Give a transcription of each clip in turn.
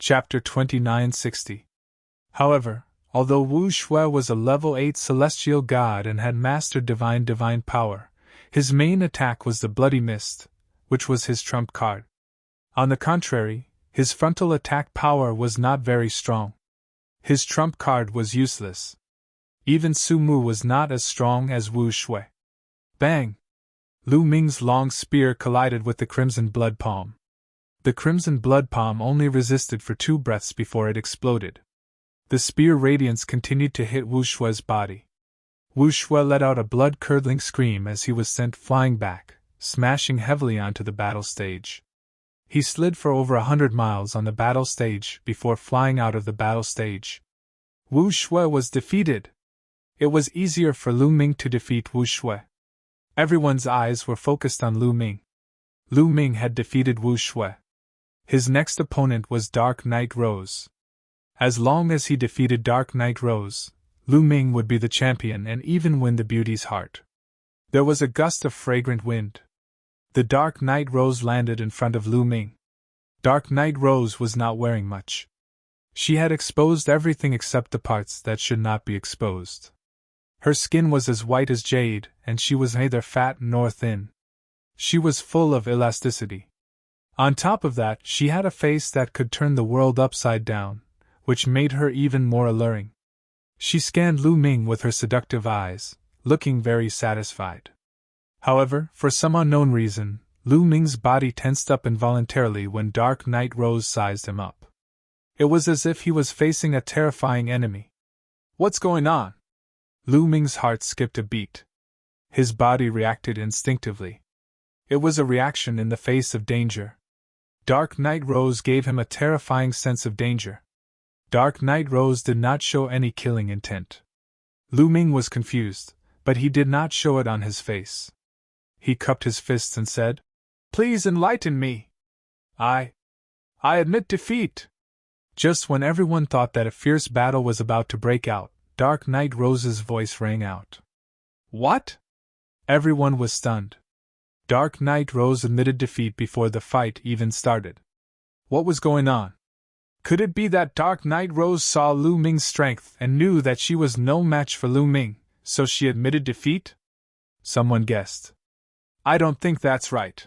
Chapter 2960. However, although Wu Shui was a level 8 celestial god and had mastered divine power, his main attack was the Bloody Mist, which was his trump card. On the contrary, his frontal attack power was not very strong. His trump card was useless. Even Su Mu was not as strong as Wu Shui. Bang! Lu Ming's long spear collided with the Crimson Blood Palm. The Crimson Blood Palm only resisted for 2 breaths before it exploded. The spear radiance continued to hit Wu Shui's body. Wu Shui let out a blood-curdling scream as he was sent flying back, smashing heavily onto the battle stage. He slid for over 100 miles on the battle stage before flying out of the battle stage. Wu Shui was defeated. It was easier for Lu Ming to defeat Wu Shui. Everyone's eyes were focused on Lu Ming. Lu Ming had defeated Wu Shui. His next opponent was Dark Knight Rose. As long as he defeated Dark Knight Rose, Lu Ming would be the champion and even win the beauty's heart. There was a gust of fragrant wind. The Dark Knight Rose landed in front of Lu Ming. Dark Knight Rose was not wearing much. She had exposed everything except the parts that should not be exposed. Her skin was as white as jade, and she was neither fat nor thin. She was full of elasticity. On top of that, she had a face that could turn the world upside down, which made her even more alluring. She scanned Lu Ming with her seductive eyes, looking very satisfied. However, for some unknown reason, Lu Ming's body tensed up involuntarily when Dark Knight Rose sized him up. It was as if he was facing a terrifying enemy. "What's going on?" Lu Ming's heart skipped a beat. His body reacted instinctively. It was a reaction in the face of danger. Dark Knight Rose gave him a terrifying sense of danger. Dark Knight Rose did not show any killing intent. Lu Ming was confused, but he did not show it on his face. He cupped his fists and said, "Please enlighten me. I admit defeat." Just when everyone thought that a fierce battle was about to break out, Dark Knight Rose's voice rang out. "What?" Everyone was stunned. Dark Knight Rose admitted defeat before the fight even started. What was going on? Could it be that Dark Knight Rose saw Lu Ming's strength and knew that she was no match for Lu Ming, so she admitted defeat? Someone guessed. I don't think that's right.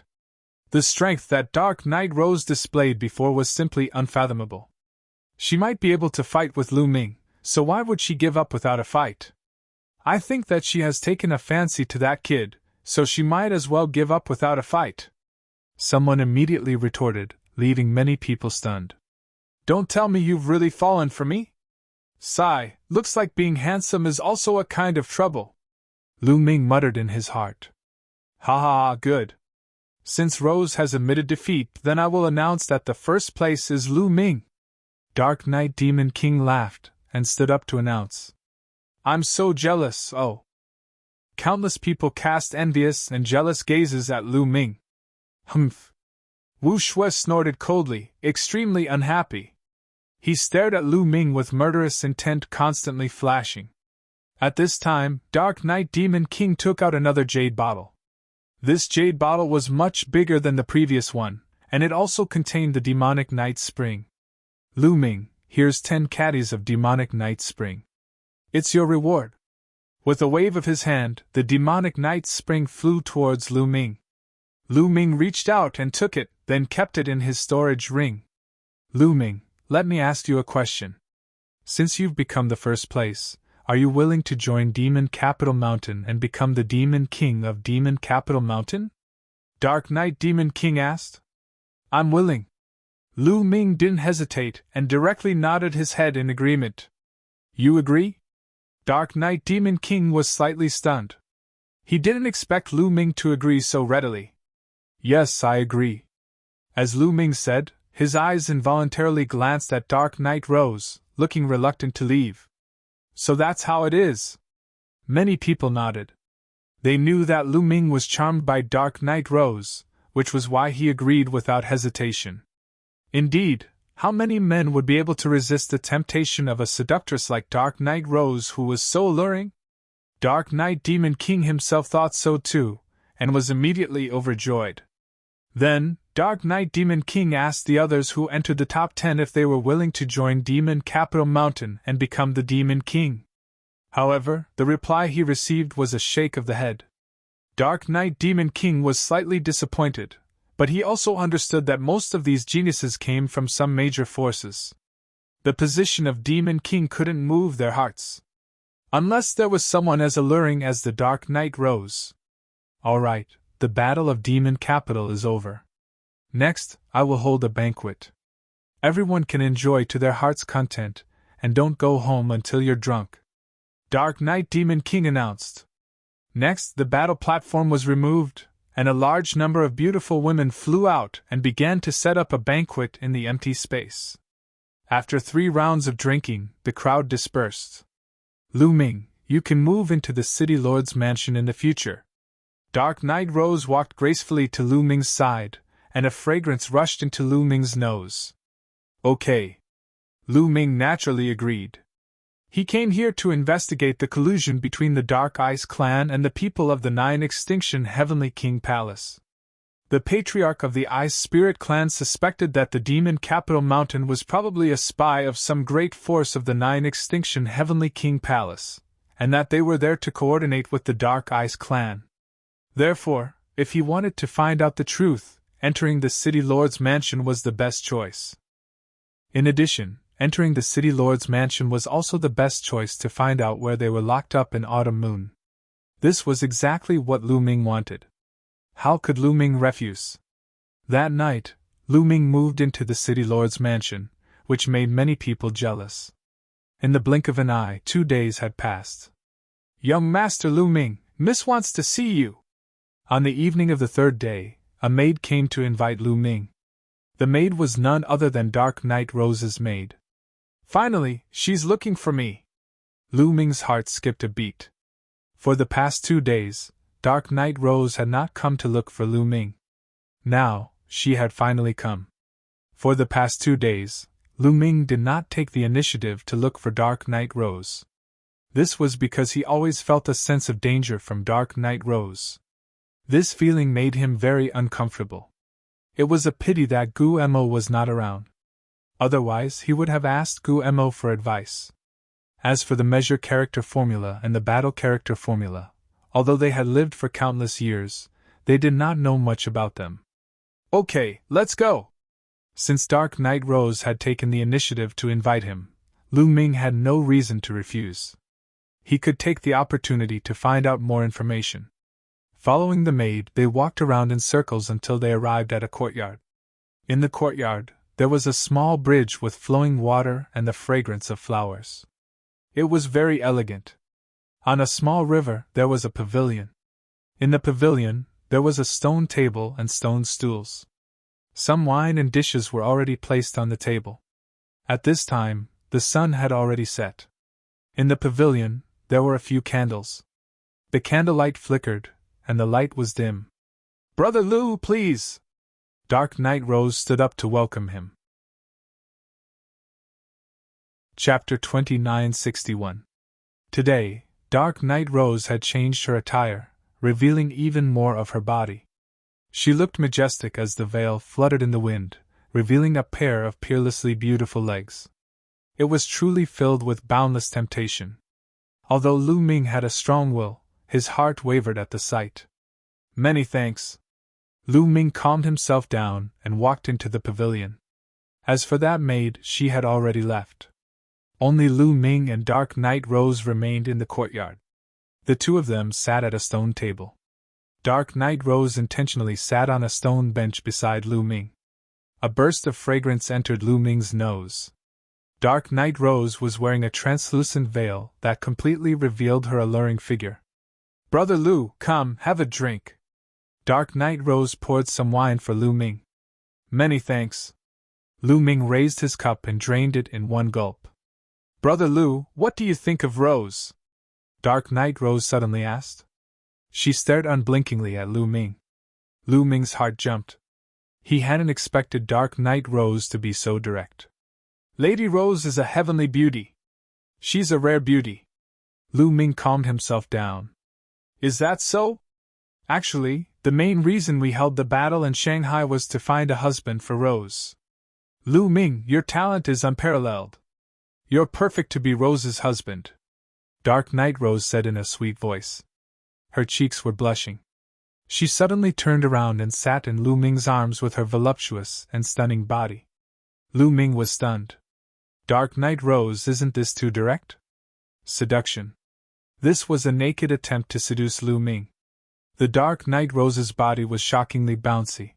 The strength that Dark Knight Rose displayed before was simply unfathomable. She might be able to fight with Lu Ming, so why would she give up without a fight? I think that she has taken a fancy to that kid, so she might as well give up without a fight. Someone immediately retorted, leaving many people stunned. Don't tell me you've really fallen for me? Sigh, looks like being handsome is also a kind of trouble. Lu Ming muttered in his heart. Ha ha ha, good. Since Rose has admitted defeat, then I will announce that the first place is Lu Ming. Dark Knight Demon King laughed, and stood up to announce. I'm so jealous, oh. Countless people cast envious and jealous gazes at Lu Ming. Humph. Wu Shui snorted coldly, extremely unhappy. He stared at Lu Ming with murderous intent constantly flashing. At this time, Dark Knight Demon King took out another jade bottle. This jade bottle was much bigger than the previous one, and it also contained the demonic night spring. Lu Ming, here's 10 caddies of demonic night spring. It's your reward. With a wave of his hand, the demonic night spring flew towards Lu Ming. Lu Ming reached out and took it, then kept it in his storage ring. Lu Ming, let me ask you a question. Since you've become the first place, are you willing to join Demon Capital Mountain and become the Demon King of Demon Capital Mountain? Dark Knight Demon King asked. I'm willing. Lu Ming didn't hesitate and directly nodded his head in agreement. You agree? Dark Knight Demon King was slightly stunned. He didn't expect Lu Ming to agree so readily. Yes, I agree. As Lu Ming said, his eyes involuntarily glanced at Dark Knight Rose, looking reluctant to leave. So that's how it is. Many people nodded. They knew that Lu Ming was charmed by Dark Knight Rose, which was why he agreed without hesitation. Indeed, how many men would be able to resist the temptation of a seductress like Dark Knight Rose who was so alluring? Dark Knight Demon King himself thought so too, and was immediately overjoyed. Then, Dark Knight Demon King asked the others who entered the top 10 if they were willing to join Demon Capital Mountain and become the Demon King. However, the reply he received was a shake of the head. Dark Knight Demon King was slightly disappointed, but he also understood that most of these geniuses came from some major forces. The position of Demon King couldn't move their hearts, unless there was someone as alluring as the Dark Knight Rose. Alright, the battle of Demon Capital is over. Next, I will hold a banquet. Everyone can enjoy to their heart's content, and don't go home until you're drunk. Dark Knight Demon King announced. Next, the battle platform was removed, and a large number of beautiful women flew out and began to set up a banquet in the empty space. After 3 rounds of drinking, the crowd dispersed. Lu Ming, you can move into the City Lord's mansion in the future. Dark Knight Rose walked gracefully to Lu Ming's side, and a fragrance rushed into Lu Ming's nose. Okay. Lu Ming naturally agreed. He came here to investigate the collusion between the Dark Ice clan and the people of the 9 Extinction Heavenly King Palace. The patriarch of the Ice Spirit clan suspected that the Demon Capital Mountain was probably a spy of some great force of the 9 Extinction Heavenly King Palace, and that they were there to coordinate with the Dark Ice clan. Therefore, if he wanted to find out the truth, entering the City Lord's mansion was the best choice. In addition, entering the City Lord's mansion was also the best choice to find out where they were locked up in Autumn Moon. This was exactly what Lu Ming wanted. How could Lu Ming refuse? That night, Lu Ming moved into the City Lord's mansion, which made many people jealous. In the blink of an eye, 2 days had passed. Young Master Lu Ming, Miss wants to see you. On the evening of the 3rd day, a maid came to invite Lu Ming. The maid was none other than Dark Knight Rose's maid. Finally, she's looking for me. Lu Ming's heart skipped a beat. For the past 2 days, Dark Knight Rose had not come to look for Lu Ming. Now, she had finally come. For the past 2 days, Lu Ming did not take the initiative to look for Dark Knight Rose. This was because he always felt a sense of danger from Dark Knight Rose. This feeling made him very uncomfortable. It was a pity that Gu Mo was not around. Otherwise, he would have asked Gu Mo for advice. As for the measure character formula and the battle character formula, although they had lived for countless years, they did not know much about them. Okay, let's go! Since Dark Knight Rose had taken the initiative to invite him, Lu Ming had no reason to refuse. He could take the opportunity to find out more information. Following the maid, they walked around in circles until they arrived at a courtyard. In the courtyard, there was a small bridge with flowing water and the fragrance of flowers. It was very elegant. On a small river, there was a pavilion. In the pavilion, there was a stone table and stone stools. Some wine and dishes were already placed on the table. At this time, the sun had already set. In the pavilion, there were a few candles. The candlelight flickered, and the light was dim. Brother Lu, please! Dark Knight Rose stood up to welcome him. Chapter 2961. Today, Dark Knight Rose had changed her attire, revealing even more of her body. She looked majestic as the veil fluttered in the wind, revealing a pair of peerlessly beautiful legs. It was truly filled with boundless temptation. Although Lu Ming had a strong will, his heart wavered at the sight. Many thanks. Lu Ming calmed himself down and walked into the pavilion. As for that maid, she had already left. Only Lu Ming and Dark Knight Rose remained in the courtyard. The two of them sat at a stone table. Dark Knight Rose intentionally sat on a stone bench beside Lu Ming. A burst of fragrance entered Lu Ming's nose. Dark Knight Rose was wearing a translucent veil that completely revealed her alluring figure. Brother Lu, come, have a drink. Dark Knight Rose poured some wine for Lu Ming. Many thanks. Lu Ming raised his cup and drained it in one gulp. Brother Lu, what do you think of Rose? Dark Knight Rose suddenly asked. She stared unblinkingly at Lu Ming. Lu Ming's heart jumped. He hadn't expected Dark Knight Rose to be so direct. Lady Rose is a heavenly beauty. She's a rare beauty. Lu Ming calmed himself down. Is that so? Actually, The main reason we held the battle in Shanghai was to find a husband for Rose. Lu Ming, your talent is unparalleled. You're perfect to be Rose's husband, Dark Knight Rose said in a sweet voice. Her cheeks were blushing. She suddenly turned around and sat in Lu Ming's arms with her voluptuous and stunning body. Lu Ming was stunned. Dark Knight Rose, isn't this too direct? Seduction. This was a naked attempt to seduce Lu Ming. The Dark Knight Rose's body was shockingly bouncy.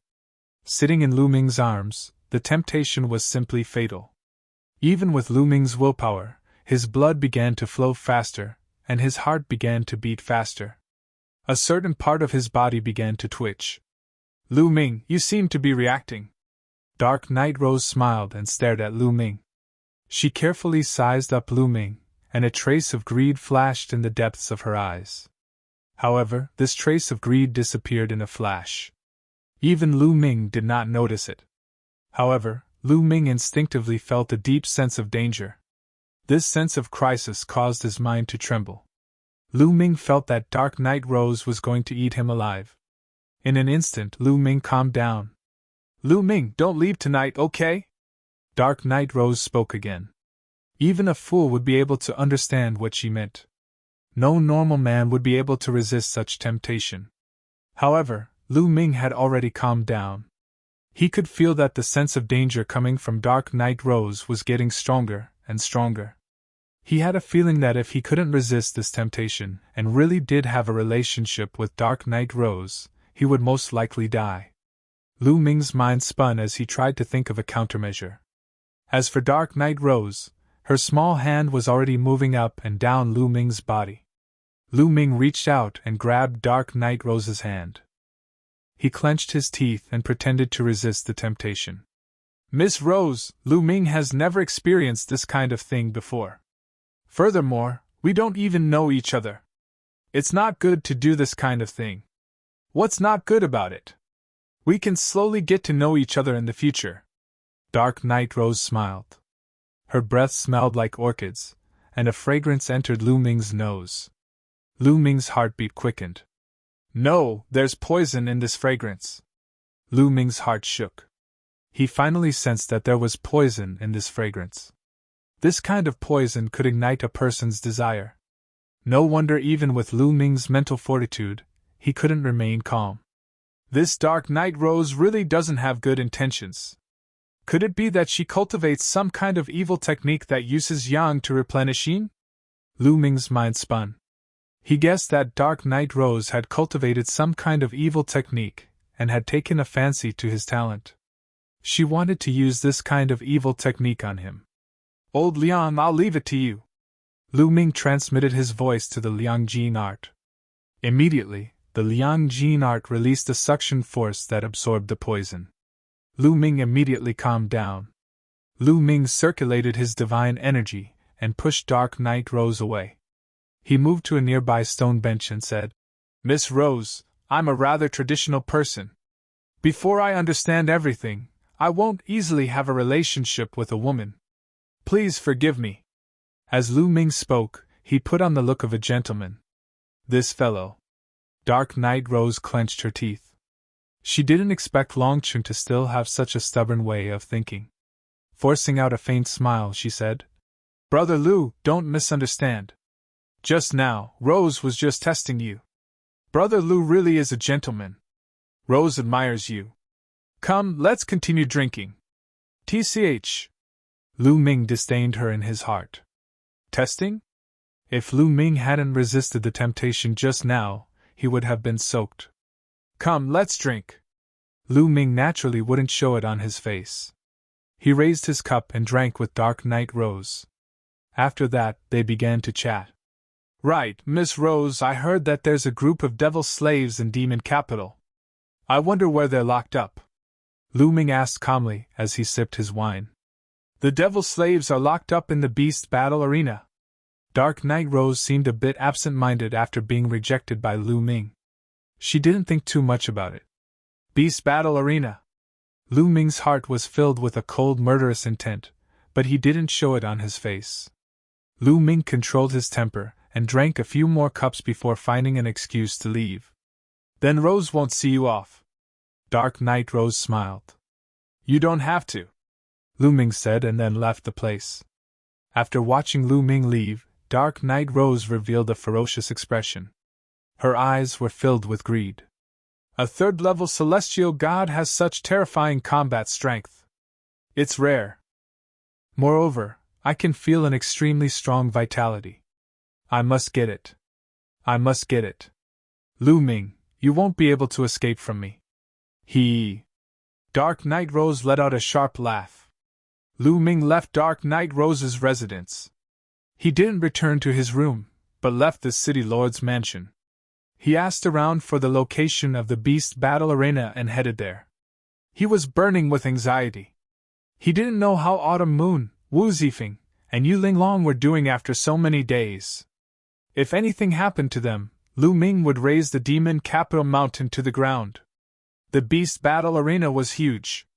Sitting in Lu Ming's arms, the temptation was simply fatal. Even with Lu Ming's willpower, his blood began to flow faster, and his heart began to beat faster. A certain part of his body began to twitch. Lu Ming, you seem to be reacting. Dark Knight Rose smiled and stared at Lu Ming. She carefully sized up Lu Ming, and a trace of greed flashed in the depths of her eyes. However, this trace of greed disappeared in a flash. Even Lu Ming did not notice it. However, Lu Ming instinctively felt a deep sense of danger. This sense of crisis caused his mind to tremble. Lu Ming felt that Dark Knight Rose was going to eat him alive. In an instant, Lu Ming calmed down. Lu Ming, don't leave tonight, okay? Dark Knight Rose spoke again. Even a fool would be able to understand what she meant. No normal man would be able to resist such temptation. However, Lu Ming had already calmed down. He could feel that the sense of danger coming from Dark Knight Rose was getting stronger and stronger. He had a feeling that if he couldn't resist this temptation and really did have a relationship with Dark Knight Rose, he would most likely die. Lu Ming's mind spun as he tried to think of a countermeasure. As for Dark Knight Rose, her small hand was already moving up and down Lu Ming's body. Lu Ming reached out and grabbed Dark Knight Rose's hand. He clenched his teeth and pretended to resist the temptation. Miss Rose, Lu Ming has never experienced this kind of thing before. Furthermore, we don't even know each other. It's not good to do this kind of thing. What's not good about it? We can slowly get to know each other in the future. Dark Knight Rose smiled. Her breath smelled like orchids, and a fragrance entered Lu Ming's nose. Lu Ming's heartbeat quickened. No, there's poison in this fragrance. Lu Ming's heart shook. He finally sensed that there was poison in this fragrance. This kind of poison could ignite a person's desire. No wonder even with Lu Ming's mental fortitude, he couldn't remain calm. This Dark Knight Rose really doesn't have good intentions. Could it be that she cultivates some kind of evil technique that uses yang to replenish yin? Lu Ming's mind spun. He guessed that Dark Knight Rose had cultivated some kind of evil technique and had taken a fancy to his talent. She wanted to use this kind of evil technique on him. Old Liang, I'll leave it to you. Lu Ming transmitted his voice to the Liang Gene art. Immediately, the Liang Gene art released a suction force that absorbed the poison. Lu Ming immediately calmed down. Lu Ming circulated his divine energy and pushed Dark Knight Rose away. He moved to a nearby stone bench and said, Miss Rose, I'm a rather traditional person. Before I understand everything, I won't easily have a relationship with a woman. Please forgive me. As Lu Ming spoke, he put on the look of a gentleman. This fellow. Dark Knight Rose clenched her teeth. She didn't expect Long Chun to still have such a stubborn way of thinking. Forcing out a faint smile, she said, Brother Lu, don't misunderstand. Just now, Rose was just testing you. Brother Lu really is a gentleman. Rose admires you. Come, let's continue drinking. TCH. Lu Ming disdained her in his heart. Testing? If Lu Ming hadn't resisted the temptation just now, he would have been soaked. Come, let's drink. Lu Ming naturally wouldn't show it on his face. He raised his cup and drank with Dark Knight Rose. After that, they began to chat. Right, Miss Rose, I heard that there's a group of devil slaves in Demon Capital. I wonder where they're locked up. Lu Ming asked calmly as he sipped his wine. The devil slaves are locked up in the Beast Battle Arena. Dark Knight Rose seemed a bit absent-minded after being rejected by Lu Ming. She didn't think too much about it. Beast Battle Arena. Lu Ming's heart was filled with a cold murderous intent, but he didn't show it on his face. Lu Ming controlled his temper and drank a few more cups before finding an excuse to leave. Then Rose won't see you off. Dark Knight Rose smiled. You don't have to, Lu Ming said and then left the place. After watching Lu Ming leave, Dark Knight Rose revealed a ferocious expression. Her eyes were filled with greed. A third-level celestial god has such terrifying combat strength. It's rare. Moreover, I can feel an extremely strong vitality. I must get it. I must get it. Lu Ming, you won't be able to escape from me. Dark Knight Rose let out a sharp laugh. Lu Ming left Dark Knight Rose's residence. He didn't return to his room, but left the city lord's mansion. He asked around for the location of the Beast Battle Arena and headed there. He was burning with anxiety. He didn't know how Autumn Moon, Wu Zifeng, and Yu Linglong were doing after so many days. If anything happened to them, Lu Ming would raise the demon capital mountain to the ground. The Beast Battle Arena was huge.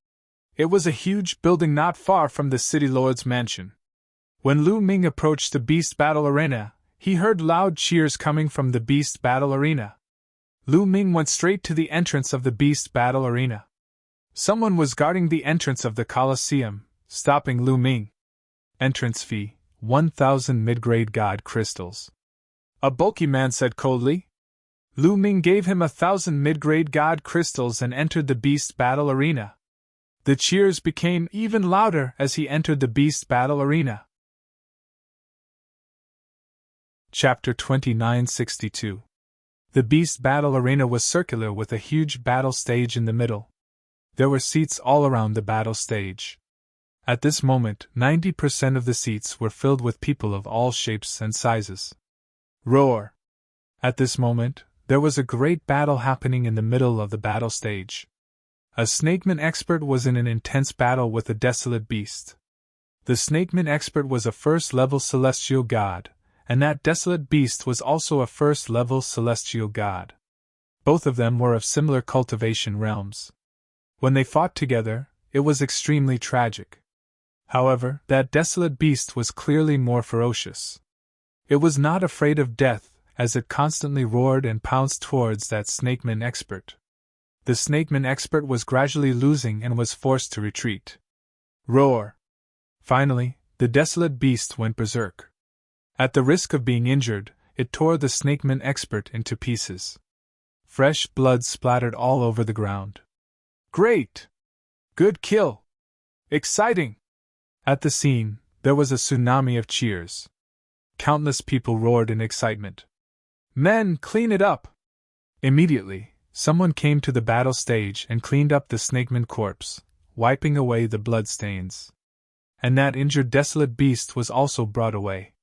It was a huge building not far from the city lord's mansion. When Lu Ming approached the Beast Battle Arena, he heard loud cheers coming from the Beast Battle Arena. Lu Ming went straight to the entrance of the Beast Battle Arena. Someone was guarding the entrance of the Colosseum, stopping Lu Ming. Entrance fee, 1,000 mid-grade god crystals. A bulky man said coldly. Lu Ming gave him 1,000 mid-grade god crystals and entered the Beast Battle Arena. The cheers became even louder as he entered the Beast Battle Arena. Chapter 2962. The Beast Battle Arena was circular with a huge battle stage in the middle. There were seats all around the battle stage. At this moment, 90% of the seats were filled with people of all shapes and sizes. Roar! At this moment, there was a great battle happening in the middle of the battle stage. A snakeman expert was in an intense battle with a desolate beast. The snakeman expert was a first-level celestial god, and that desolate beast was also a first-level celestial god. Both of them were of similar cultivation realms. When they fought together, it was extremely tragic. However, that desolate beast was clearly more ferocious. It was not afraid of death, as it constantly roared and pounced towards that snakeman expert. The snakeman expert was gradually losing and was forced to retreat. Roar! Finally, the desolate beast went berserk. At the risk of being injured, it tore the snakeman expert into pieces. Fresh blood splattered all over the ground. Great! Good kill! Exciting! At the scene, there was a tsunami of cheers. Countless people roared in excitement. Men, clean it up! Immediately, someone came to the battle stage and cleaned up the snakeman corpse, wiping away the bloodstains. And that injured desolate beast was also brought away.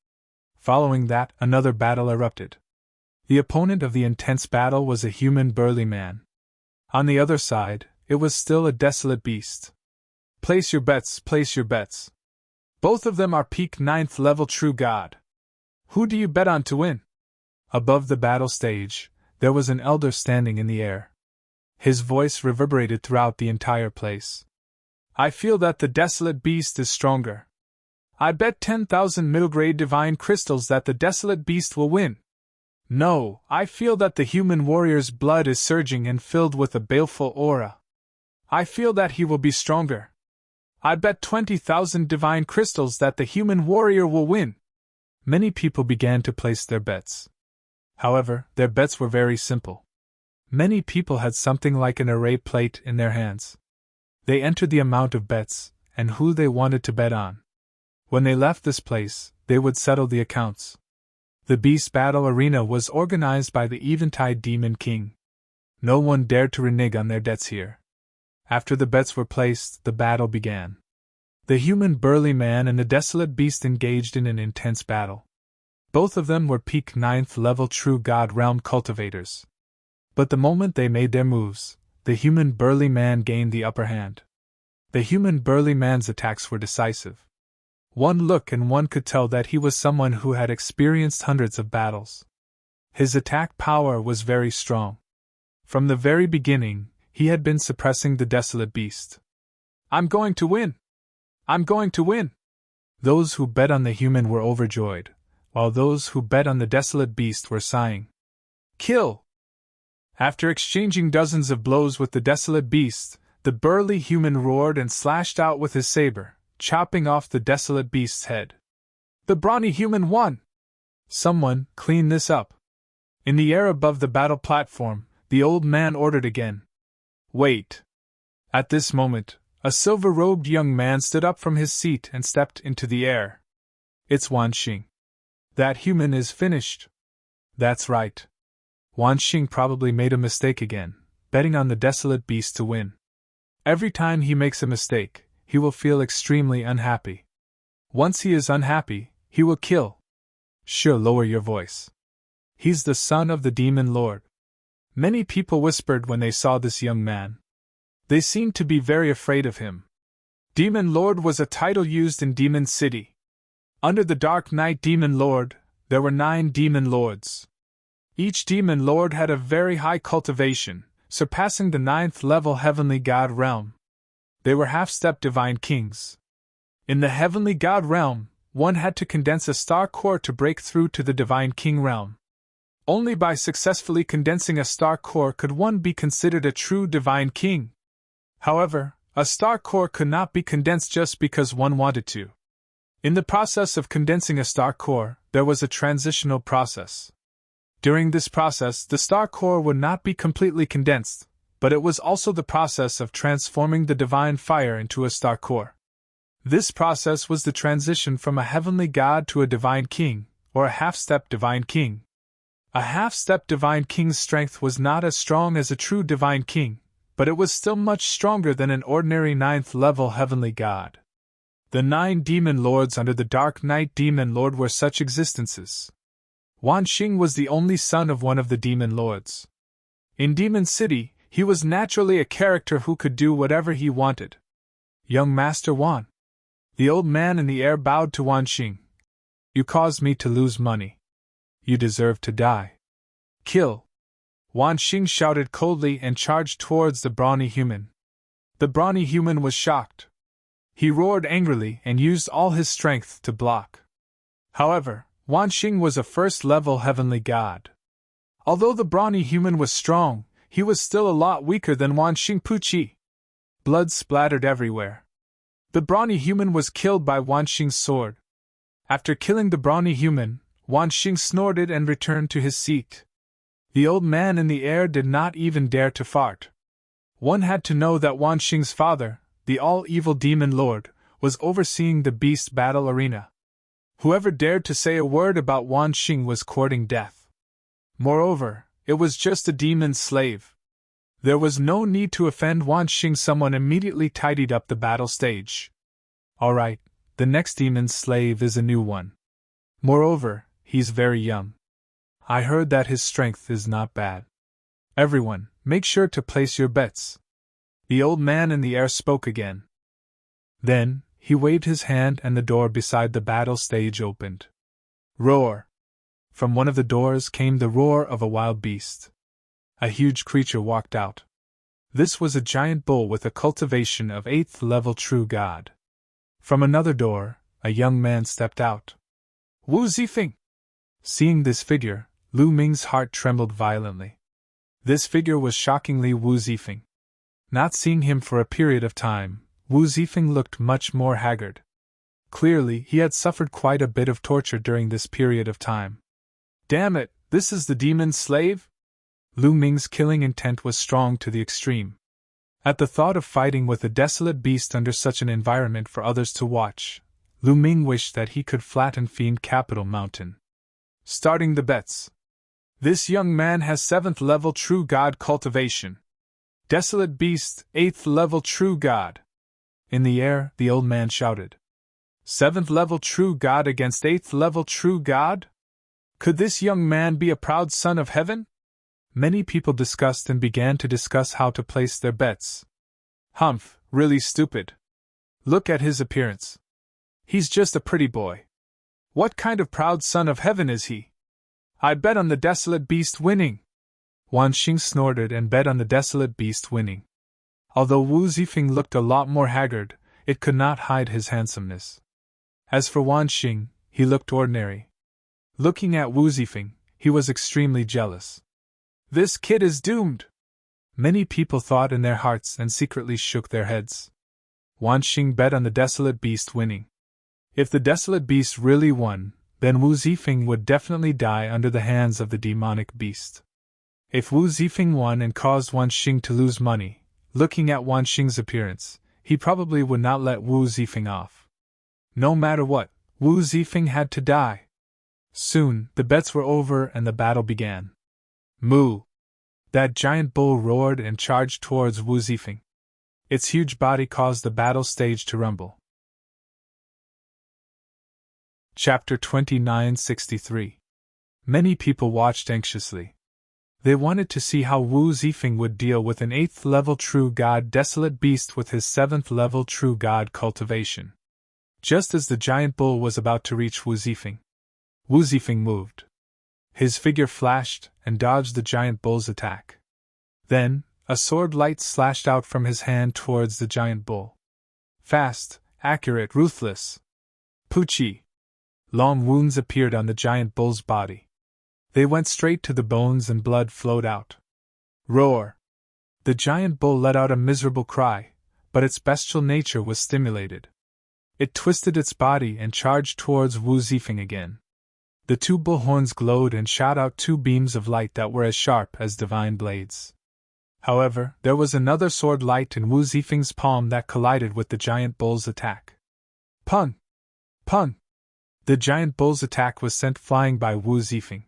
Following that, another battle erupted. The opponent of the intense battle was a human burly man. On the other side, it was still a desolate beast. Place your bets, place your bets. Both of them are peak 9th level true god. Who do you bet on to win? Above the battle stage, there was an elder standing in the air. His voice reverberated throughout the entire place. I feel that the desolate beast is stronger. I bet 10,000 middle-grade divine crystals that the desolate beast will win. No, I feel that the human warrior's blood is surging and filled with a baleful aura. I feel that he will be stronger. I bet 20,000 divine crystals that the human warrior will win. Many people began to place their bets. However, their bets were very simple. Many people had something like an array plate in their hands. They entered the amount of bets, and who they wanted to bet on. When they left this place, they would settle the accounts. The Beast Battle Arena was organized by the Eventide Demon King. No one dared to renege on their debts here. After the bets were placed, the battle began. The human burly man and the desolate beast engaged in an intense battle. Both of them were peak 9th level true god realm cultivators. But the moment they made their moves, the human burly man gained the upper hand. The human burly man's attacks were decisive. One look and one could tell that he was someone who had experienced hundreds of battles. His attack power was very strong. From the very beginning, he had been suppressing the desolate beast. I'm going to win! I'm going to win! Those who bet on the human were overjoyed, while those who bet on the desolate beast were sighing. Kill! After exchanging dozens of blows with the desolate beast, the burly human roared and slashed out with his saber, chopping off the desolate beast's head. The brawny human won! Someone, clean this up. In the air above the battle platform, the old man ordered again. Wait. At this moment, a silver-robed young man stood up from his seat and stepped into the air. It's Wan Xing. That human is finished. That's right. Wan Xing probably made a mistake again, betting on the desolate beast to win. Every time he makes a mistake, he will feel extremely unhappy. Once he is unhappy, he will kill. Sure, lower your voice. He's the son of the Demon Lord. Many people whispered when they saw this young man. They seemed to be very afraid of him. Demon Lord was a title used in Demon City. Under the Dark Knight Demon Lord, there were 9 Demon Lords. Each Demon Lord had a very high cultivation, surpassing the 9th level Heavenly God realm. They were half-step divine kings. In the Heavenly God realm, one had to condense a star core to break through to the Divine King realm. Only by successfully condensing a star core could one be considered a true Divine King. However, a star core could not be condensed just because one wanted to. In the process of condensing a star core, there was a transitional process. During this process, the star core would not be completely condensed, but it was also the process of transforming the divine fire into a star core. This process was the transition from a heavenly god to a divine king, or a half-step divine king. A half-step divine king's strength was not as strong as a true divine king, but it was still much stronger than an ordinary 9th-level heavenly god. The 9 demon lords under the Dark Knight Demon Lord were such existences. Wan Xing was the only son of one of the demon lords. In Demon City, he was naturally a character who could do whatever he wanted. Young Master Wan. The old man in the air bowed to Wan Xing. You caused me to lose money. You deserve to die. Kill! Wan Xing shouted coldly and charged towards the brawny human. The brawny human was shocked. He roared angrily and used all his strength to block. However, Wan Xing was a first-level heavenly god. Although the brawny human was strong, he was still a lot weaker than Wan Xing Puqi. Blood splattered everywhere. The brawny human was killed by Wan Xing's sword. After killing the brawny human, Wan Xing snorted and returned to his seat. The old man in the air did not even dare to fart. One had to know that Wan Xing's father, the all-evil demon lord, was overseeing the beast battle arena. Whoever dared to say a word about Wan Xing was courting death. Moreover, it was just a demon's slave. There was no need to offend Wan Xing. Someone immediately tidied up the battle stage. Alright, the next demon's slave is a new one. Moreover, he's very young. I heard that his strength is not bad. Everyone, make sure to place your bets. The old man in the air spoke again. Then, he waved his hand and the door beside the battle stage opened. Roar! From one of the doors came the roar of a wild beast. A huge creature walked out. This was a giant bull with a cultivation of 8th level true god. From another door, a young man stepped out. Wu Zifeng! Seeing this figure, Lu Ming's heart trembled violently. This figure was shockingly Wu Zifeng. Not seeing him for a period of time, Wu Zifeng looked much more haggard. Clearly, he had suffered quite a bit of torture during this period of time. Damn it, this is the demon's slave? Lu Ming's killing intent was strong to the extreme. At the thought of fighting with a desolate beast under such an environment for others to watch, Lu Ming wished that he could flatten Fiend Capital Mountain. Starting the bets. This young man has 7th level true god cultivation. Desolate beast, 8th level true god. In the air, the old man shouted. 7th level true god against 8th level true god? Could this young man be a proud son of heaven? Many people discussed and began to discuss how to place their bets. Humph, really stupid. Look at his appearance. He's just a pretty boy. What kind of proud son of heaven is he? I bet on the desolate beast winning. Wan Xing snorted and bet on the desolate beast winning. Although Wu Zifeng looked a lot more haggard, it could not hide his handsomeness. As for Wan Xing, he looked ordinary. Looking at Wu Zifeng, he was extremely jealous. This kid is doomed! Many people thought in their hearts and secretly shook their heads. Wan Xing bet on the desolate beast winning. If the desolate beast really won, then Wu Zifeng would definitely die under the hands of the demonic beast. If Wu Zifeng won and caused Wan Xing to lose money, looking at Wan Xing's appearance, he probably would not let Wu Zifeng off. No matter what, Wu Zifeng had to die. Soon, the bets were over and the battle began. Moo! That giant bull roared and charged towards Wu Zifeng. Its huge body caused the battle stage to rumble. Chapter 2963. Many people watched anxiously. They wanted to see how Wu Zifeng would deal with an 8th level true god desolate beast with his 7th level true god cultivation. Just as the giant bull was about to reach Wu Zifeng moved. His figure flashed and dodged the giant bull's attack. Then, a sword light slashed out from his hand towards the giant bull. Fast, accurate, ruthless. Poochie! Long wounds appeared on the giant bull's body. They went straight to the bones and blood flowed out. Roar! The giant bull let out a miserable cry, but its bestial nature was stimulated. It twisted its body and charged towards Wu Zifeng again. The 2 bull horns glowed and shot out 2 beams of light that were as sharp as divine blades. However, there was another sword light in Wu Zifeng's palm that collided with the giant bull's attack. Pun! Pun! The giant bull's attack was sent flying by Wu Zifeng.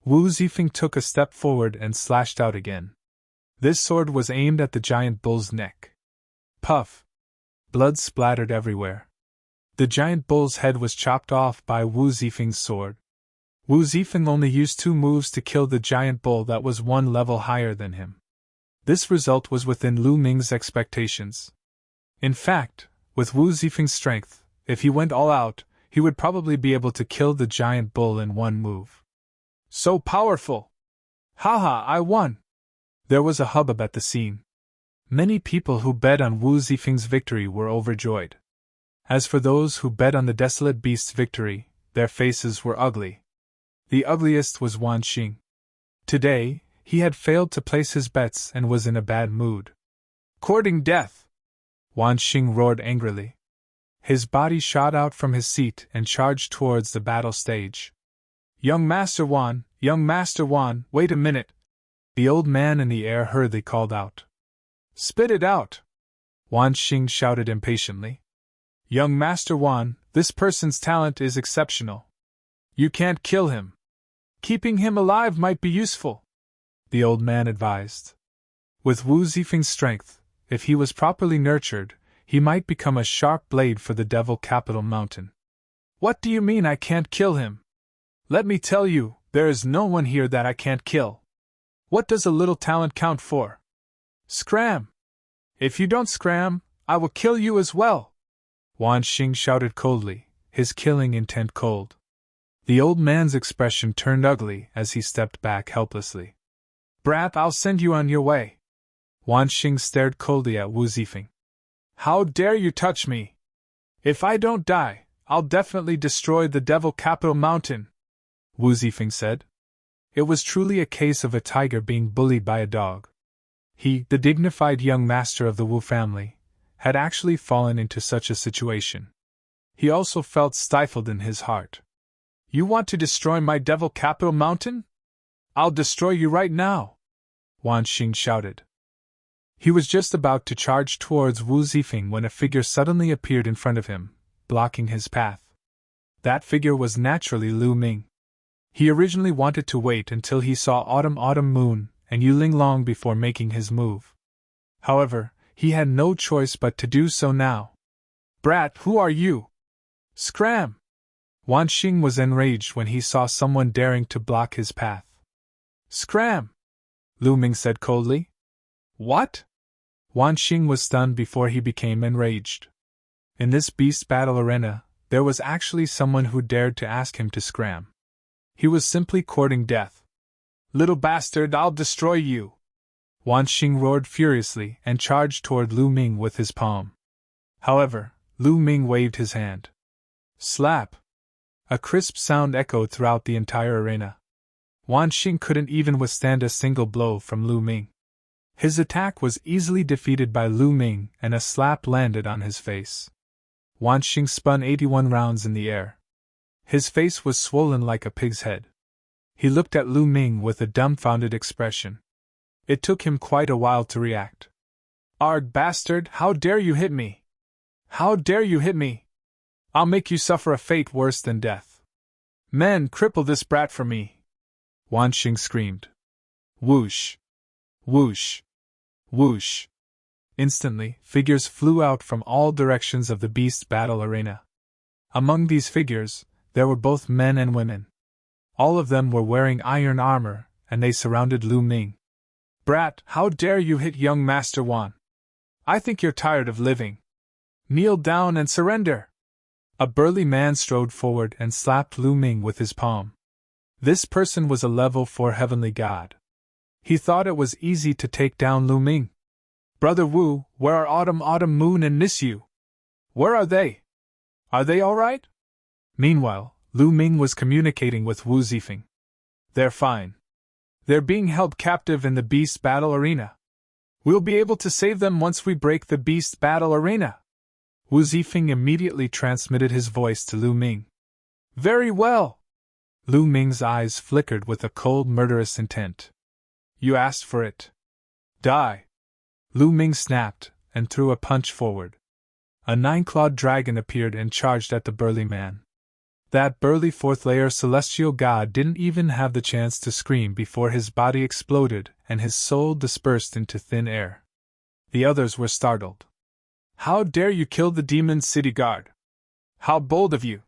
Wu Zifeng took a step forward and slashed out again. This sword was aimed at the giant bull's neck. Puff! Blood splattered everywhere. The giant bull's head was chopped off by Wu Zifeng's sword. Wu Zifeng only used 2 moves to kill the giant bull that was 1 level higher than him. This result was within Lu Ming's expectations. In fact, with Wu Zifeng's strength, if he went all out, he would probably be able to kill the giant bull in 1 move. So powerful! Haha, I won! There was a hubbub at the scene. Many people who bet on Wu Zifeng's victory were overjoyed. As for those who bet on the desolate beast's victory, their faces were ugly. The ugliest was Wan Xing. Today, he had failed to place his bets and was in a bad mood. Courting death! Wan Xing roared angrily. His body shot out from his seat and charged towards the battle stage. Young Master Wan, wait a minute! The old man in the air hurriedly called out. Spit it out! Wan Xing shouted impatiently. Young Master Wan, this person's talent is exceptional. You can't kill him. Keeping him alive might be useful, the old man advised. With Wu Zifeng's strength, if he was properly nurtured, he might become a sharp blade for the Devil Capital Mountain. What do you mean I can't kill him? Let me tell you, there is no one here that I can't kill. What does a little talent count for? Scram! If you don't scram, I will kill you as well! Wan Xing shouted coldly, his killing intent cold. The old man's expression turned ugly as he stepped back helplessly. Brat, I'll send you on your way. Wan Xing stared coldly at Wu Zifeng. How dare you touch me? If I don't die, I'll definitely destroy the Devil Capital Mountain, Wu Zifeng said. It was truly a case of a tiger being bullied by a dog. He, the dignified young master of the Wu family, had actually fallen into such a situation. He also felt stifled in his heart. You want to destroy my Devil Capital Mountain? I'll destroy you right now, Wan Xing shouted. He was just about to charge towards Wu Zifeng when a figure suddenly appeared in front of him, blocking his path. That figure was naturally Lu Ming. He originally wanted to wait until he saw Autumn Moon and Yuling Long before making his move. However, he had no choice but to do so now. Brat, who are you? Scram! Wan Xing was enraged when he saw someone daring to block his path. Scram! Lu Ming said coldly. What? Wan Xing was stunned before he became enraged. In this beast battle arena, there was actually someone who dared to ask him to scram. He was simply courting death. Little bastard, I'll destroy you! Wan Xing roared furiously and charged toward Lu Ming with his palm. However, Lu Ming waved his hand. Slap! A crisp sound echoed throughout the entire arena. Wan Xing couldn't even withstand a single blow from Lu Ming. His attack was easily defeated by Lu Ming, and a slap landed on his face. Wan Xing spun 81 rounds in the air. His face was swollen like a pig's head. He looked at Lu Ming with a dumbfounded expression. It took him quite a while to react. "Arg, bastard, how dare you hit me? How dare you hit me? I'll make you suffer a fate worse than death. Men, cripple this brat for me!" Wan Xing screamed. Whoosh! Whoosh! Whoosh! Instantly, figures flew out from all directions of the beast's battle arena. Among these figures, there were both men and women. All of them were wearing iron armor, and they surrounded Lu Ming. "Brat, how dare you hit young Master Wan? I think you're tired of living. Kneel down and surrender!" A burly man strode forward and slapped Lu Ming with his palm. This person was a level 4 heavenly god. He thought it was easy to take down Lu Ming. "Brother Wu, where are Autumn Moon and Nisyu? Where are they? Are they all right?" Meanwhile, Lu Ming was communicating with Wu Zifeng. "They're fine. They're being held captive in the beast battle arena. We'll be able to save them once we break the beast battle arena." Wu Zifeng immediately transmitted his voice to Lu Ming. "Very well." Lu Ming's eyes flickered with a cold, murderous intent. "You asked for it. Die!" Lu Ming snapped, and threw a punch forward. A 9-clawed dragon appeared and charged at the burly man. That burly 4th-layer celestial god didn't even have the chance to scream before his body exploded and his soul dispersed into thin air. The others were startled. "How dare you kill the demon city guard? How bold of you!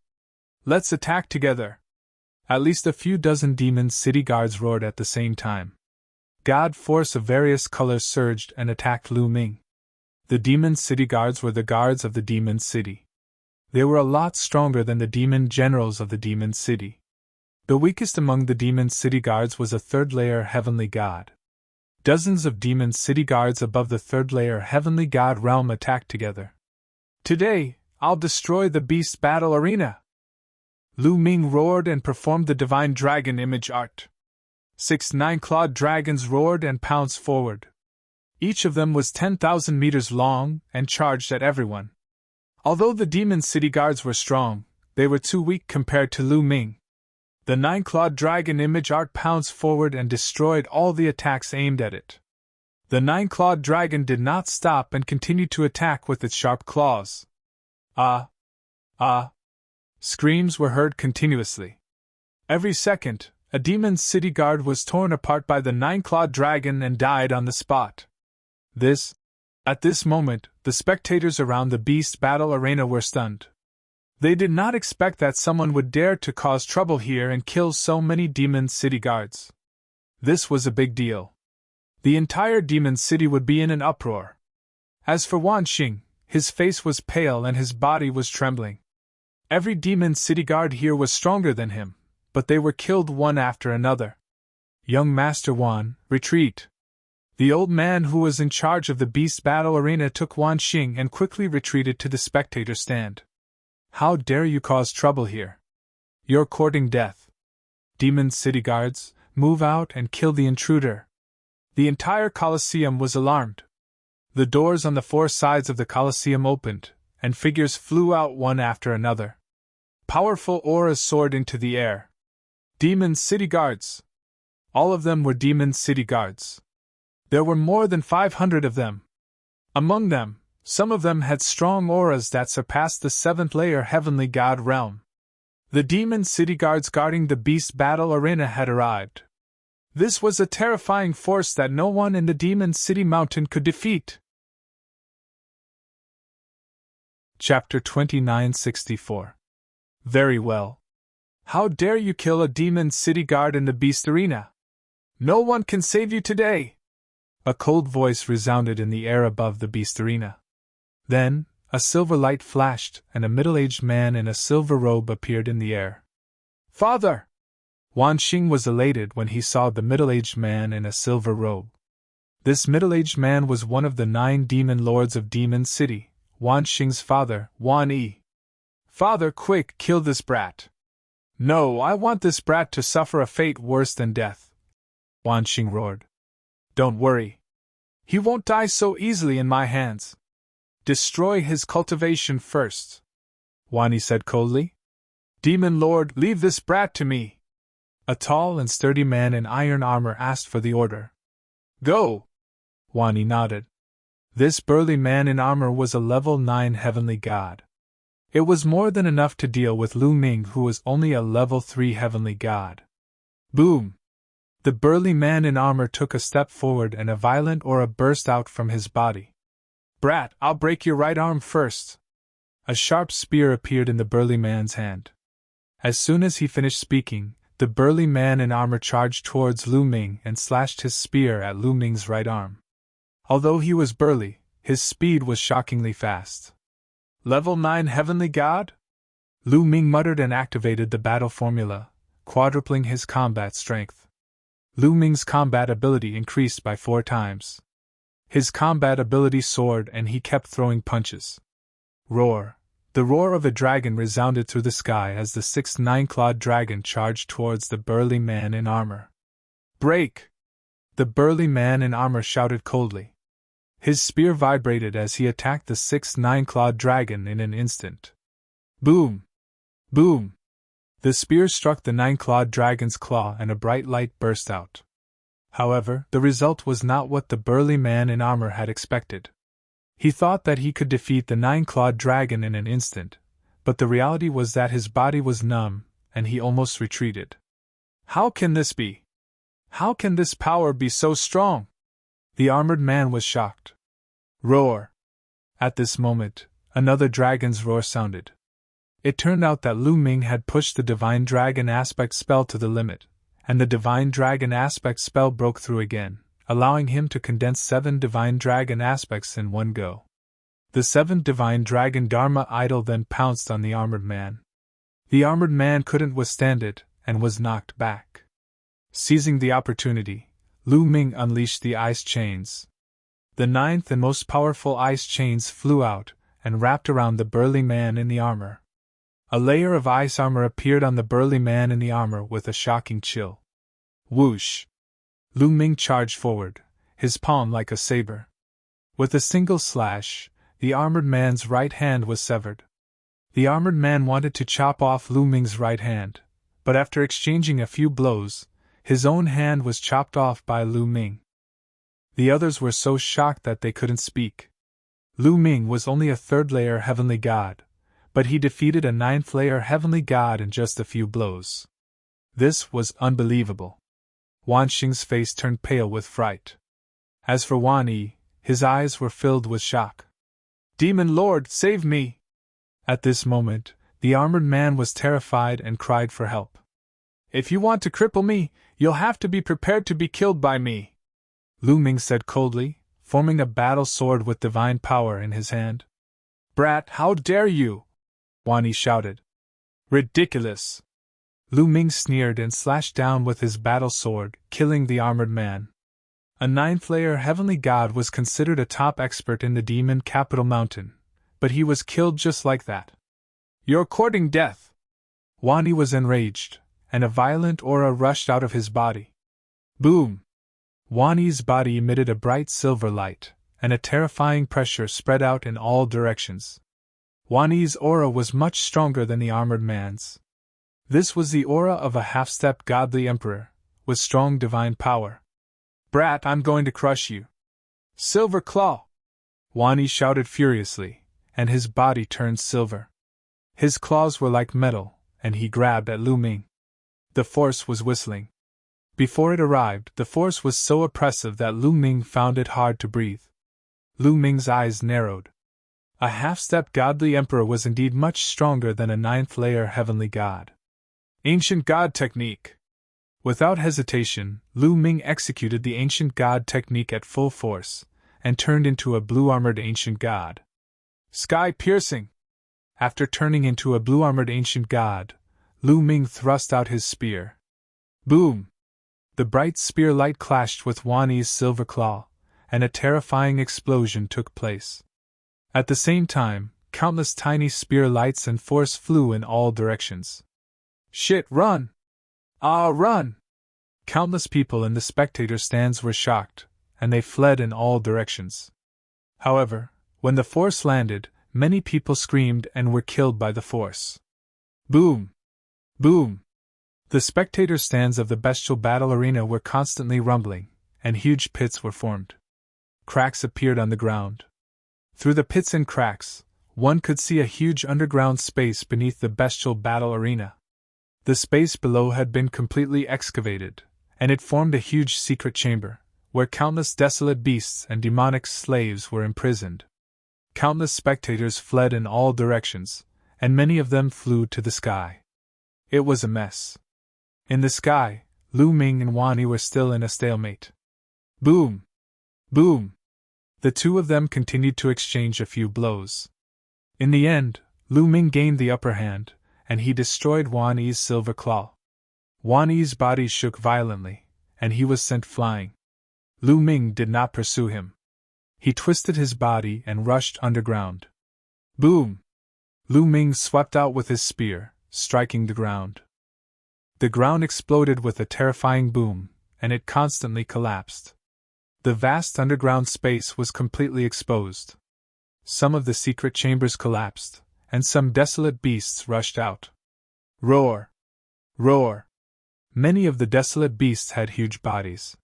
Let's attack together!" At least a few dozen demon city guards roared at the same time. God force of various colors surged and attacked Lu Ming. The demon city guards were the guards of the demon city. They were a lot stronger than the demon generals of the demon city. The weakest among the demon city guards was a 3rd-layer heavenly god. Dozens of demon city guards above the 3rd-layer heavenly god realm attacked together. "Today, I'll destroy the beast battle arena!" Lu Ming roared and performed the divine dragon image art. 6 9-clawed dragons roared and pounced forward. Each of them was 10,000 meters long and charged at everyone. Although the demon city guards were strong, they were too weak compared to Lu Ming. The 9-clawed dragon image art pounced forward and destroyed all the attacks aimed at it. The 9-clawed dragon did not stop and continued to attack with its sharp claws. "Ah! Ah!" Screams were heard continuously. Every second, a demon city guard was torn apart by the 9-clawed dragon and died on the spot. At this moment, the spectators around the beast battle arena were stunned. They did not expect that someone would dare to cause trouble here and kill so many demon city guards. This was a big deal. The entire demon city would be in an uproar. As for Wan Xing, his face was pale and his body was trembling. Every demon city guard here was stronger than him, but they were killed one after another. "Young Master Wan, retreat!" The old man who was in charge of the beast battle arena took Wan Xing and quickly retreated to the spectator stand. "How dare you cause trouble here? You're courting death. Demon city guards, move out and kill the intruder." The entire Colosseum was alarmed. The doors on the 4 sides of the Colosseum opened, and figures flew out one after another. Powerful auras soared into the air. Demon city guards! All of them were demon city guards. There were more than 500 of them. Among them, some of them had strong auras that surpassed the 7th-layer heavenly god realm. The demon city guards guarding the beast battle arena had arrived. This was a terrifying force that no one in the demon city mountain could defeat. Chapter 2964. Very well. How dare you kill a demon city guard in the beast arena? No one can save you today! A cold voice resounded in the air above the beast arena. Then, a silver light flashed, and a middle-aged man in a silver robe appeared in the air. "Father!" Wan Xing was elated when he saw the middle-aged man in a silver robe. This middle-aged man was one of the 9 demon lords of Demon City, Wan Xing's father, Wan Yi. "Father, quick, kill this brat! No, I want this brat to suffer a fate worse than death, Wan Xing roared. Don't worry. He won't die so easily in my hands. Destroy his cultivation first, Wan Yi said coldly. Demon Lord, leave this brat to me. A tall and sturdy man in iron armor asked for the order. Go! Wan Yi nodded. This burly man in armor was a level 9 heavenly god. It was more than enough to deal with Lu Ming, who was only a level 3 heavenly god. Boom! The burly man in armor took a step forward and a violent aura burst out from his body. Brat, I'll break your right arm first. A sharp spear appeared in the burly man's hand. As soon as he finished speaking, the burly man in armor charged towards Lu Ming and slashed his spear at Lu Ming's right arm. Although he was burly, his speed was shockingly fast. Level 9 heavenly god? Lu Ming muttered and activated the battle formula, quadrupling his combat strength. Lu Ming's combat ability increased by 4 times. His combat ability soared and he kept throwing punches. Roar! The roar of a dragon resounded through the sky as the 6th 9-clawed dragon charged towards the burly man in armor. Break! The burly man in armor shouted coldly. His spear vibrated as he attacked the 6th 9-clawed dragon in an instant. Boom! Boom! The spear struck the 9-clawed dragon's claw and a bright light burst out. However, the result was not what the burly man in armor had expected. He thought that he could defeat the 9-clawed dragon in an instant, but the reality was that his body was numb, and he almost retreated. How can this be? How can this power be so strong? The armored man was shocked. Roar! At this moment, another dragon's roar sounded. It turned out that Lu Ming had pushed the Divine Dragon Aspect spell to the limit, and the Divine Dragon Aspect spell broke through again, allowing him to condense 7 Divine Dragon Aspects in one go. The 7th Divine Dragon Dharma Idol then pounced on the armored man. The armored man couldn't withstand it, and was knocked back. Seizing the opportunity, Lu Ming unleashed the ice chains. The 9th and most powerful ice chains flew out, and wrapped around the burly man in the armor. A layer of ice armor appeared on the burly man in the armor with a shocking chill. Whoosh! Lu Ming charged forward, his palm like a saber. With a single slash, the armored man's right hand was severed. The armored man wanted to chop off Lu Ming's right hand, but after exchanging a few blows, his own hand was chopped off by Lu Ming. The others were so shocked that they couldn't speak. Lu Ming was only a 3rd-layer heavenly god, but he defeated a 9th-layer heavenly god in just a few blows. This was unbelievable. Wan Xing's face turned pale with fright. As for Wan Yi, his eyes were filled with shock. Demon Lord, save me! At this moment, the armored man was terrified and cried for help. If you want to cripple me, you'll have to be prepared to be killed by me, Lu Ming said coldly, forming a battle sword with divine power in his hand. Brat, how dare you! Wan Yi shouted. Ridiculous! Lu Ming sneered and slashed down with his battle sword, killing the armored man. A 9th-layer heavenly god was considered a top expert in the demon capital mountain, but he was killed just like that. You're courting death! Wan Yi was enraged, and a violent aura rushed out of his body. Boom! Wan Yi's body emitted a bright silver light, and a terrifying pressure spread out in all directions. Wan Yi's aura was much stronger than the armored man's. This was the aura of a half-step godly emperor, with strong divine power. Brat, I'm going to crush you! Silver Claw! Wan Yi shouted furiously, and his body turned silver. His claws were like metal, and he grabbed at Lu Ming. The force was whistling. Before it arrived, the force was so oppressive that Lu Ming found it hard to breathe. Lu Ming's eyes narrowed. A half-step godly emperor was indeed much stronger than a 9th-layer heavenly god. Ancient God Technique. Without hesitation, Lu Ming executed the Ancient God Technique at full force, and turned into a blue-armored ancient god. Sky-piercing! After turning into a blue-armored ancient god, Lu Ming thrust out his spear. Boom! The bright spear light clashed with Wan Yi's silver claw, and a terrifying explosion took place. At the same time, countless tiny spear lights and force flew in all directions. Shit, run! Ah, run! Countless people in the spectator stands were shocked, and they fled in all directions. However, when the force landed, many people screamed and were killed by the force. Boom! Boom! The spectator stands of the bestial battle arena were constantly rumbling, and huge pits were formed. Cracks appeared on the ground. Through the pits and cracks, one could see a huge underground space beneath the bestial battle arena. The space below had been completely excavated, and it formed a huge secret chamber, where countless desolate beasts and demonic slaves were imprisoned. Countless spectators fled in all directions, and many of them flew to the sky. It was a mess. In the sky, Lu Ming and Wan Yi were still in a stalemate. Boom! Boom! The two of them continued to exchange a few blows. In the end, Lu Ming gained the upper hand, and he destroyed Wan Yi's silver claw. Wan Yi's body shook violently, and he was sent flying. Lu Ming did not pursue him. He twisted his body and rushed underground. Boom! Lu Ming swept out with his spear, striking the ground. The ground exploded with a terrifying boom, and it constantly collapsed. The vast underground space was completely exposed. Some of the secret chambers collapsed, and some desolate beasts rushed out. Roar! Roar! Many of the desolate beasts had huge bodies.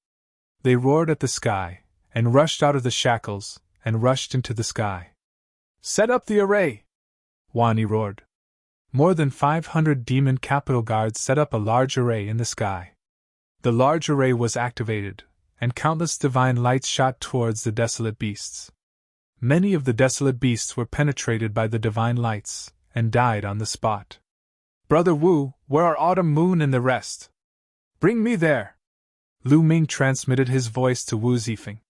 They roared at the sky, and rushed out of the shackles, and rushed into the sky. Set up the array! Wan Yi roared. More than 500 demon capital guards set up a large array in the sky. The large array was activated, and countless divine lights shot towards the desolate beasts. Many of the desolate beasts were penetrated by the divine lights, and died on the spot. Brother Wu, where are Autumn Moon and the rest? Bring me there! Lu Ming transmitted his voice to Wu Zifeng.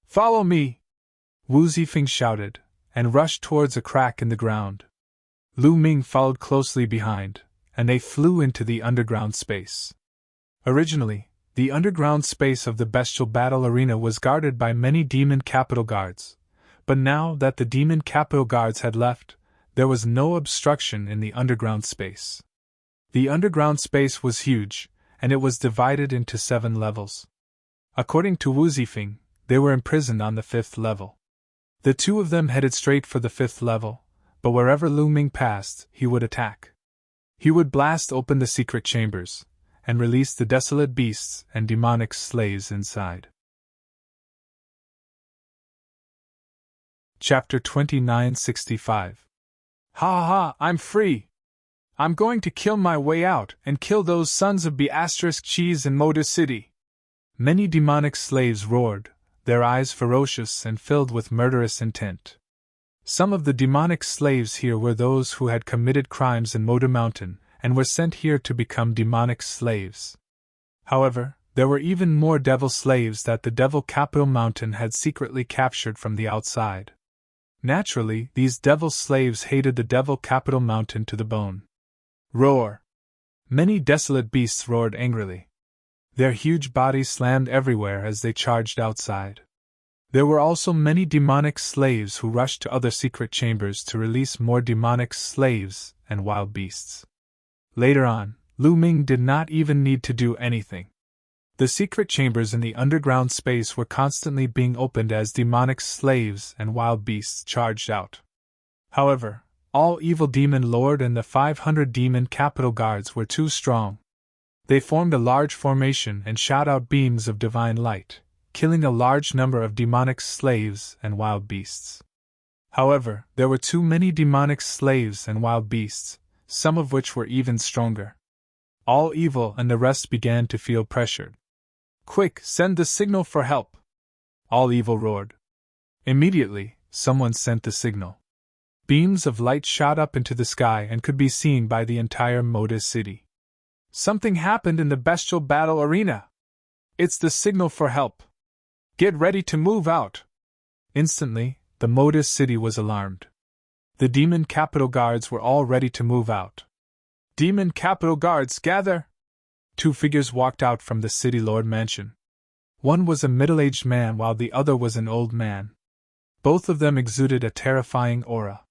Follow me! Wu Zifeng shouted, and rushed towards a crack in the ground. Lu Ming followed closely behind, and they flew into the underground space. Originally, the underground space of the bestial battle arena was guarded by many demon capital guards, but now that the demon capital guards had left, there was no obstruction in the underground space. The underground space was huge, and it was divided into 7 levels. According to Wu Zifeng, they were imprisoned on the 5th level. The two of them headed straight for the 5th level, but wherever Lu Ming passed, he would attack. He would blast open the secret chambers, and release the desolate beasts and demonic slaves inside. Chapter 2965. Ha ha, I'm free! I'm going to kill my way out and kill those sons of B***cheese in Motor City. Many demonic slaves roared, their eyes ferocious and filled with murderous intent. Some of the demonic slaves here were those who had committed crimes in Motor Mountain and were sent here to become demonic slaves. However, there were even more devil slaves that the Devil Capital Mountain had secretly captured from the outside. Naturally, these devil slaves hated the Devil Capital Mountain to the bone. Roar! Many desolate beasts roared angrily. Their huge bodies slammed everywhere as they charged outside. There were also many demonic slaves who rushed to other secret chambers to release more demonic slaves and wild beasts. Later on, Lu Ming did not even need to do anything. The secret chambers in the underground space were constantly being opened as demonic slaves and wild beasts charged out. However, all evil demon lord and the 500 demon capital guards were too strong. They formed a large formation and shot out beams of divine light, killing a large number of demonic slaves and wild beasts. However, there were too many demonic slaves and wild beasts, some of which were even stronger. All evil and the rest began to feel pressured. Quick, send the signal for help! All evil roared. Immediately, someone sent the signal. Beams of light shot up into the sky and could be seen by the entire Moda city. Something happened in the bestial battle arena! It's the signal for help! Get ready to move out! Instantly, the Moda city was alarmed. The demon capital guards were all ready to move out. Demon capital guards, gather! 2 figures walked out from the city lord mansion. One was a middle-aged man while the other was an old man. Both of them exuded a terrifying aura.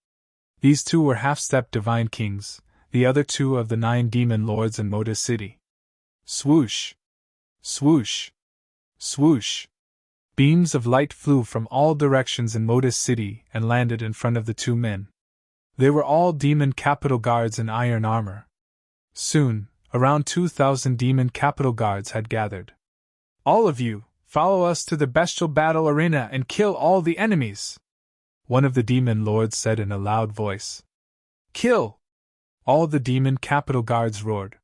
These two were half-step divine kings, the other 2 of the 9 demon lords in Moda's city. Swoosh! Swoosh! Swoosh! Beams of light flew from all directions in Moda's city and landed in front of the 2 men. They were all demon capital guards in iron armor. Soon, around 2,000 demon capital guards had gathered. "All of you, follow us to the bestial battle arena and kill all the enemies," one of the demon lords said in a loud voice. "Kill!" all the demon capital guards roared.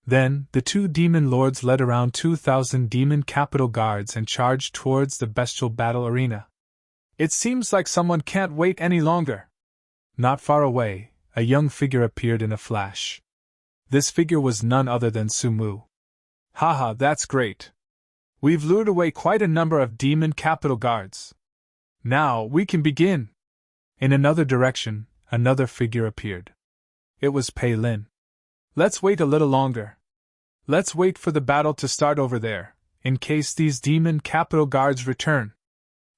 Then, the 2 demon lords led around 2,000 demon capital guards and charged towards the bestial battle arena. "It seems like someone can't wait any longer." Not far away, a young figure appeared in a flash. This figure was none other than Sumu. "Haha, that's great. We've lured away quite a number of demon capital guards. Now we can begin." In another direction, another figure appeared. It was Pei Lin. "Let's wait a little longer. Let's wait for the battle to start over there, in case these demon capital guards return."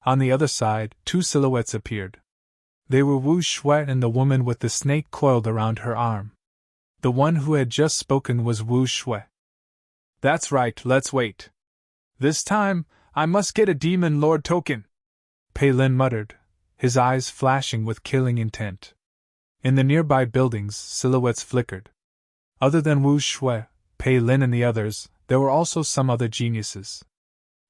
On the other side, 2 silhouettes appeared. They were Wu Shui and the woman with the snake coiled around her arm. The one who had just spoken was Wu Shui. "That's right, let's wait. This time, I must get a demon lord token," Pei Lin muttered, his eyes flashing with killing intent. In the nearby buildings, silhouettes flickered. Other than Wu Shui, Pei Lin and the others, there were also some other geniuses.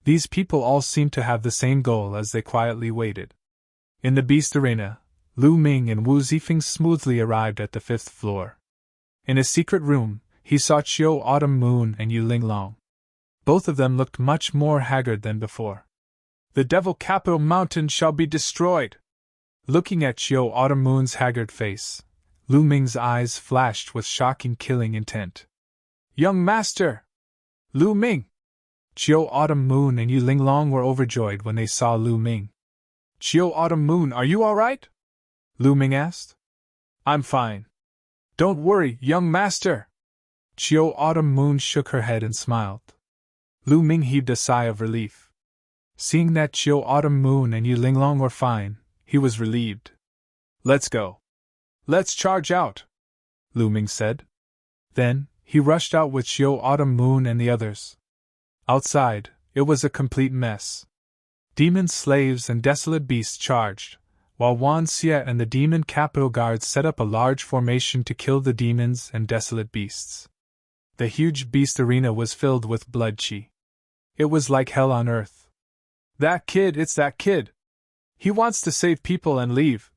These people all seemed to have the same goal as they quietly waited. In the Beast Arena, Lu Ming and Wu Zifeng smoothly arrived at the 5th floor. In a secret room, he saw Chiu Autumn Moon and Yu Linglong. Both of them looked much more haggard than before. "The Devil Capital Mountain shall be destroyed!" Looking at Chiu Autumn Moon's haggard face, Lu Ming's eyes flashed with shocking killing intent. "Young master! Lu Ming!" Chiu Autumn Moon and Yu Linglong were overjoyed when they saw Lu Ming. "Chiu Autumn Moon, are you all right?" Lu Ming asked. "I'm fine. Don't worry, young master." Chiu Autumn Moon shook her head and smiled. Lu Ming heaved a sigh of relief. Seeing that Chiu Autumn Moon and Yu Linglong were fine, he was relieved. "Let's go. Let's charge out," Lu Ming said. Then, he rushed out with Chiu Autumn Moon and the others. Outside, it was a complete mess. Demon slaves and desolate beasts charged, while Wan Xie and the demon capital guards set up a large formation to kill the demons and desolate beasts. The huge beast arena was filled with blood qi. It was like hell on earth. It's that kid. He wants to save people and leave."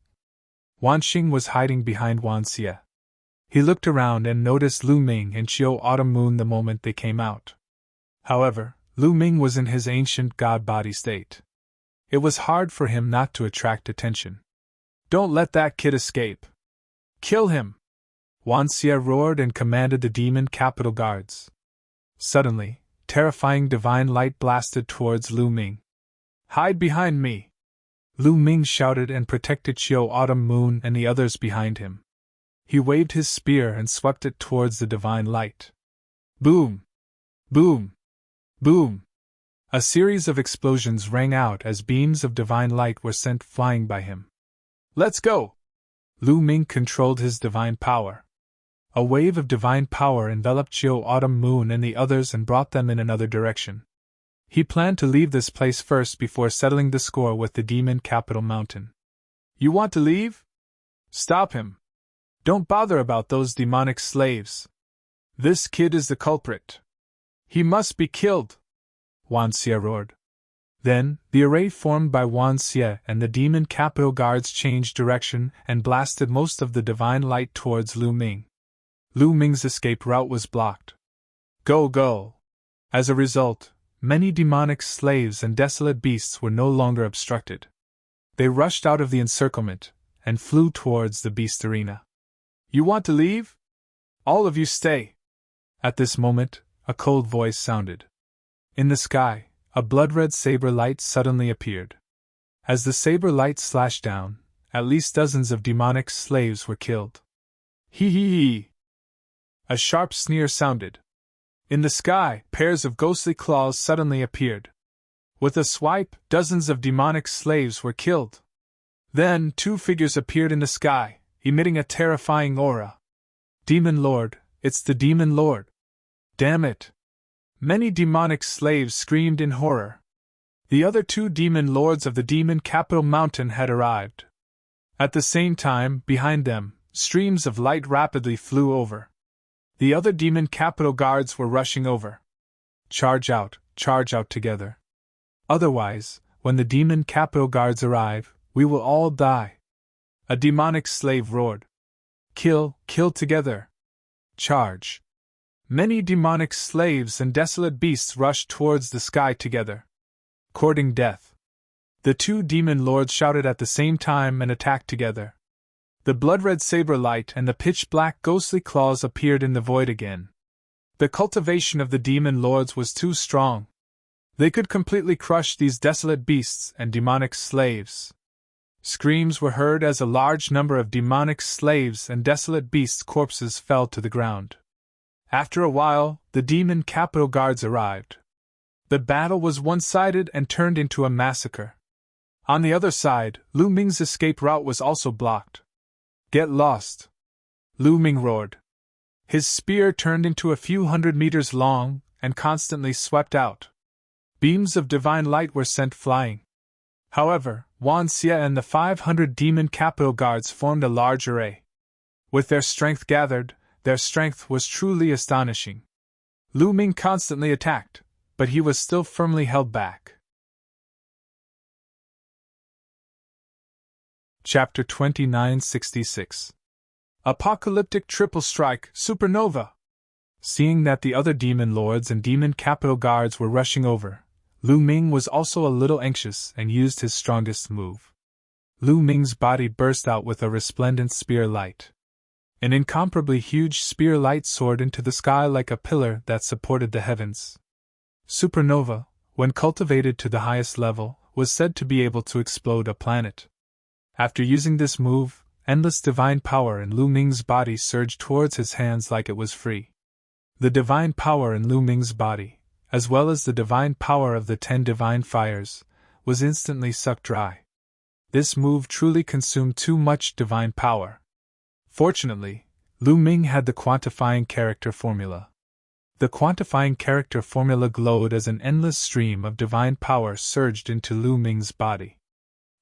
Wan Xing was hiding behind Wan Xie. He looked around and noticed Lu Ming and Chiu Autumn Moon the moment they came out. However, Lu Ming was in his ancient god body state. It was hard for him not to attract attention. "Don't let that kid escape. Kill him!" Wan Xie roared and commanded the demon capital guards. Suddenly, terrifying divine light blasted towards Lu Ming. "Hide behind me!" Lu Ming shouted and protected Chiu Autumn Moon and the others behind him. He waved his spear and swept it towards the divine light. Boom! Boom! Boom! A series of explosions rang out as beams of divine light were sent flying by him. "Let's go!" Lu Ming controlled his divine power. A wave of divine power enveloped Chiu Autumn Moon and the others and brought them in another direction. He planned to leave this place first before settling the score with the demon capital mountain. "You want to leave? Stop him! Don't bother about those demonic slaves. This kid is the culprit. He must be killed!" Wan Xie roared. Then, the array formed by Wan Xie and the demon capital guards changed direction and blasted most of the divine light towards Lu Ming. Lu Ming's escape route was blocked. Go, go! As a result, many demonic slaves and desolate beasts were no longer obstructed. They rushed out of the encirclement and flew towards the beast arena. "You want to leave? All of you stay!" At this moment, a cold voice sounded. In the sky, a blood-red saber light suddenly appeared. As the saber light slashed down, at least dozens of demonic slaves were killed. Hee hee hee! A sharp sneer sounded. In the sky, pairs of ghostly claws suddenly appeared. With a swipe, dozens of demonic slaves were killed. Then, two figures appeared in the sky, emitting a terrifying aura. Demon Lord, it's the Demon Lord! Damn it! Many demonic slaves screamed in horror. The other two demon lords of the demon capital mountain had arrived. At the same time, behind them, streams of light rapidly flew over. The other demon capital guards were rushing over. Charge out together. Otherwise, when the demon capital guards arrive, we will all die. A demonic slave roared. Kill together. Charge. Many demonic slaves and desolate beasts rushed towards the sky together, courting death. The two demon lords shouted at the same time and attacked together. The blood-red saber light and the pitch-black ghostly claws appeared in the void again. The cultivation of the demon lords was too strong. They could completely crush these desolate beasts and demonic slaves. Screams were heard as a large number of demonic slaves and desolate beasts' corpses fell to the ground. After a while, the demon capital guards arrived. The battle was one-sided and turned into a massacre. On the other side, Lu Ming's escape route was also blocked. Get lost! Lu Ming roared. His spear turned into a few hundred meters long and constantly swept out. Beams of divine light were sent flying. However, Wan Xie and the 500 demon capital guards formed a large array. With their strength gathered, their strength was truly astonishing. Lu Ming constantly attacked, but he was still firmly held back. Chapter 2966. Apocalyptic Triple Strike, Supernova! Seeing that the other demon lords and demon capital guards were rushing over, Lu Ming was also a little anxious and used his strongest move. Lu Ming's body burst out with a resplendent spear light. An incomparably huge spear light soared into the sky like a pillar that supported the heavens. Supernova, when cultivated to the highest level, was said to be able to explode a planet. After using this move, endless divine power in Lu Ming's body surged towards his hands like it was free. The divine power in Lu Ming's body, as well as the divine power of the 10 divine fires, was instantly sucked dry. This move truly consumed too much divine power. Fortunately, Lu Ming had the quantifying character formula. The quantifying character formula glowed as an endless stream of divine power surged into Lu Ming's body.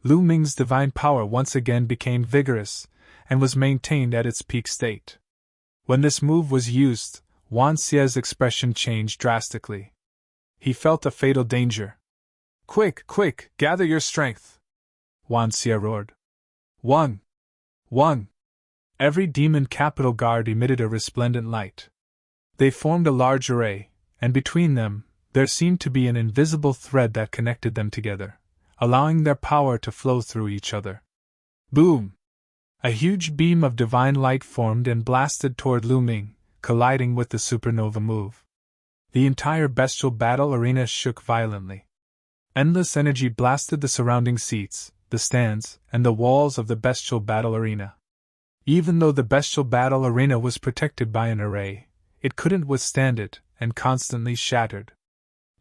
Lu Ming's divine power once again became vigorous, and was maintained at its peak state. When this move was used, Wan Xie's expression changed drastically. He felt a fatal danger. Quick, gather your strength! Wan Xie roared. One! Every demon capital guard emitted a resplendent light. They formed a large array, and between them, there seemed to be an invisible thread that connected them together, allowing their power to flow through each other. Boom! A huge beam of divine light formed and blasted toward Lu Ming, colliding with the supernova move. The entire bestial battle arena shook violently. Endless energy blasted the surrounding seats, the stands, and the walls of the bestial battle arena. Even though the bestial battle arena was protected by an array, it couldn't withstand it, and constantly shattered.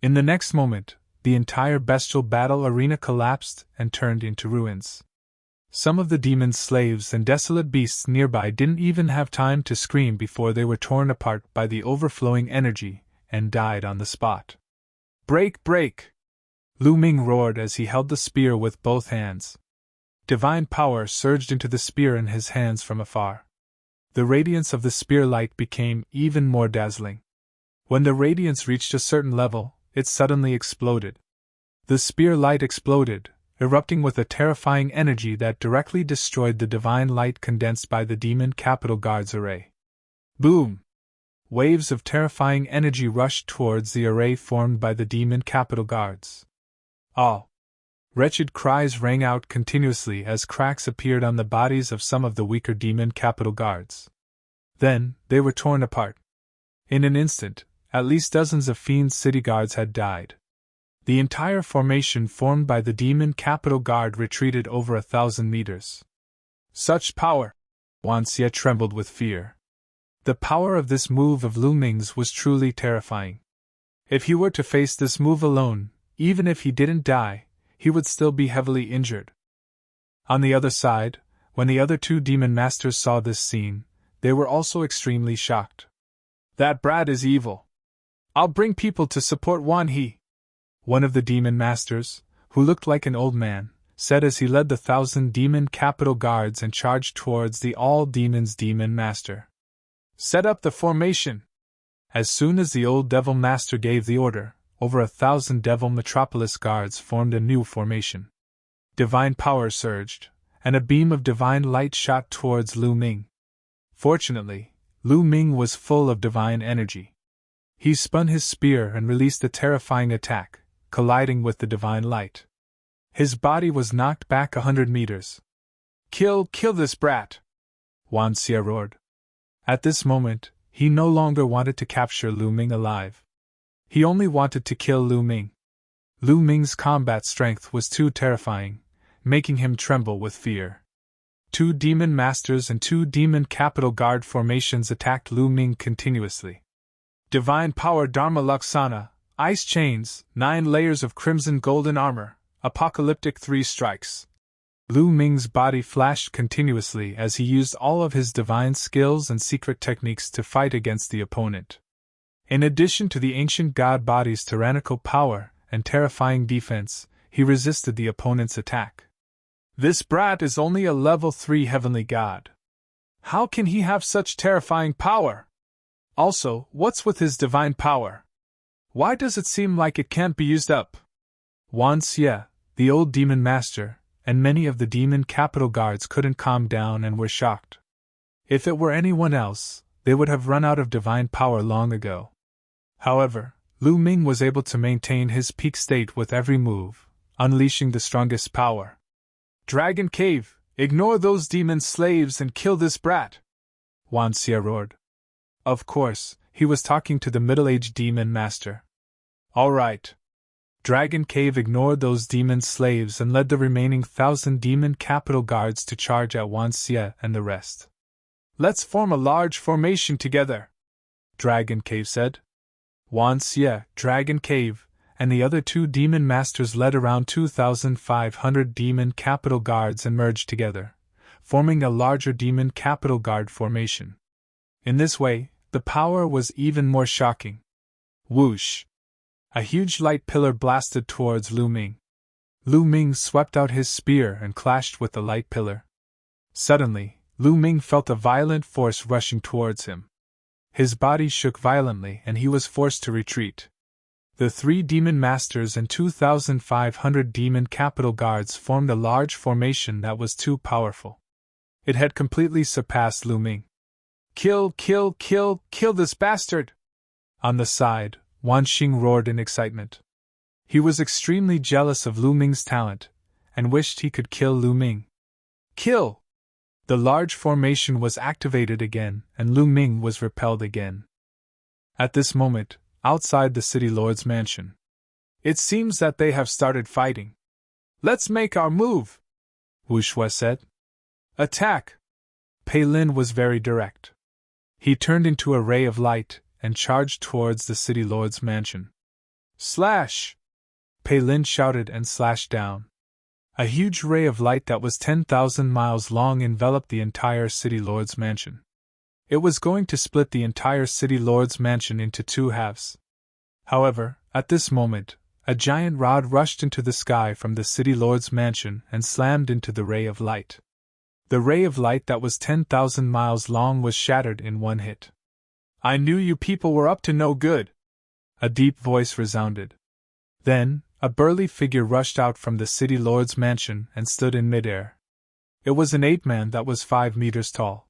In the next moment, the entire bestial battle arena collapsed and turned into ruins. Some of the demon slaves and desolate beasts nearby didn't even have time to scream before they were torn apart by the overflowing energy and died on the spot. Break! Lu Ming roared as he held the spear with both hands. Divine power surged into the spear in his hands from afar. The radiance of the spear light became even more dazzling. When the radiance reached a certain level, it suddenly exploded. The spear light exploded, erupting with a terrifying energy that directly destroyed the divine light condensed by the demon capital guard's array. Boom! Waves of terrifying energy rushed towards the array formed by the demon capital guards. Oh! Wretched cries rang out continuously as cracks appeared on the bodies of some of the weaker demon capital guards. Then, they were torn apart. In an instant, at least dozens of fiend city guards had died. The entire formation formed by the demon capital guard retreated over 1,000 meters. Such power! Wan Xie trembled with fear. The power of this move of Lu Ming's was truly terrifying. If he were to face this move alone, even if he didn't die, he would still be heavily injured. On the other side, when the other two demon masters saw this scene, They were also extremely shocked. That brat is evil. I'll bring people to support Wan He. One of the demon masters, who looked like an old man, said as he led the 1,000 demon capital guards and charged towards the all-demons demon master. Set up the formation! As soon as the old devil master gave the order, over 1,000 devil metropolis guards formed a new formation. Divine power surged, and a beam of divine light shot towards Lu Ming. Fortunately, Lu Ming was full of divine energy. He spun his spear and released a terrifying attack, colliding with the divine light. His body was knocked back 100 meters. Kill this brat! Wan Xie roared. At this moment, he no longer wanted to capture Lu Ming alive. He only wanted to kill Lu Ming. Lu Ming's combat strength was too terrifying, making him tremble with fear. 2 demon masters and 2 demon capital guard formations attacked Lu Ming continuously. Divine power Dharma Laksana, ice chains, 9 layers of crimson golden armor, apocalyptic 3 strikes. Lu Ming's body flashed continuously as he used all of his divine skills and secret techniques to fight against the opponent. In addition to the ancient god body's tyrannical power and terrifying defense, he resisted the opponent's attack. This brat is only a level 3 heavenly god. How can he have such terrifying power? Also, what's with his divine power? Why does it seem like it can't be used up? Wan Xie, the old demon master, and many of the demon capital guards couldn't calm down and were shocked. If it were anyone else, they would have run out of divine power long ago. However, Lu Ming was able to maintain his peak state with every move, unleashing the strongest power. Dragon Cave, ignore those demon slaves and kill this brat! Wan Xie roared. Of course, he was talking to the middle-aged demon master. All right. Dragon Cave ignored those demon slaves and led the remaining 1,000 demon capital guards to charge at Wan Xie and the rest. Let's form a large formation together, Dragon Cave said. Wan Xie, Dragon Cave, and the other 2 demon masters led around 2,500 demon capital guards and merged together, forming a larger demon capital guard formation. In this way, the power was even more shocking. Whoosh! A huge light pillar blasted towards Lu Ming. Lu Ming swept out his spear and clashed with the light pillar. Suddenly, Lu Ming felt a violent force rushing towards him. His body shook violently and he was forced to retreat. The 3 demon masters and 2,500 demon capital guards formed a large formation that was too powerful. It had completely surpassed Lu Ming. Kill this bastard! On the side, Wan Xing roared in excitement. He was extremely jealous of Lu Ming's talent, and wished he could kill Lu Ming. Kill! The large formation was activated again, and Lu Ming was repelled again. At this moment, outside the city lord's mansion, it seems that they have started fighting. Let's make our move, Wu Shui said. Attack! Pei Lin was very direct. He turned into a ray of light and charged towards the city lord's mansion. Slash! Pei Lin shouted and slashed down. A huge ray of light that was 10,000 miles long enveloped the entire city lord's mansion. It was going to split the entire city lord's mansion into 2 halves. However, at this moment, a giant rod rushed into the sky from the city lord's mansion and slammed into the ray of light. The ray of light that was 10,000 miles long was shattered in one hit. I knew you people were up to no good, a deep voice resounded. Then, a burly figure rushed out from the city lord's mansion and stood in midair. It was an ape-man that was 5 meters tall.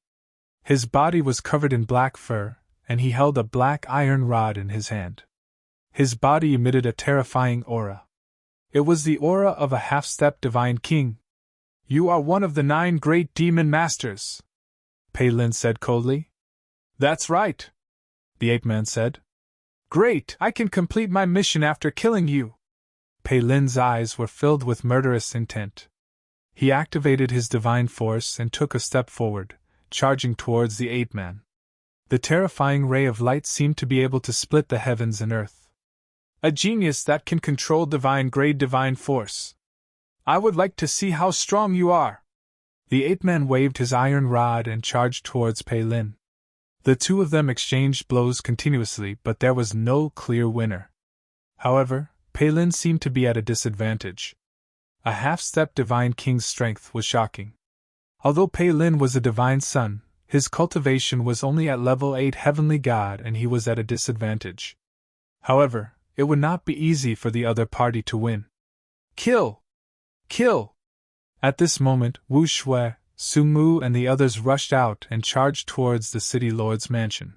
His body was covered in black fur, and he held a black iron rod in his hand. His body emitted a terrifying aura. It was the aura of a half-step divine king. You are one of the 9 great demon masters, Pei Lin said coldly. That's right, the ape-man said. Great, I can complete my mission after killing you. Pei Lin's eyes were filled with murderous intent. He activated his divine force and took a step forward, charging towards the ape-man. The terrifying ray of light seemed to be able to split the heavens and earth. A genius that can control divine-grade divine force. I would like to see how strong you are. The ape-man waved his iron rod and charged towards Pei Lin. The two of them exchanged blows continuously, but there was no clear winner. However, Pei Lin seemed to be at a disadvantage. A half-step divine king's strength was shocking. Although Pei Lin was a divine son, his cultivation was only at level 8 heavenly god and he was at a disadvantage. However, it would not be easy for the other party to win. Kill! Kill! At this moment, Wu Shui, Su Mu and the others rushed out and charged towards the city lord's mansion.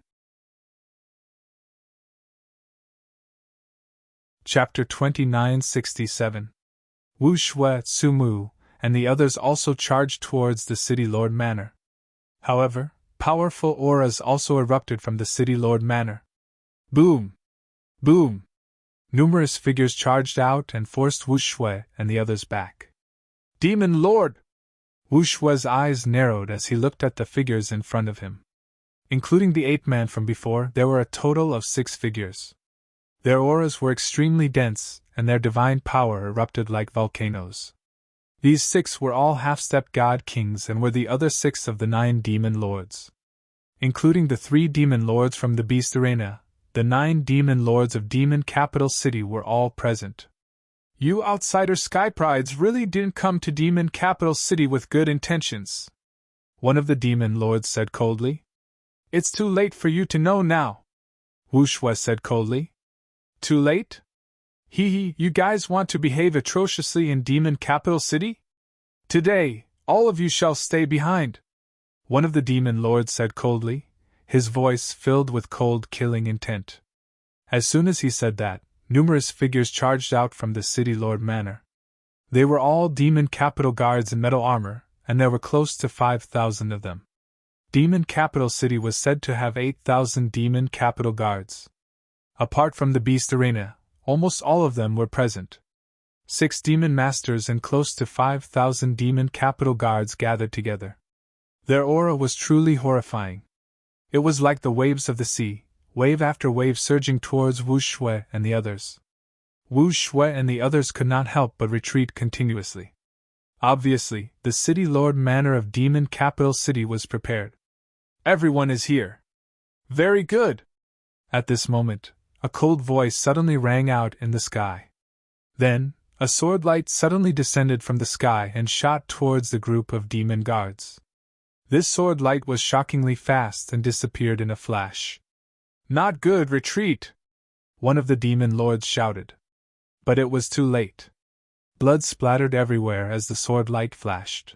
Chapter 2967. Wu Shui, Su Mu, and the others also charged towards the city lord manor. However, powerful auras also erupted from the city lord manor. Boom! Boom! Numerous figures charged out and forced Wu Shui and the others back. Demon Lord! Wu Shui's eyes narrowed as he looked at the figures in front of him. Including the ape-man from before, there were a total of 6 figures. Their auras were extremely dense, and their divine power erupted like volcanoes. These 6 were all half-step god kings and were the other 6 of the 9 demon lords. Including the 3 demon lords from the beast arena, the 9 demon lords of demon capital city were all present. You outsider sky prides really didn't come to demon capital city with good intentions, one of the demon lords said coldly. It's too late for you to know now, Wu Shui said coldly. Too late? Hee, you guys want to behave atrociously in demon capital city? Today, all of you shall stay behind, one of the demon lords said coldly, his voice filled with cold killing intent. As soon as he said that, numerous figures charged out from the city lord manor. They were all demon capital guards in metal armor, and there were close to 5,000 of them. Demon capital city was said to have 8,000 demon capital guards. Apart from the beast arena, almost all of them were present. 6 demon masters and close to 5,000 demon capital guards gathered together. Their aura was truly horrifying. It was like the waves of the sea, wave after wave surging towards Wu Shui and the others. Wu Shui and the others could not help but retreat continuously. Obviously, the city lord manor of demon capital city was prepared. Everyone is here. Very good. At this moment, a cold voice suddenly rang out in the sky. Then, a sword light suddenly descended from the sky and shot towards the group of demon guards. This sword light was shockingly fast and disappeared in a flash. Not good, retreat! One of the demon lords shouted. But it was too late. Blood splattered everywhere as the sword light flashed.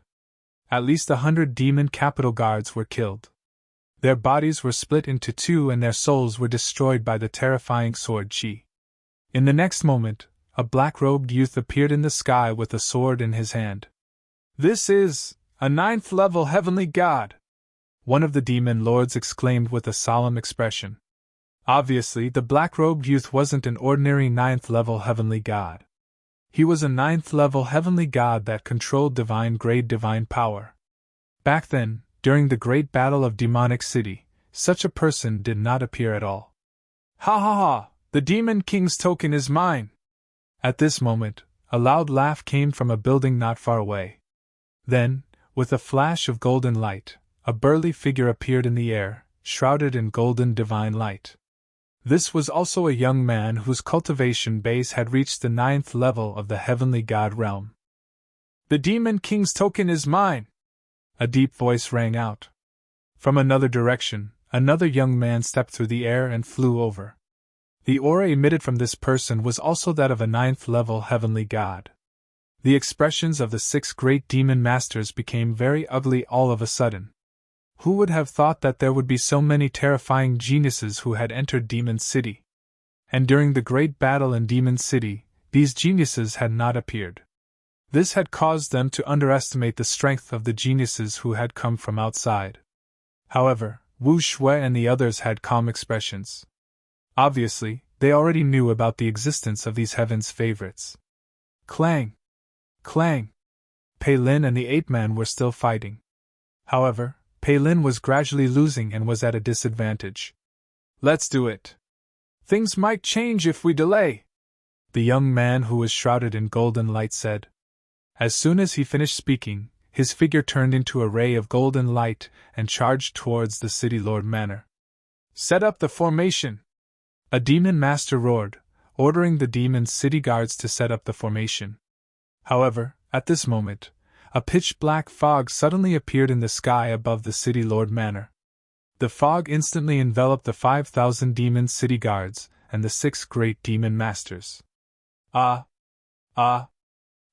At least 100 demon capital guards were killed. Their bodies were split into 2 and their souls were destroyed by the terrifying sword chi. In the next moment, a black-robed youth appeared in the sky with a sword in his hand. This is a 9th level heavenly god! One of the demon lords exclaimed with a solemn expression. Obviously, the black-robed youth wasn't an ordinary 9th level heavenly god. He was a 9th level heavenly god that controlled divine-grade divine power. Back then, during the great battle of Demonic City, such a person did not appear at all. Ha ha ha! The Demon King's token is mine! At this moment, a loud laugh came from a building not far away. Then, with a flash of golden light, a burly figure appeared in the air, shrouded in golden divine light. This was also a young man whose cultivation base had reached the 9th level of the heavenly god realm. The Demon King's token is mine! A deep voice rang out. From another direction, another young man stepped through the air and flew over. The aura emitted from this person was also that of a 9th level heavenly god. The expressions of the 6 great demon masters became very ugly all of a sudden. Who would have thought that there would be so many terrifying geniuses who had entered Demon City? And during the great battle in Demon City, these geniuses had not appeared. This had caused them to underestimate the strength of the geniuses who had come from outside. However, Wu Shui and the others had calm expressions. Obviously, they already knew about the existence of these heaven's favorites. Clang! Clang! Pei Lin and the ape-man were still fighting. However, Pei Lin was gradually losing and was at a disadvantage. Let's do it. Things might change if we delay, the young man who was shrouded in golden light said. As soon as he finished speaking, his figure turned into a ray of golden light and charged towards the city lord manor. Set up the formation! A demon master roared, ordering the demon city guards to set up the formation. However, at this moment, a pitch-black fog suddenly appeared in the sky above the city lord manor. The fog instantly enveloped the 5,000 demon city guards and the 6 great demon masters. Ah! Ah!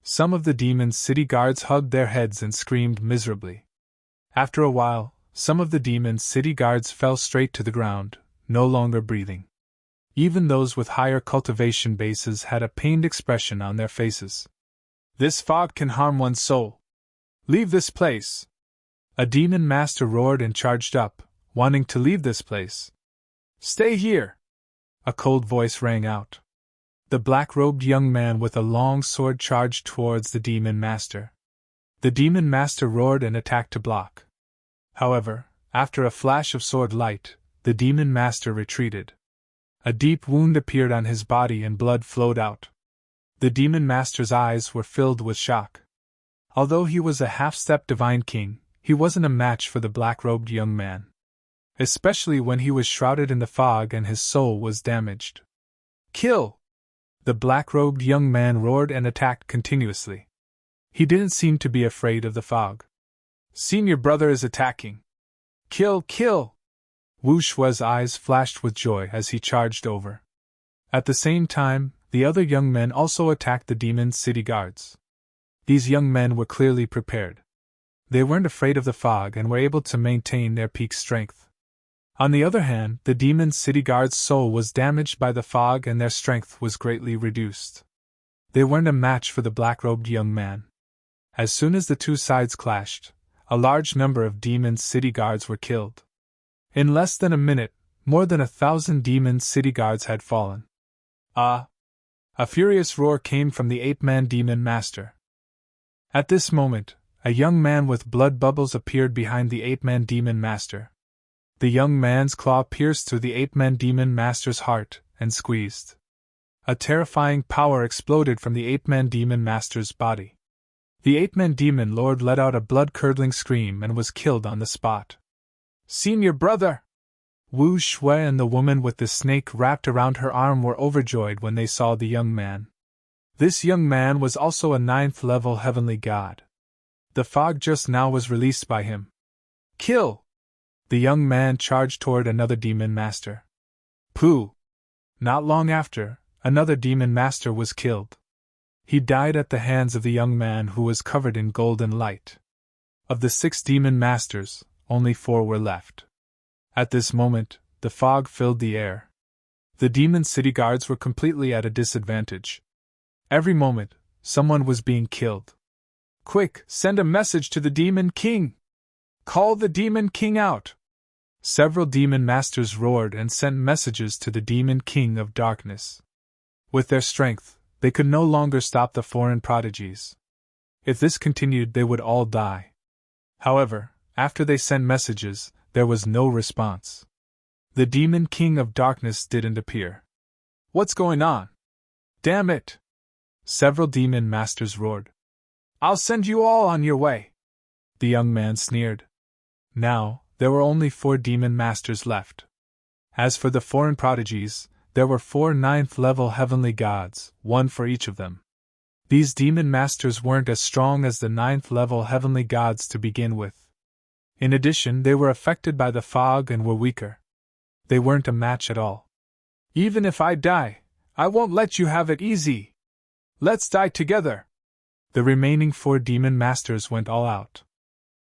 Some of the demon city guards hugged their heads and screamed miserably. After a while, some of the demon city guards fell straight to the ground, no longer breathing. Even those with higher cultivation bases had a pained expression on their faces. This fog can harm one's soul. Leave this place! A demon master roared and charged up, wanting to leave this place. Stay here! A cold voice rang out. The black-robed young man with a long sword charged towards the demon master. The demon master roared and attacked to block. However, after a flash of sword light, the demon master retreated. A deep wound appeared on his body and blood flowed out. The demon master's eyes were filled with shock. Although he was a half-step divine king, he wasn't a match for the black-robed young man. Especially when he was shrouded in the fog and his soul was damaged. Kill! The black-robed young man roared and attacked continuously. He didn't seem to be afraid of the fog. Senior brother is attacking. Kill, kill! Wu Shue's eyes flashed with joy as he charged over. At the same time, the other young men also attacked the demon city guards. These young men were clearly prepared. They weren't afraid of the fog and were able to maintain their peak strength. On the other hand, the demon city guards' soul was damaged by the fog and their strength was greatly reduced. They weren't a match for the black-robed young man. As soon as the two sides clashed, a large number of demon city guards were killed. In less than a minute, more than 1,000 demon city guards had fallen. Ah! A furious roar came from the 8-man demon master. At this moment, a young man with blood bubbles appeared behind the 8-man demon master. The young man's claw pierced through the 8-man demon master's heart and squeezed. A terrifying power exploded from the 8-man demon master's body. The 8-man demon lord let out a blood-curdling scream and was killed on the spot. Senior brother! Wu Shui and the woman with the snake wrapped around her arm were overjoyed when they saw the young man. This young man was also a 9th-level heavenly god. The fog just now was released by him. Kill! The young man charged toward another demon master. Pooh! Not long after, another demon master was killed. He died at the hands of the young man who was covered in golden light. Of the 6 demon masters, only 4 were left. At this moment, the fog filled the air. The demon city guards were completely at a disadvantage. Every moment, someone was being killed. Quick, send a message to the demon king! Call the demon king out! Several demon masters roared and sent messages to the demon king of darkness. With their strength, they could no longer stop the foreign prodigies. If this continued, they would all die. However, after they sent messages, there was no response. The demon king of darkness didn't appear. What's going on? Damn it! Several demon masters roared. I'll send you all on your way! The young man sneered. Now, there were only 4 demon masters left. As for the foreign prodigies, there were 4 9th-level heavenly gods, 1 for each of them. These demon masters weren't as strong as the 9th-level heavenly gods to begin with. In addition, they were affected by the fog and were weaker. They weren't a match at all. Even if I die, I won't let you have it easy. Let's die together. The remaining 4 demon masters went all out.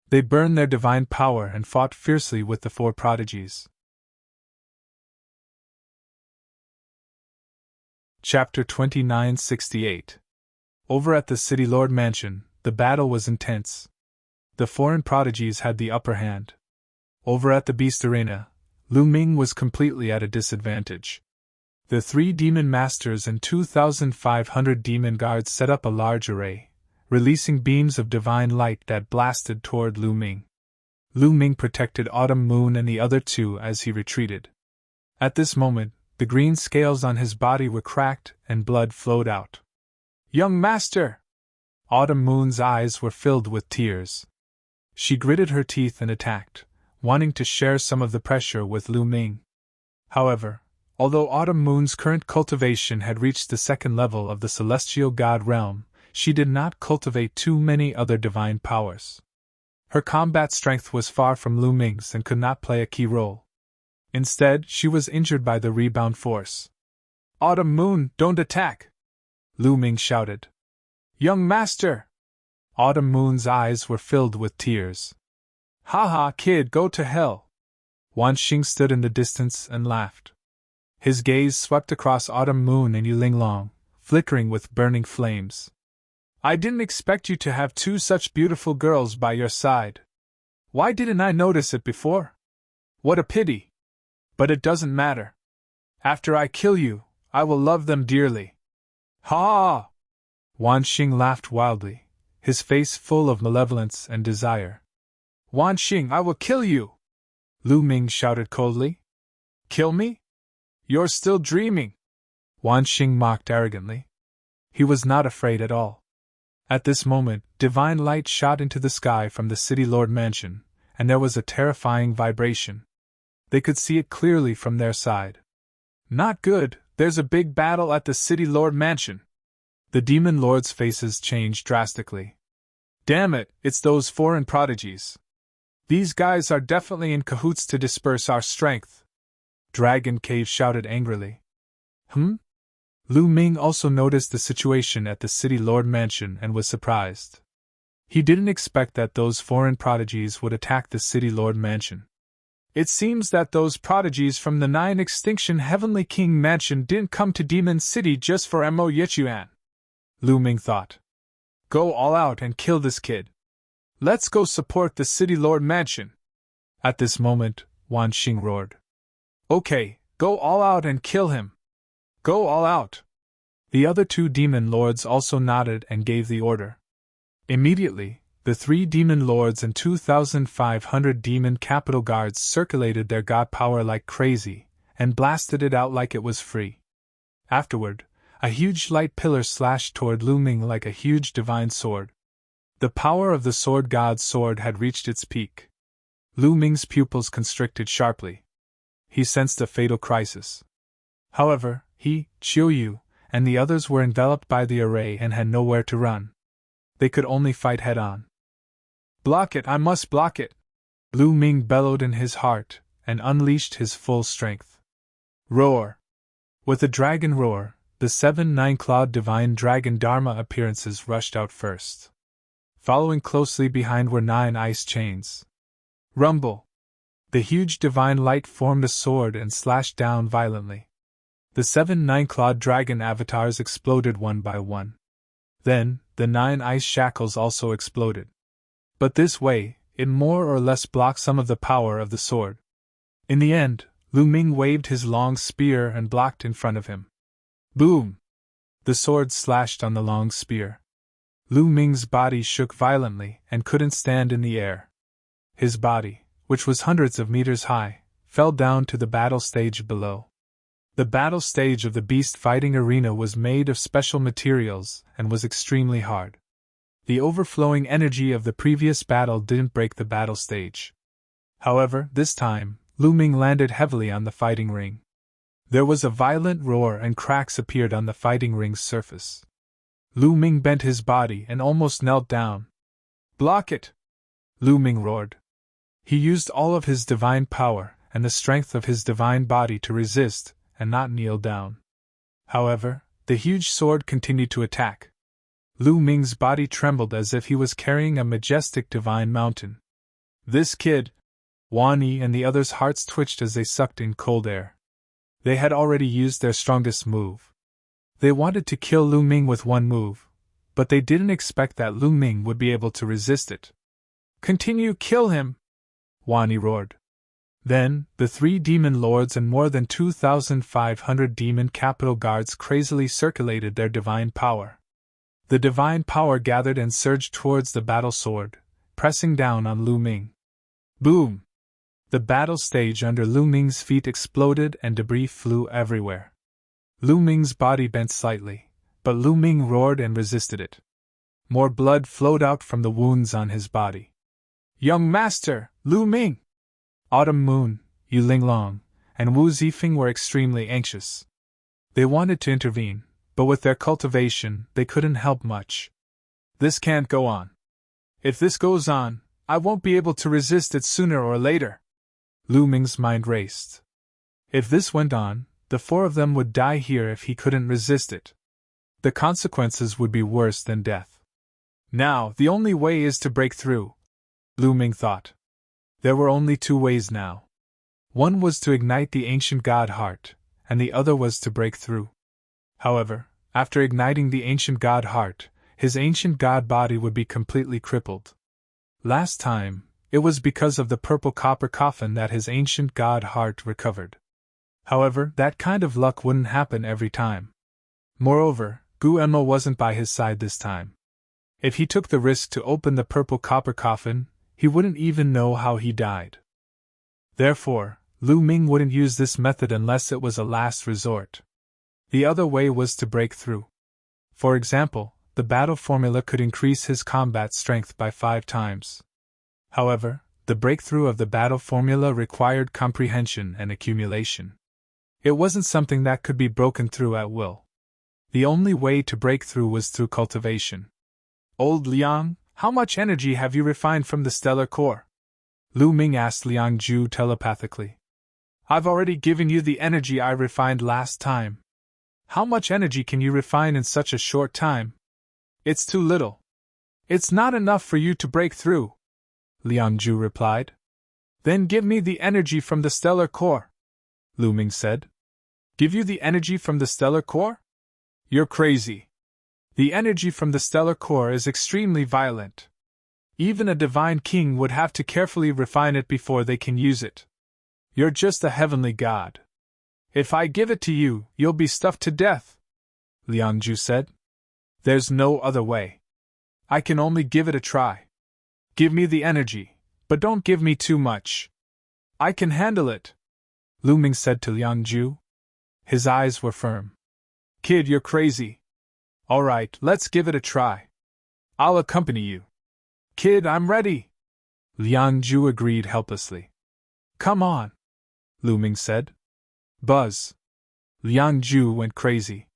They burned their divine power and fought fiercely with the 4 prodigies. Chapter 2968. Over at the City Lord Mansion, the battle was intense. The foreign prodigies had the upper hand. Over at the Beast Arena, Lu Ming was completely at a disadvantage. The 3 demon masters and 2,500 demon guards set up a large array, releasing beams of divine light that blasted toward Lu Ming. Lu Ming protected Autumn Moon and the other 2 as he retreated. At this moment, the green scales on his body were cracked and blood flowed out. Young master! Autumn Moon's eyes were filled with tears. She gritted her teeth and attacked, wanting to share some of the pressure with Lu Ming. However, although Autumn Moon's current cultivation had reached the second level of the celestial god realm, she did not cultivate too many other divine powers. Her combat strength was far from Lu Ming's and could not play a key role. Instead, she was injured by the rebound force. "Autumn Moon, don't attack!" Lu Ming shouted. "Young master!" Autumn Moon's eyes were filled with tears. "Ha ha, kid, go to hell!" Wan Xing stood in the distance and laughed. His gaze swept across Autumn Moon and Yulinglong, flickering with burning flames. "I didn't expect you to have two such beautiful girls by your side. Why didn't I notice it before? What a pity! But it doesn't matter. After I kill you, I will love them dearly." "Ha!" Wan Xing laughed wildly, his face full of malevolence and desire. "Wan Xing, I will kill you!" Lu Ming shouted coldly. "Kill me? You're still dreaming!" Wan Xing mocked arrogantly. He was not afraid at all. At this moment, divine light shot into the sky from the City Lord Mansion, and there was a terrifying vibration. They could see it clearly from their side. "Not good, there's a big battle at the City Lord Mansion." The demon lords' faces changed drastically. "Damn it, it's those foreign prodigies. These guys are definitely in cahoots to disperse our strength." Dragon Cave shouted angrily. Lu Ming also noticed the situation at the City Lord Mansion and was surprised. He didn't expect that those foreign prodigies would attack the City Lord Mansion. "It seems that those prodigies from the 9 Extinction Heavenly King Mansion didn't come to Demon City just for Mo Yichuan," Lu Ming thought. "Go all out and kill this kid. Let's go support the City Lord Mansion." At this moment, Wan Xing roared. "Okay, go all out and kill him. Go all out." The other 2 demon lords also nodded and gave the order. Immediately, the 3 demon lords and 2,500 demon capital guards circulated their god power like crazy, and blasted it out like it was free. Afterward, a huge light pillar slashed toward Lu Ming like a huge divine sword. The power of the sword god's sword had reached its peak. Lu Ming's pupils constricted sharply. He sensed a fatal crisis. However, he, Chiu Yu, and the others were enveloped by the array and had nowhere to run. They could only fight head-on. "Block it, I must block it!" Lu Ming bellowed in his heart, and unleashed his full strength. Roar! With a dragon roar, the 7 nine-clawed divine dragon Dharma appearances rushed out first. Following closely behind were 9 ice chains. Rumble! The huge divine light formed a sword and slashed down violently. The 7 nine-clawed dragon avatars exploded one by one. Then, the 9 ice shackles also exploded. But this way, it more or less blocked some of the power of the sword. In the end, Lu Ming waved his long spear and blocked in front of him. Boom! The sword slashed on the long spear. Lu Ming's body shook violently and couldn't stand in the air. His body, which was hundreds of meters high, fell down to the battle stage below. The battle stage of the beast fighting arena was made of special materials and was extremely hard. The overflowing energy of the previous battle didn't break the battle stage. However, this time, Lu Ming landed heavily on the fighting ring. There was a violent roar and cracks appeared on the fighting ring's surface. Lu Ming bent his body and almost knelt down. "Block it!" Lu Ming roared. He used all of his divine power and the strength of his divine body to resist and not kneel down. However, the huge sword continued to attack. Lu Ming's body trembled as if he was carrying a majestic divine mountain. This kid! Wan Yi and the others' hearts twitched as they sucked in cold air. They had already used their strongest move. They wanted to kill Lu Ming with one move, but they didn't expect that Lu Ming would be able to resist it. "Continue, kill him!" Wan Yi roared. Then, the 3 demon lords and more than 2,500 demon capital guards crazily circulated their divine power. The divine power gathered and surged towards the battle sword, pressing down on Lu Ming. Boom! The battle stage under Lu Ming's feet exploded and debris flew everywhere. Lu Ming's body bent slightly, but Lu Ming roared and resisted it. More blood flowed out from the wounds on his body. "Young master, Lu Ming!" Autumn Moon, Yulinglong, and Wu Zifeng were extremely anxious. They wanted to intervene, but with their cultivation, they couldn't help much. This can't go on. If this goes on, I won't be able to resist it sooner or later. Lu Ming's mind raced. If this went on, the four of them would die here if he couldn't resist it. The consequences would be worse than death. Now, the only way is to break through, Lu Ming thought. There were only two ways now. One was to ignite the ancient god heart, and the other was to break through. However, after igniting the ancient god heart, his ancient god body would be completely crippled. Last time, it was because of the purple copper coffin that his ancient god heart recovered. However, that kind of luck wouldn't happen every time. Moreover, Gu Enmo wasn't by his side this time. If he took the risk to open the purple copper coffin, he wouldn't even know how he died. Therefore, Lu Ming wouldn't use this method unless it was a last resort. The other way was to break through. For example, the battle formula could increase his combat strength by 5 times. However, the breakthrough of the battle formula required comprehension and accumulation. It wasn't something that could be broken through at will. The only way to break through was through cultivation. Old Liang, how much energy have you refined from the stellar core? Lu Ming asked Liang Zhu telepathically. I've already given you the energy I refined last time. How much energy can you refine in such a short time? It's too little. It's not enough for you to break through, Liang Zhu replied. Then give me the energy from the stellar core, Lu Ming said. Give you the energy from the stellar core? You're crazy. The energy from the stellar core is extremely violent. Even a divine king would have to carefully refine it before they can use it. You're just a heavenly god. If I give it to you, you'll be stuffed to death, Liang Zhu said. There's no other way. I can only give it a try. Give me the energy, but don't give me too much. I can handle it, Lu Ming said to Liang Zhu. His eyes were firm. Kid, you're crazy. All right, let's give it a try. I'll accompany you. Kid, I'm ready. Liang Zhu agreed helplessly. Come on, Lu Ming said. Buzz. Liang Zhu went crazy.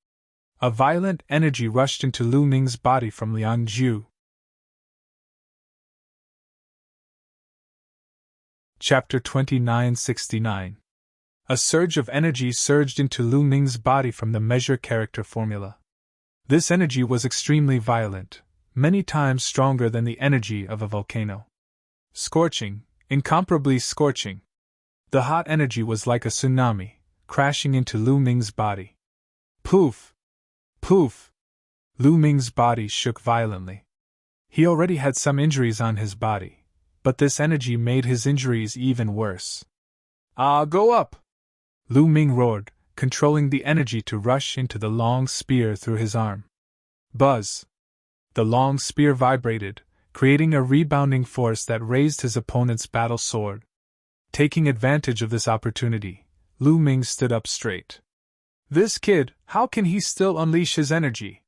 A violent energy rushed into Lu Ming's body from Liang Zhu. Chapter 2969. A surge of energy surged into Lu Ming's body from the measure character formula. This energy was extremely violent, many times stronger than the energy of a volcano. Scorching, incomparably scorching. The hot energy was like a tsunami, crashing into Lu Ming's body. Poof! Poof! Lu Ming's body shook violently. He already had some injuries on his body, but this energy made his injuries even worse. Go up! Lu Ming roared, controlling the energy to rush into the long spear through his arm. Buzz! The long spear vibrated, creating a rebounding force that raised his opponent's battle sword. Taking advantage of this opportunity, Lu Ming stood up straight. This kid, how can he still unleash his energy?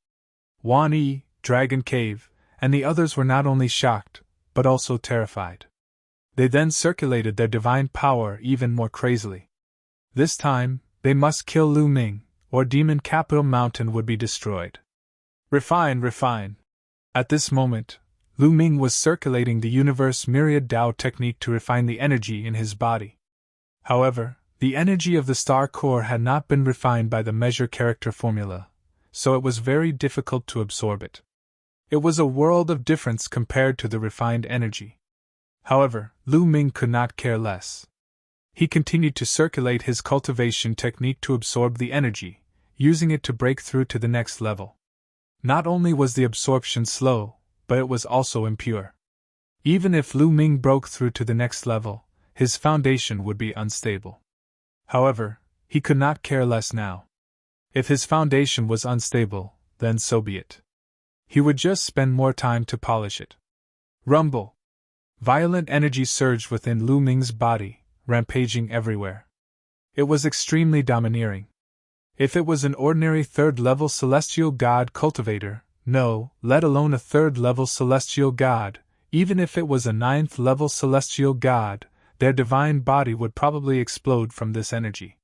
Wan Yi, Dragon Cave, and the others were not only shocked, but also terrified. They then circulated their divine power even more crazily. This time, they must kill Lu Ming, or Demon Capital Mountain would be destroyed. Refine, refine. At this moment, Lu Ming was circulating the universe myriad Dao technique to refine the energy in his body. However, the energy of the star core had not been refined by the measure character formula, so it was very difficult to absorb it. It was a world of difference compared to the refined energy. However, Lu Ming could not care less. He continued to circulate his cultivation technique to absorb the energy, using it to break through to the next level. Not only was the absorption slow, but it was also impure. Even if Lu Ming broke through to the next level, his foundation would be unstable. However, he could not care less now. If his foundation was unstable, then so be it. He would just spend more time to polish it. Rumble! Violent energy surged within Lu Ming's body, rampaging everywhere. It was extremely domineering. If it was an ordinary third-level celestial god cultivator, no, let alone a third-level celestial god, even if it was a ninth-level celestial god, their divine body would probably explode from this energy.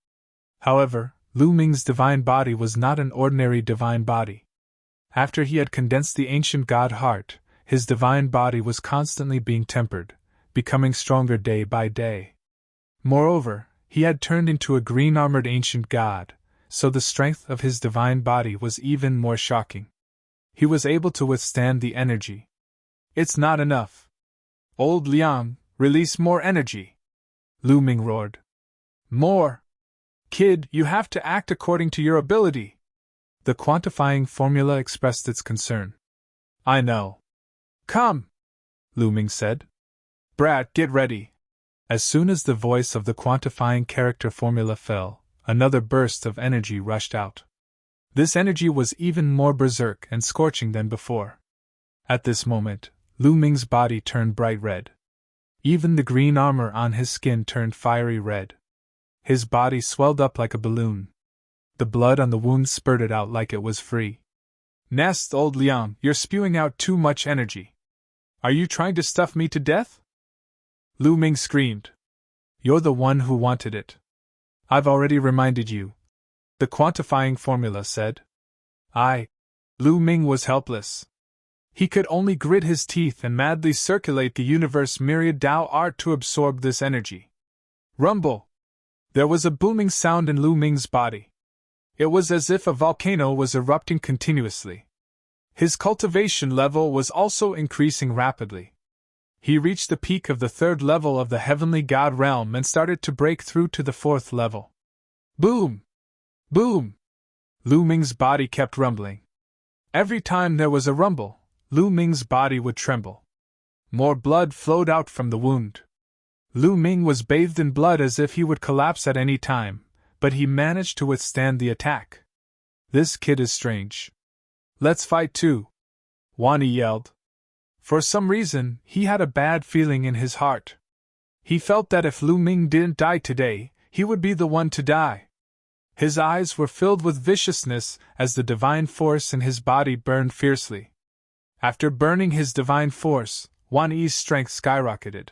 However, Lu Ming's divine body was not an ordinary divine body. After he had condensed the ancient god heart, his divine body was constantly being tempered, becoming stronger day by day. Moreover, he had turned into a green-armored ancient god, so the strength of his divine body was even more shocking. He was able to withstand the energy. "It's not enough. Old Liang, release more energy!" Lu Ming roared. "More! Kid, you have to act according to your ability!" The quantifying formula expressed its concern. "I know. Come!" Lu Ming said. "Brat, get ready!" As soon as the voice of the quantifying character formula fell, another burst of energy rushed out. This energy was even more berserk and scorching than before. At this moment, Lu Ming's body turned bright red. Even the green armor on his skin turned fiery red. His body swelled up like a balloon. The blood on the wound spurted out like it was free. "Nest, old Liang, you're spewing out too much energy. Are you trying to stuff me to death?" Lu Ming screamed. "You're the one who wanted it. I've already reminded you," the quantifying formula said. Lu Ming was helpless. He could only grit his teeth and madly circulate the universe's myriad Tao art to absorb this energy. Rumble! There was a booming sound in Lu Ming's body. It was as if a volcano was erupting continuously. His cultivation level was also increasing rapidly. He reached the peak of the 3rd level of the heavenly god realm and started to break through to the 4th level. Boom! Boom! Lu Ming's body kept rumbling. Every time there was a rumble, Lu Ming's body would tremble. More blood flowed out from the wound. Lu Ming was bathed in blood as if he would collapse at any time, but he managed to withstand the attack. "This kid is strange. Let's fight too," Wani yelled. For some reason, he had a bad feeling in his heart. He felt that if Lu Ming didn't die today, he would be the one to die. His eyes were filled with viciousness as the divine force in his body burned fiercely. After burning his divine force, Wani's strength skyrocketed.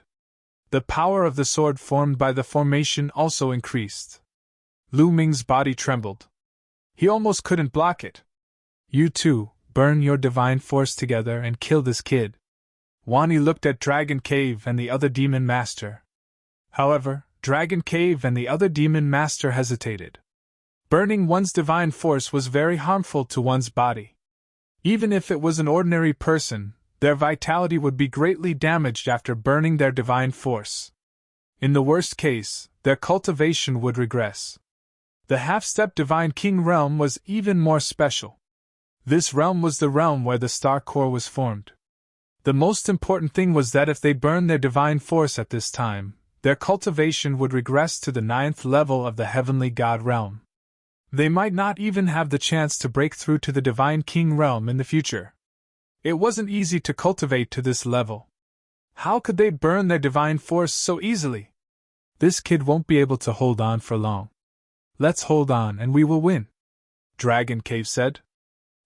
The power of the sword formed by the formation also increased. Lu Ming's body trembled. He almost couldn't block it. "You two, burn your divine force together and kill this kid." Wani looked at Dragon Cave and the other demon master. However, Dragon Cave and the other demon master hesitated. Burning one's divine force was very harmful to one's body. Even if it was an ordinary person, their vitality would be greatly damaged after burning their divine force. In the worst case, their cultivation would regress. The half-step Divine King realm was even more special. This realm was the realm where the star core was formed. The most important thing was that if they burned their divine force at this time, their cultivation would regress to the 9th level of the heavenly god realm. They might not even have the chance to break through to the Divine King realm in the future. It wasn't easy to cultivate to this level. How could they burn their divine force so easily? "This kid won't be able to hold on for long. Let's hold on and we will win," Dragon Cave said.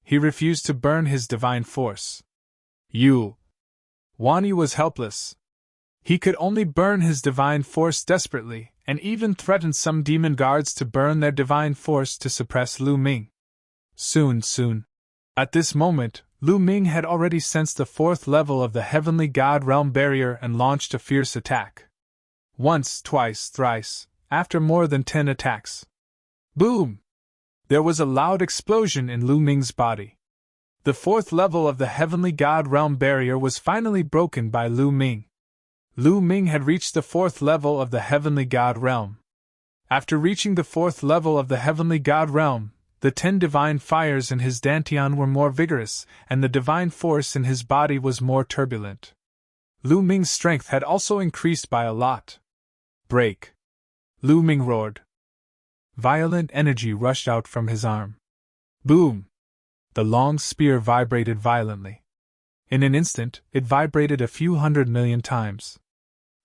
He refused to burn his divine force. Wani was helpless. He could only burn his divine force desperately, and even threatened some demon guards to burn their divine force to suppress Lu Ming. Soon. At this moment, Lu Ming had already sensed the 4th level of the heavenly god realm barrier and launched a fierce attack. Once, twice, thrice, after more than 10 attacks. Boom! There was a loud explosion in Lu Ming's body. The 4th level of the heavenly god realm barrier was finally broken by Lu Ming. Lu Ming had reached the 4th level of the heavenly god realm. After reaching the 4th level of the heavenly god realm, the 10 divine fires in his dantian were more vigorous, and the divine force in his body was more turbulent. Lu Ming's strength had also increased by a lot. "Break!" Lu Ming roared. Violent energy rushed out from his arm. Boom! The long spear vibrated violently. In an instant, it vibrated a few 100 million times.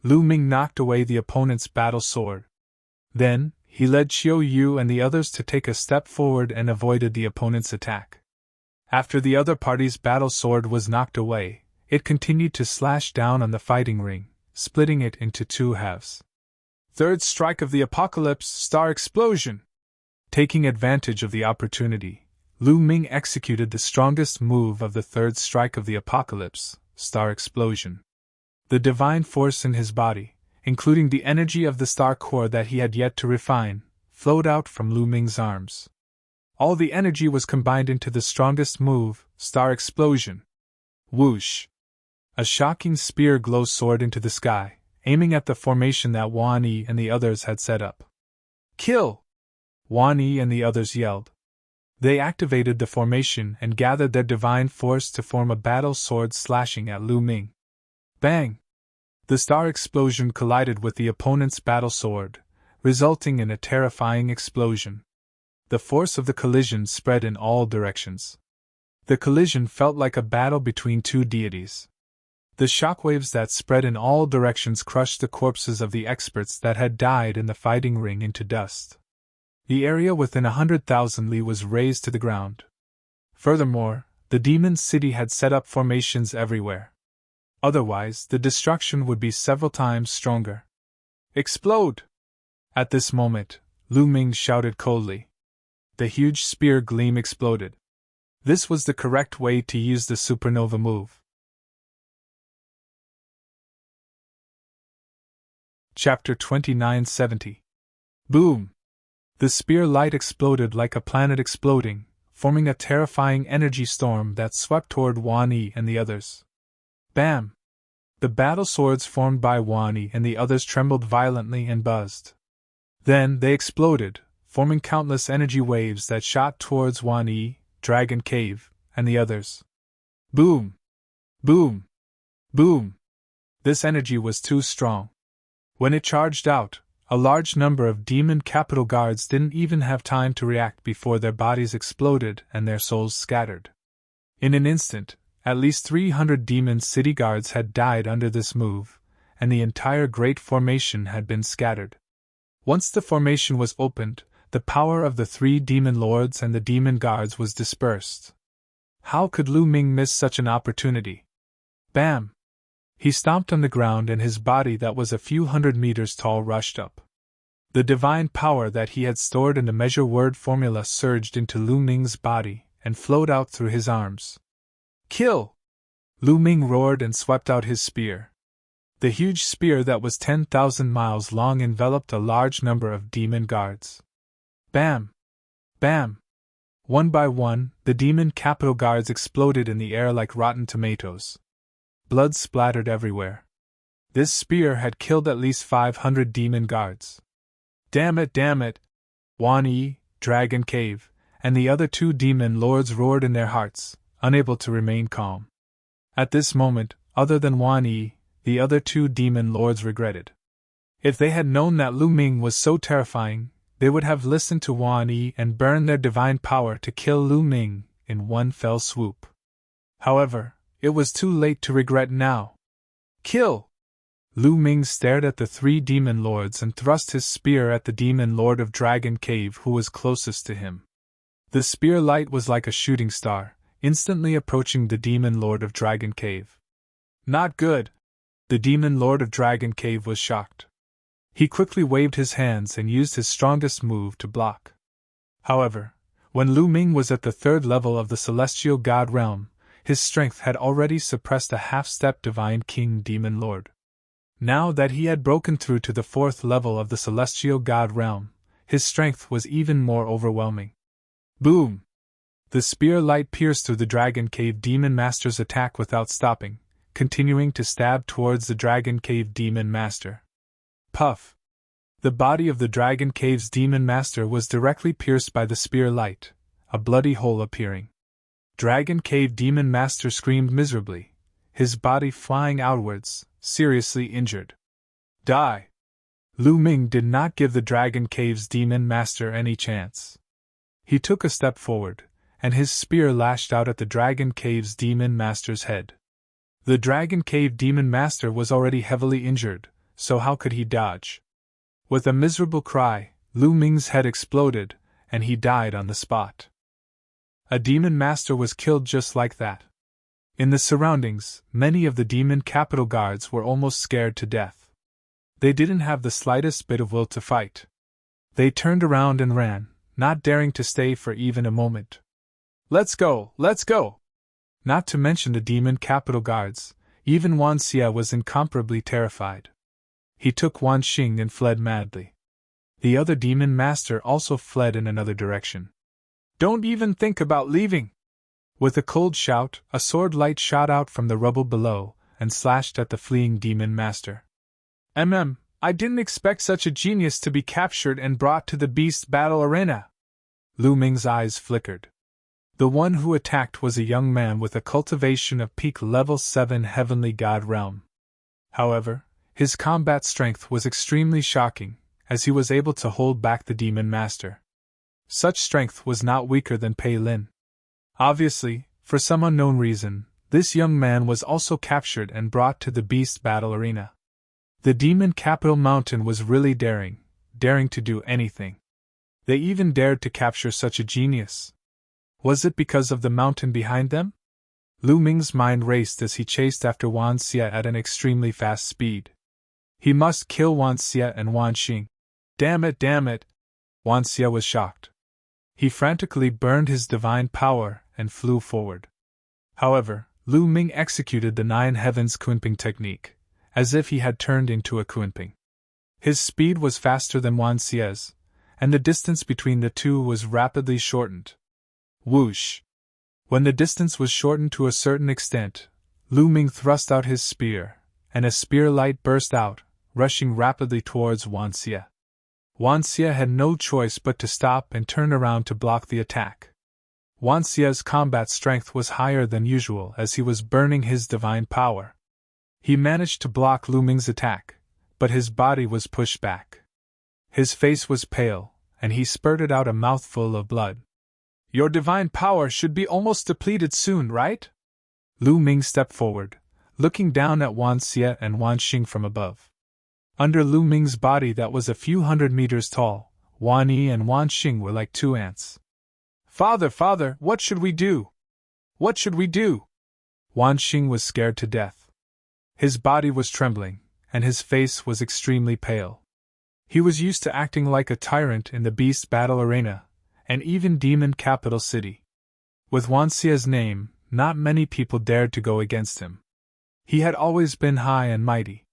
Lu Ming knocked away the opponent's battle sword. Then, he led Xiao Yu and the others to take a step forward and avoided the opponent's attack. After the other party's battle sword was knocked away, it continued to slash down on the fighting ring, splitting it into two halves. Third strike of the apocalypse, star explosion! Taking advantage of the opportunity, Lu Ming executed the strongest move of the third strike of the apocalypse, star explosion. The divine force in his body, including the energy of the star core that he had yet to refine, flowed out from Lu Ming's arms. All the energy was combined into the strongest move, star explosion. Whoosh! A shocking spear glow soared into the sky, aiming at the formation that Wan Yi and the others had set up. Kill! Wan Yi and the others yelled. They activated the formation and gathered their divine force to form a battle sword slashing at Lu Ming. Bang! The star explosion collided with the opponent's battle sword, resulting in a terrifying explosion. The force of the collision spread in all directions. The collision felt like a battle between two deities. The shockwaves that spread in all directions crushed the corpses of the experts that had died in the fighting ring into dust. The area within 100,000 li was razed to the ground. Furthermore, the demon city had set up formations everywhere. Otherwise, the destruction would be several times stronger. Explode! At this moment, Lu Ming shouted coldly. The huge spear gleam exploded. This was the correct way to use the supernova move. Chapter 2970. Boom! The spear light exploded like a planet exploding, forming a terrifying energy storm that swept toward Wan Yi and the others. Bam! The battle swords formed by Wan Yi and the others trembled violently and buzzed. Then they exploded, forming countless energy waves that shot towards Wan Yi, Dragon Cave, and the others. Boom! Boom! Boom! This energy was too strong. When it charged out, a large number of demon capital guards didn't even have time to react before their bodies exploded and their souls scattered. In an instant, at least 300 demon city guards had died under this move, and the entire great formation had been scattered. Once the formation was opened, the power of the three demon lords and the demon guards was dispersed. How could Lu Ming miss such an opportunity? Bam! He stomped on the ground and his body that was a few hundred meters tall rushed up. The divine power that he had stored in the measure word formula surged into Lu Ming's body and flowed out through his arms. Kill! Lu Ming roared and swept out his spear. The huge spear that was 10,000 miles long enveloped a large number of demon guards. Bam! Bam! One by one, the demon capital guards exploded in the air like rotten tomatoes. Blood splattered everywhere. This spear had killed at least 500 demon guards. Damn it, damn it! Wan Yi, Dragon Cave, and the other two demon lords roared in their hearts, unable to remain calm. At this moment, other than Wan Yi, the other two demon lords regretted. If they had known that Lu Ming was so terrifying, they would have listened to Wan Yi and burned their divine power to kill Lu Ming in one fell swoop. However, it was too late to regret now. Kill! Lu Ming stared at the three demon lords and thrust his spear at the demon lord of Dragon Cave who was closest to him. The spear light was like a shooting star, instantly approaching the demon lord of Dragon Cave. Not good! The demon lord of Dragon Cave was shocked. He quickly waved his hands and used his strongest move to block. However, when Lu Ming was at the third level of the celestial god realm, his strength had already suppressed a half-step divine king demon lord. Now that he had broken through to the fourth level of the celestial god realm, his strength was even more overwhelming. Boom! The spear light pierced through the Dragon Cave Demon Master's attack without stopping, continuing to stab towards the Dragon Cave Demon Master. Puff! The body of the Dragon Cave's Demon Master was directly pierced by the spear light, a bloody hole appearing. Dragon Cave Demon Master screamed miserably, his body flying outwards, seriously injured. Die! Lu Ming did not give the Dragon Cave's Demon Master any chance. He took a step forward, and his spear lashed out at the Dragon Cave's Demon Master's head. The Dragon Cave Demon Master was already heavily injured, so how could he dodge? With a miserable cry, Lu Ming's head exploded, and he died on the spot. A Demon Master was killed just like that. In the surroundings, many of the demon capital guards were almost scared to death. They didn't have the slightest bit of will to fight. They turned around and ran, not daring to stay for even a moment. Let's go, let's go! Not to mention the demon capital guards, even Wan Xie was incomparably terrified. He took Wan Xing and fled madly. The other demon master also fled in another direction. Don't even think about leaving! With a cold shout, a sword light shot out from the rubble below and slashed at the fleeing demon master. I didn't expect such a genius to be captured and brought to the beast battle arena. Lu Ming's eyes flickered. The one who attacked was a young man with a cultivation of peak level 7 heavenly god realm. However, his combat strength was extremely shocking, as he was able to hold back the demon master. Such strength was not weaker than Pei Lin. Obviously, for some unknown reason, this young man was also captured and brought to the beast battle arena. The demon capital mountain was really daring to do anything. They even dared to capture such a genius. Was it because of the mountain behind them? Lu Ming's mind raced as he chased after Wan Xie at an extremely fast speed. He must kill Wan Xie and Wan Xing. Damn it! Wan Xie was shocked. He frantically burned his divine power and flew forward. However, Lu Ming executed the 9 heavens Kunping technique, as if he had turned into a Kunping. His speed was faster than Wan Xie's, and the distance between the two was rapidly shortened. Whoosh! When the distance was shortened to a certain extent, Lu Ming thrust out his spear, and a spear light burst out, rushing rapidly towards Wan Xie. Wan Xie had no choice but to stop and turn around to block the attack. Wan Xie's combat strength was higher than usual as he was burning his divine power. He managed to block Lu Ming's attack, but his body was pushed back. His face was pale, and he spurted out a mouthful of blood. Your divine power should be almost depleted soon, right? Lu Ming stepped forward, looking down at Wan Xie and Wan Xing from above. Under Lu Ming's body that was a few hundred meters tall, Wan Yi and Wan Xing were like 2 ants. Father, what should we do? What should we do? Wan Xing was scared to death. His body was trembling, and his face was extremely pale. He was used to acting like a tyrant in the beast battle arena, and even demon capital city. With Wan Xie's name, not many people dared to go against him. He had always been high and mighty.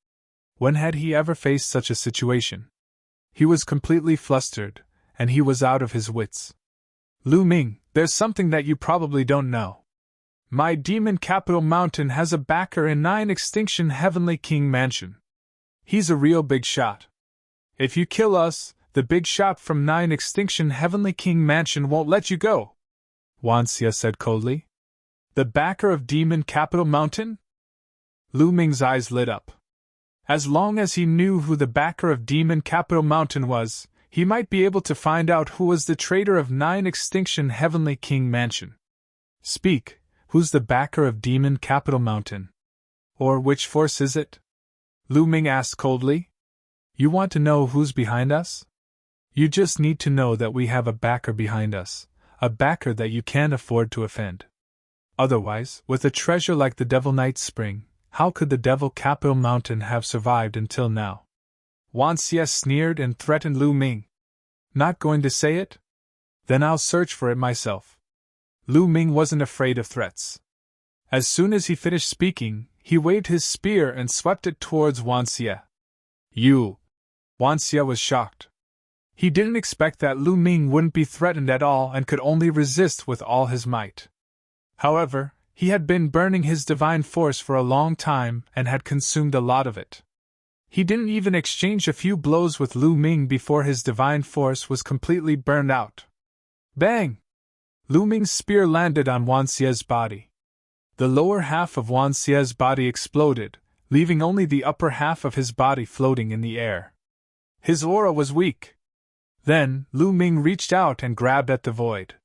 When had he ever faced such a situation? He was completely flustered, and he was out of his wits. Lu Ming, there's something that you probably don't know. My demon capital mountain has a backer in 9 Extinction Heavenly King Mansion. He's a real big shot. If you kill us, the big shot from 9 Extinction Heavenly King Mansion won't let you go, Wan Xie said coldly. The backer of Demon Capital Mountain? Lu Ming's eyes lit up. As long as he knew who the backer of Demon Capital Mountain was, he might be able to find out who was the traitor of 9 Extinction Heavenly King Mansion. Speak, who's the backer of Demon Capital Mountain? Or which force is it? Lu Ming asked coldly. You want to know who's behind us? You just need to know that we have a backer behind us, a backer that you can't afford to offend. Otherwise, with a treasure like the Devil Night Spring, how could the Devil Capital Mountain have survived until now? Wan Xie sneered and threatened Lu Ming. Not going to say it? Then I'll search for it myself. Lu Ming wasn't afraid of threats. As soon as he finished speaking, he waved his spear and swept it towards Wan Xie. You! Wan Xie was shocked. He didn't expect that Lu Ming wouldn't be threatened at all and could only resist with all his might. However, he had been burning his divine force for a long time and had consumed a lot of it. He didn't even exchange a few blows with Lu Ming before his divine force was completely burned out. Bang! Lu Ming's spear landed on Wan Xie's body. The lower half of Wan Xie's body exploded, leaving only the upper half of his body floating in the air. His aura was weak. Then, Lu Ming reached out and grabbed at the void.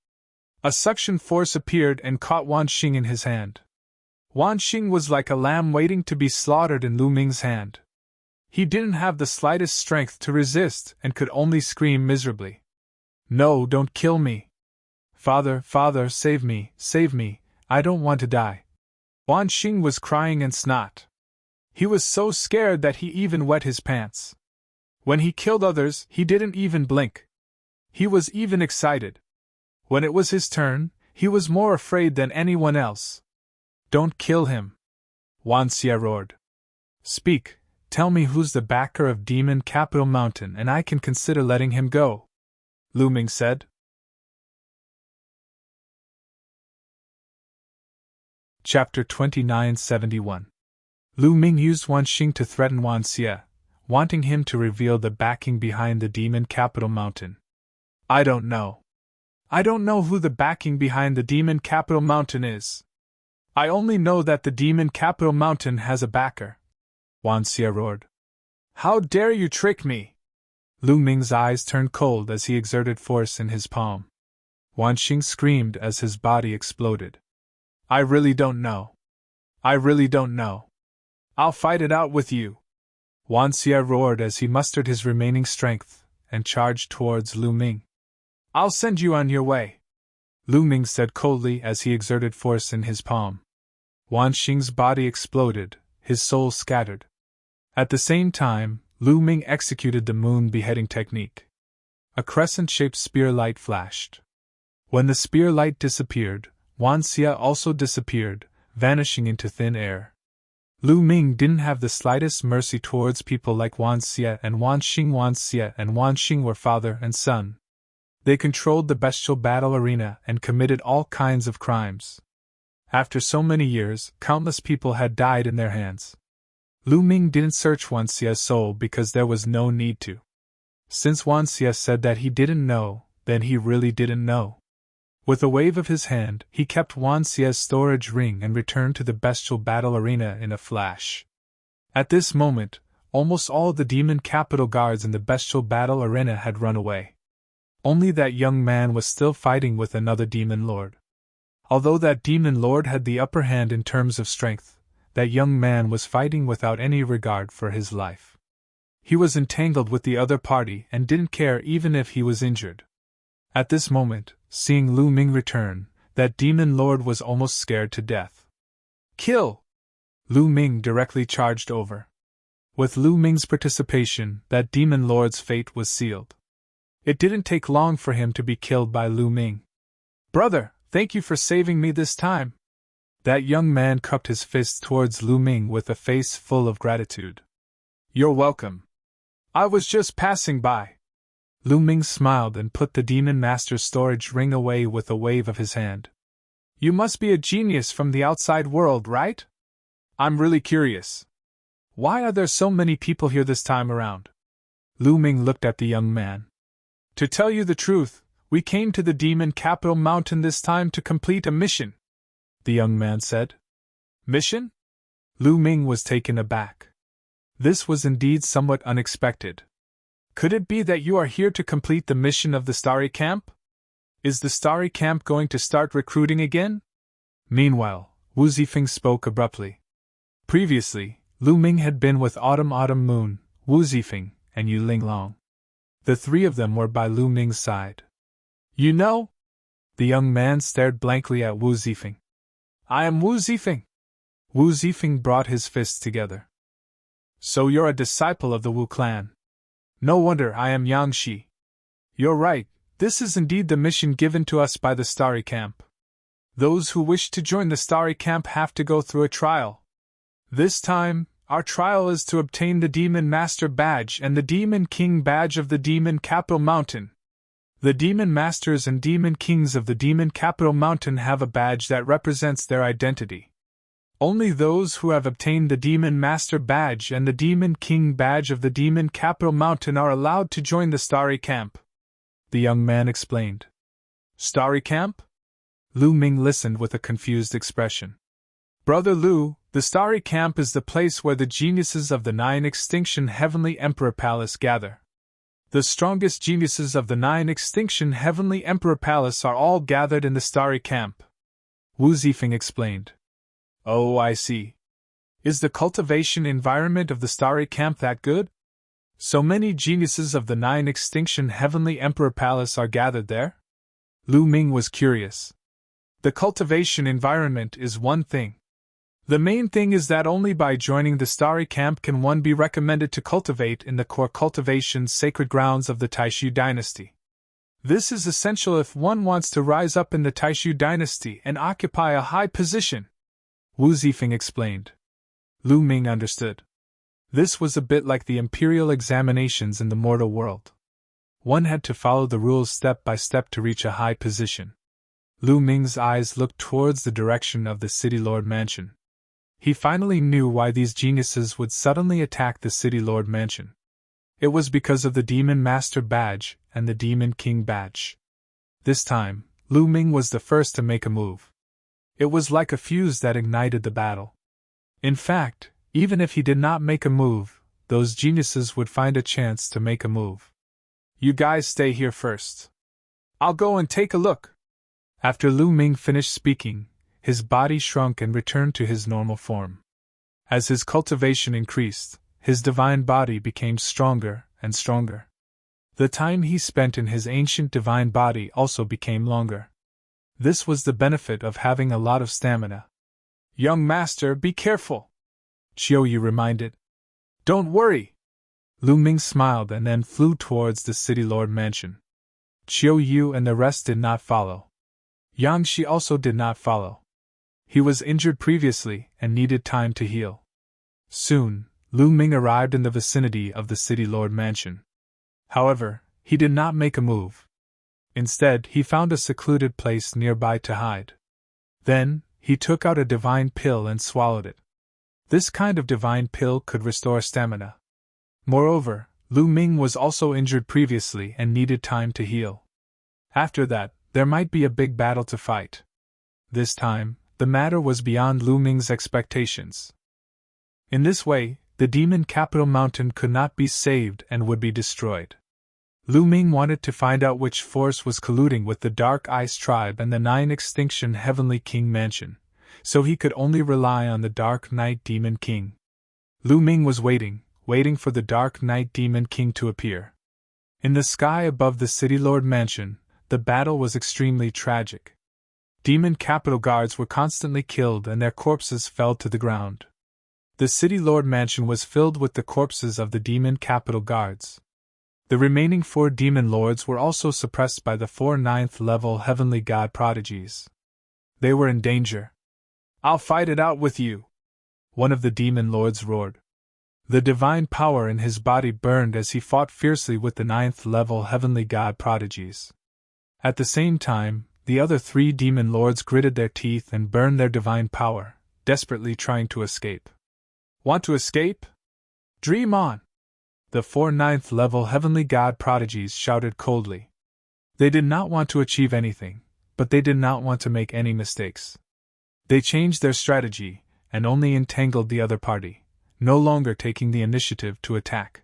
A suction force appeared and caught Wan Xing in his hand. Wan Xing was like a lamb waiting to be slaughtered in Lu Ming's hand. He didn't have the slightest strength to resist and could only scream miserably. No, don't kill me. Father, save me, I don't want to die. Wan Xing was crying in snot. He was so scared that he even wet his pants. When he killed others, he didn't even blink. He was even excited. When it was his turn, he was more afraid than anyone else. Don't kill him, Wan Xie roared. Speak, tell me who's the backer of Demon Capital Mountain and I can consider letting him go, Lu Ming said. Chapter 2971. Lu Ming used Wan Xing to threaten Wan Xie, wanting him to reveal the backing behind the Demon Capital Mountain. I don't know. I don't know who the backing behind the Demon Capital Mountain is. I only know that the Demon Capital Mountain has a backer, Wan Xie roared. How dare you trick me? Lu Ming's eyes turned cold as he exerted force in his palm. Wan Xing screamed as his body exploded. I really don't know. I really don't know. I'll fight it out with you. Wan Xie roared as he mustered his remaining strength and charged towards Lu Ming. I'll send you on your way, Lu Ming said coldly as he exerted force in his palm. Wan Xing's body exploded, his soul scattered. At the same time, Lu Ming executed the moon beheading technique. A crescent-shaped spear light flashed. When the spear light disappeared, Wan Xie also disappeared, vanishing into thin air. Lu Ming didn't have the slightest mercy towards people like Wan Xie and Wan Xing. Wan Xie and Wan Xing were father and son. They controlled the bestial battle arena and committed all kinds of crimes. After so many years, countless people had died in their hands. Lu Ming didn't search Wan Xie's soul because there was no need to. Since Wan Xie said that he didn't know, then he really didn't know. With a wave of his hand, he kept Wan Xie's storage ring and returned to the bestial battle arena in a flash. At this moment, almost all the demon capital guards in the bestial battle arena had run away. Only that young man was still fighting with another demon lord. Although that demon lord had the upper hand in terms of strength, that young man was fighting without any regard for his life. He was entangled with the other party and didn't care even if he was injured. At this moment, seeing Lu Ming return, that demon lord was almost scared to death. Kill! Lu Ming directly charged over. With Lu Ming's participation, that demon lord's fate was sealed. It didn't take long for him to be killed by Lu Ming. Brother, thank you for saving me this time. That young man cupped his fist towards Lu Ming with a face full of gratitude. You're welcome. I was just passing by. Lu Ming smiled and put the Demon Master's storage ring away with a wave of his hand. You must be a genius from the outside world, right? I'm really curious. Why are there so many people here this time around? Lu Ming looked at the young man. To tell you the truth, we came to the Demon Capital Mountain this time to complete a mission, the young man said. Mission? Lu Ming was taken aback. This was indeed somewhat unexpected. Could it be that you are here to complete the mission of the Starry Camp? Is the Starry Camp going to start recruiting again? Meanwhile, Wu Zifeng spoke abruptly. Previously, Lu Ming had been with Autumn Moon, Wu Zifeng, and Yu Linglong. The three of them were by Lu Ming's side. You know? The young man stared blankly at Wu Zifeng. I am Wu Zifeng. Wu Zifeng brought his fists together. So you're a disciple of the Wu clan. No wonder I am Yang Shi. You're right, this is indeed the mission given to us by the Starry Camp. Those who wish to join the Starry Camp have to go through a trial. This time, our trial is to obtain the Demon Master Badge and the Demon King Badge of the Demon Capital Mountain. The Demon Masters and Demon Kings of the Demon Capital Mountain have a badge that represents their identity. Only those who have obtained the Demon Master Badge and the Demon King Badge of the Demon Capital Mountain are allowed to join the Starry Camp, the young man explained. Starry Camp? Lu Ming listened with a confused expression. Brother Lu, the Starry Camp is the place where the geniuses of the Nine Extinction Heavenly Emperor Palace gather. The strongest geniuses of the Nine Extinction Heavenly Emperor Palace are all gathered in the Starry Camp, Wu Zifeng explained. Oh, I see. Is the cultivation environment of the Starry Camp that good? So many geniuses of the Nine Extinction Heavenly Emperor Palace are gathered there? Lu Ming was curious. The cultivation environment is one thing. The main thing is that only by joining the starry camp can one be recommended to cultivate in the core cultivation's sacred grounds of the Taishu dynasty. This is essential if one wants to rise up in the Taishu dynasty and occupy a high position, Wu Zifeng explained. Lu Ming understood. This was a bit like the imperial examinations in the mortal world. One had to follow the rules step by step to reach a high position. Lu Ming's eyes looked towards the direction of the City Lord Mansion. He finally knew why these geniuses would suddenly attack the City Lord Mansion. It was because of the Demon Master badge and the Demon King badge. This time, Lu Ming was the first to make a move. It was like a fuse that ignited the battle. In fact, even if he did not make a move, those geniuses would find a chance to make a move. You guys stay here first. I'll go and take a look. After Lu Ming finished speaking, his body shrunk and returned to his normal form. As his cultivation increased, his divine body became stronger and stronger. The time he spent in his ancient divine body also became longer. This was the benefit of having a lot of stamina. Young master, be careful, Qiu Yu reminded. Don't worry. Lu Ming smiled and then flew towards the City Lord Mansion. Qiu Yu and the rest did not follow. Yang Shi also did not follow. He was injured previously and needed time to heal. Soon, Lu Ming arrived in the vicinity of the City Lord Mansion. However, he did not make a move. Instead, he found a secluded place nearby to hide. Then, he took out a divine pill and swallowed it. This kind of divine pill could restore stamina. Moreover, Lu Ming was also injured previously and needed time to heal. After that, there might be a big battle to fight. This time, the matter was beyond Lu Ming's expectations. In this way, the demon capital mountain could not be saved and would be destroyed. Lu Ming wanted to find out which force was colluding with the Dark Ice Tribe and the 9 Extinction Heavenly King Mansion, so he could only rely on the Dark Night Demon King. Lu Ming was waiting for the Dark Night Demon King to appear. In the sky above the City Lord Mansion, the battle was extremely tragic. Demon capital guards were constantly killed and their corpses fell to the ground. The City Lord Mansion was filled with the corpses of the demon capital guards. The remaining 4 demon lords were also suppressed by the 4 9th-level heavenly god prodigies. They were in danger. I'll fight it out with you, one of the demon lords roared. The divine power in his body burned as he fought fiercely with the 9th-level heavenly god prodigies. At the same time, the other 3 demon lords gritted their teeth and burned their divine power, desperately trying to escape. Want to escape? Dream on! The 4 9th-level heavenly god prodigies shouted coldly. They did not want to achieve anything, but they did not want to make any mistakes. They changed their strategy, and only entangled the other party, no longer taking the initiative to attack.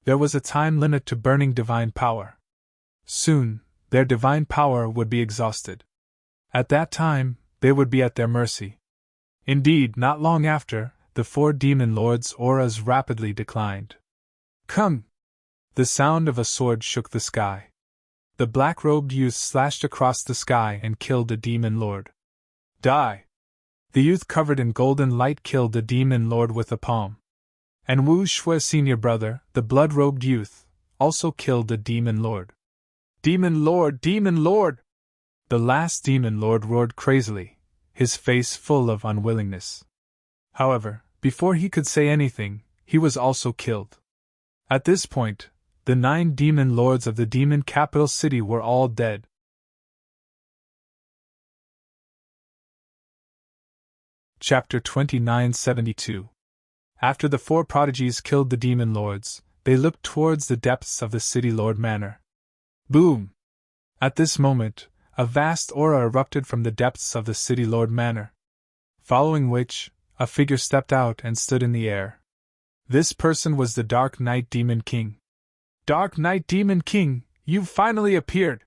There was a time limit to burning divine power. Soon, their divine power would be exhausted. At that time, they would be at their mercy. Indeed, not long after, the 4 demon lords' auras rapidly declined. Come! The sound of a sword shook the sky. The black-robed youth slashed across the sky and killed a demon lord. Die! The youth covered in golden light killed the demon lord with a palm. And Wu Shui's senior brother, the blood-robed youth, also killed the demon lord. Demon lord! Demon lord! The last demon lord roared crazily, his face full of unwillingness. However, before he could say anything, he was also killed. At this point, the 9 demon lords of the demon capital city were all dead. Chapter 2972. After the 4 prodigies killed the demon lords, they looked towards the depths of the City Lord Manor. Boom! At this moment, a vast aura erupted from the depths of the City Lord Manor. Following which, a figure stepped out and stood in the air. This person was the Dark Night Demon King. Dark Night Demon King, you've finally appeared!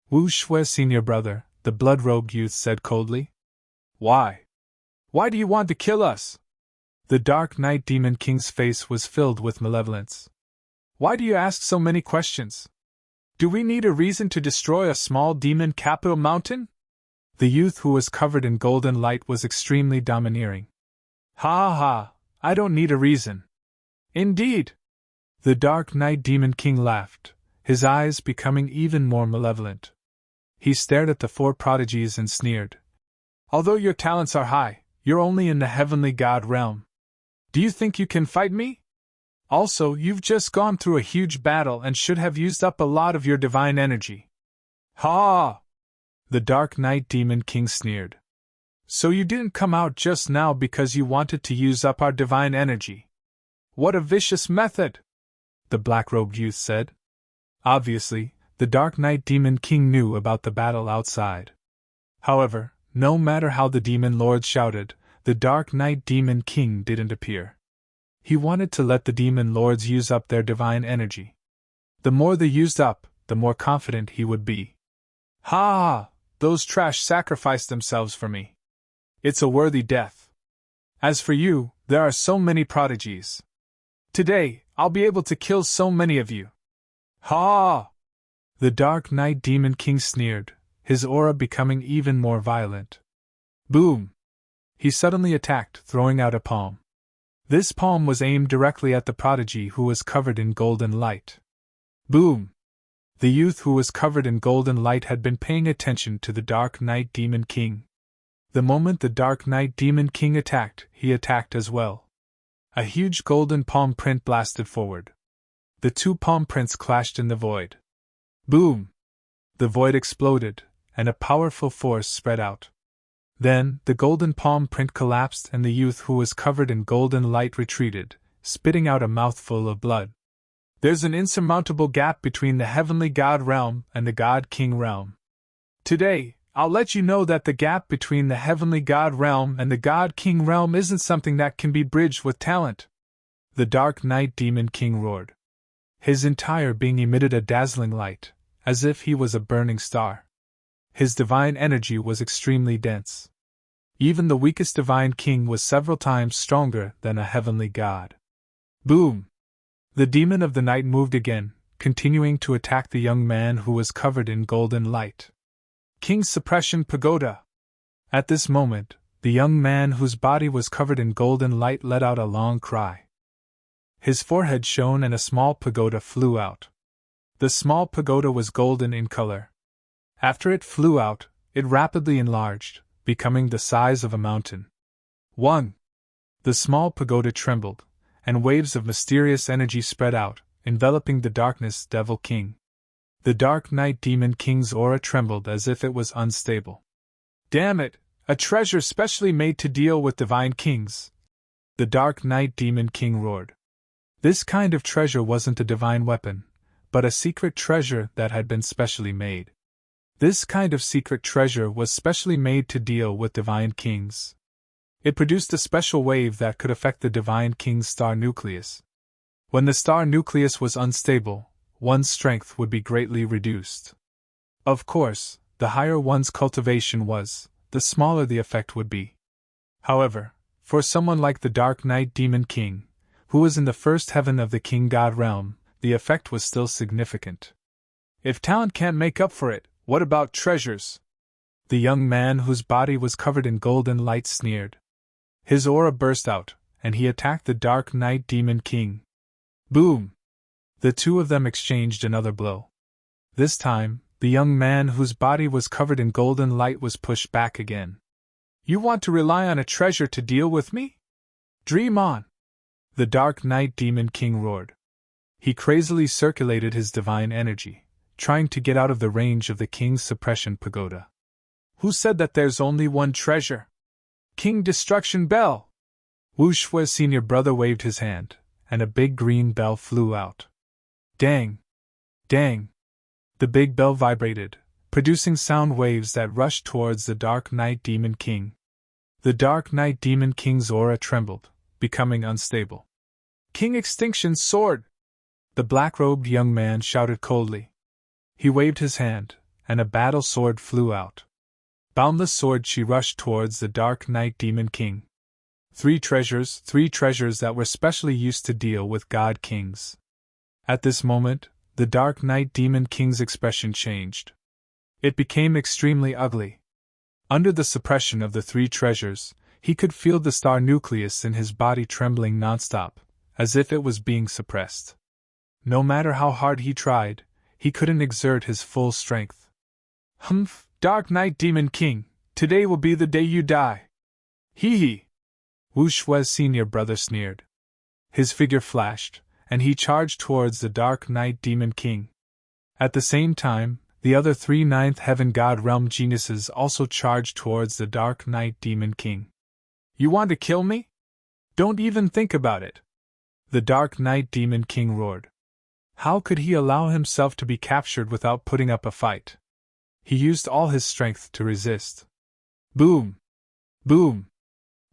Wu Shui's senior brother, the blood-robed youth, said coldly. Why? Why do you want to kill us? The Dark Night Demon King's face was filled with malevolence. Why do you ask so many questions? Do we need a reason to destroy a small demon capital mountain? The youth who was covered in golden light was extremely domineering. Ha ha, I don't need a reason. Indeed. The Dark Knight Demon King laughed, his eyes becoming even more malevolent. He stared at the four prodigies and sneered. Although your talents are high, you're only in the heavenly god realm. Do you think you can fight me? Also, you've just gone through a huge battle and should have used up a lot of your divine energy. Ha! The Dark Knight Demon King sneered. So you didn't come out just now because you wanted to use up our divine energy. What a vicious method! The black-robed youth said. Obviously, the Dark Knight Demon King knew about the battle outside. However, no matter how the demon lords shouted, the Dark Knight Demon King didn't appear. He wanted to let the demon lords use up their divine energy. The more they used up, the more confident he would be. Ha! Those trash sacrificed themselves for me. It's a worthy death. As for you, there are so many prodigies. Today, I'll be able to kill so many of you. Ha! The Dark Knight Demon King sneered, his aura becoming even more violent. Boom! He suddenly attacked, throwing out a palm. This palm was aimed directly at the prodigy who was covered in golden light. Boom! The youth who was covered in golden light had been paying attention to the Dark Knight Demon King. The moment the Dark Knight Demon King attacked, he attacked as well. A huge golden palm print blasted forward. The two palm prints clashed in the void. Boom! The void exploded, and a powerful force spread out. Then, the golden palm print collapsed and the youth who was covered in golden light retreated, spitting out a mouthful of blood. There's an insurmountable gap between the heavenly god realm and the god-king realm. Today, I'll let you know that the gap between the heavenly god realm and the god-king realm isn't something that can be bridged with talent. The Dark Knight Demon King roared. His entire being emitted a dazzling light, as if he was a burning star. His divine energy was extremely dense. Even the weakest divine king was several times stronger than a heavenly god. Boom! The demon of the night moved again, continuing to attack the young man who was covered in golden light. King's Suppression Pagoda! At this moment, the young man whose body was covered in golden light let out a long cry. His forehead shone and a small pagoda flew out. The small pagoda was golden in color. After it flew out, it rapidly enlarged, becoming the size of a mountain. 1. The small pagoda trembled, and waves of mysterious energy spread out, enveloping the darkness Devil King. The Dark Knight Demon King's aura trembled as if it was unstable. Damn it! A treasure specially made to deal with divine kings! The Dark Knight Demon King roared. This kind of treasure wasn't a divine weapon, but a secret treasure that had been specially made. This kind of secret treasure was specially made to deal with divine kings. It produced a special wave that could affect the divine king's star nucleus. When the star nucleus was unstable, one's strength would be greatly reduced. Of course, the higher one's cultivation was, the smaller the effect would be. However, for someone like the Dark Knight Demon King, who was in the first heaven of the king god realm, the effect was still significant. If talent can't make up for it, what about treasures? The young man whose body was covered in golden light sneered. His aura burst out, and he attacked the Dark Knight Demon King. Boom! The two of them exchanged another blow. This time, the young man whose body was covered in golden light was pushed back again. You want to rely on a treasure to deal with me? Dream on! The Dark Knight Demon King roared. He crazily circulated his divine energy, trying to get out of the range of the King's Suppression Pagoda. Who said that there's only one treasure? King Destruction Bell! Wu Shui's senior brother waved his hand, and a big green bell flew out. Dang! Dang! The big bell vibrated, producing sound waves that rushed towards the Dark Knight Demon King. The Dark Knight Demon King's aura trembled, becoming unstable. King Extinction's sword! The black-robed young man shouted coldly. He waved his hand, and a battle sword flew out. Boundless sword she rushed towards the Dark Knight Demon King. Three treasures that were specially used to deal with god kings. At this moment, the Dark Knight Demon King's expression changed. It became extremely ugly. Under the suppression of the three treasures, he could feel the star nucleus in his body trembling nonstop, as if it was being suppressed. No matter how hard he tried, he couldn't exert his full strength. Humph, Dark Knight Demon King, today will be the day you die. Hee hee! Wu Shui's senior brother sneered. His figure flashed, and he charged towards the Dark Knight Demon King. At the same time, the other 3 Ninth Heaven God Realm geniuses also charged towards the Dark Knight Demon King. You want to kill me? Don't even think about it! The Dark Knight Demon King roared. How could he allow himself to be captured without putting up a fight? He used all his strength to resist. Boom! Boom!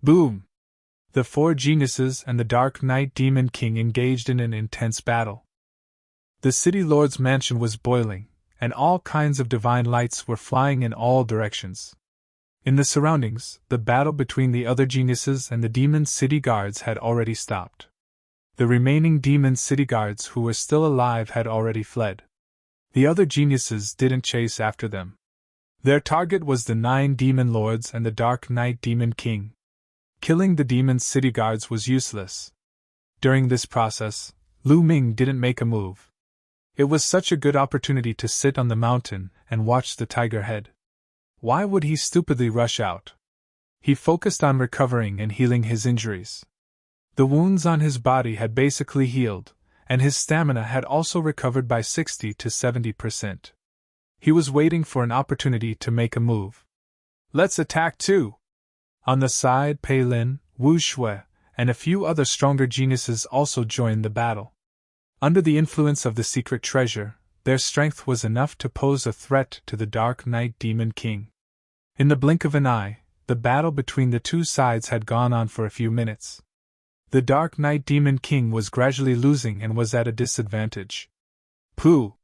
Boom! The 4 geniuses and the Dark Knight Demon King engaged in an intense battle. The City Lord's mansion was boiling, and all kinds of divine lights were flying in all directions. In the surroundings, the battle between the other geniuses and the demon city guards had already stopped. The remaining demon city guards who were still alive had already fled. The other geniuses didn't chase after them. Their target was the 9 demon lords and the Dark Knight Demon King. Killing the demon city guards was useless. During this process, Lu Ming didn't make a move. It was such a good opportunity to sit on the mountain and watch the tiger head. Why would he stupidly rush out? He focused on recovering and healing his injuries. The wounds on his body had basically healed, and his stamina had also recovered by 60 to 70%. He was waiting for an opportunity to make a move. Let's attack too! On the side, Pei Lin, Wu Shui, and a few other stronger geniuses also joined the battle. Under the influence of the secret treasure, their strength was enough to pose a threat to the Dark Knight Demon King. In the blink of an eye, the battle between the 2 sides had gone on for a few minutes. The Dark Knight Demon King was gradually losing and was at a disadvantage. Pooh!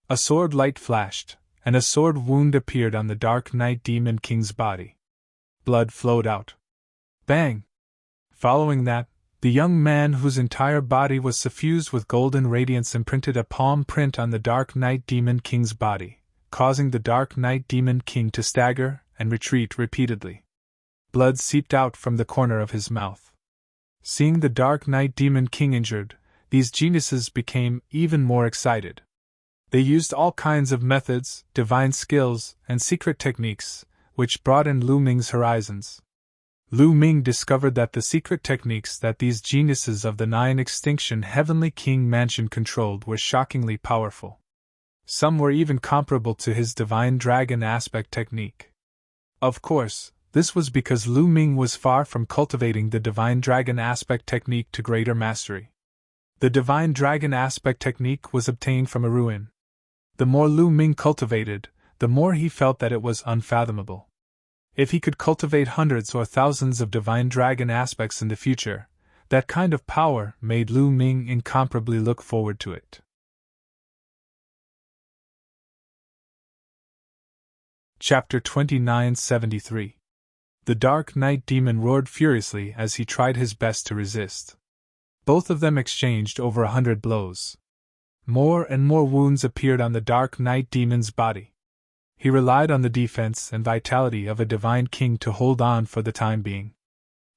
A sword light flashed, and a sword wound appeared on the Dark Knight Demon King's body. Blood flowed out. Bang! Following that, the young man whose entire body was suffused with golden radiance imprinted a palm print on the Dark Knight Demon King's body, causing the Dark Knight Demon King to stagger and retreat repeatedly. Blood seeped out from the corner of his mouth. Seeing the Dark Knight Demon King injured, these geniuses became even more excited. They used all kinds of methods, divine skills, and secret techniques, which broadened Lu Ming's horizons. Lu Ming discovered that the secret techniques that these geniuses of the 9 Extinction Heavenly King Mansion controlled were shockingly powerful. Some were even comparable to his Divine Dragon Aspect technique. Of course, this was because Lu Ming was far from cultivating the Divine Dragon Aspect technique to greater mastery. The Divine Dragon Aspect technique was obtained from a ruin. The more Lu Ming cultivated, the more he felt that it was unfathomable. If he could cultivate hundreds or thousands of Divine Dragon aspects in the future, that kind of power made Lu Ming incomparably look forward to it. Chapter 2973. The Dark Knight Demon roared furiously as he tried his best to resist. Both of them exchanged over 100 blows. More and more wounds appeared on the Dark Knight Demon's body. He relied on the defense and vitality of a Divine King to hold on for the time being.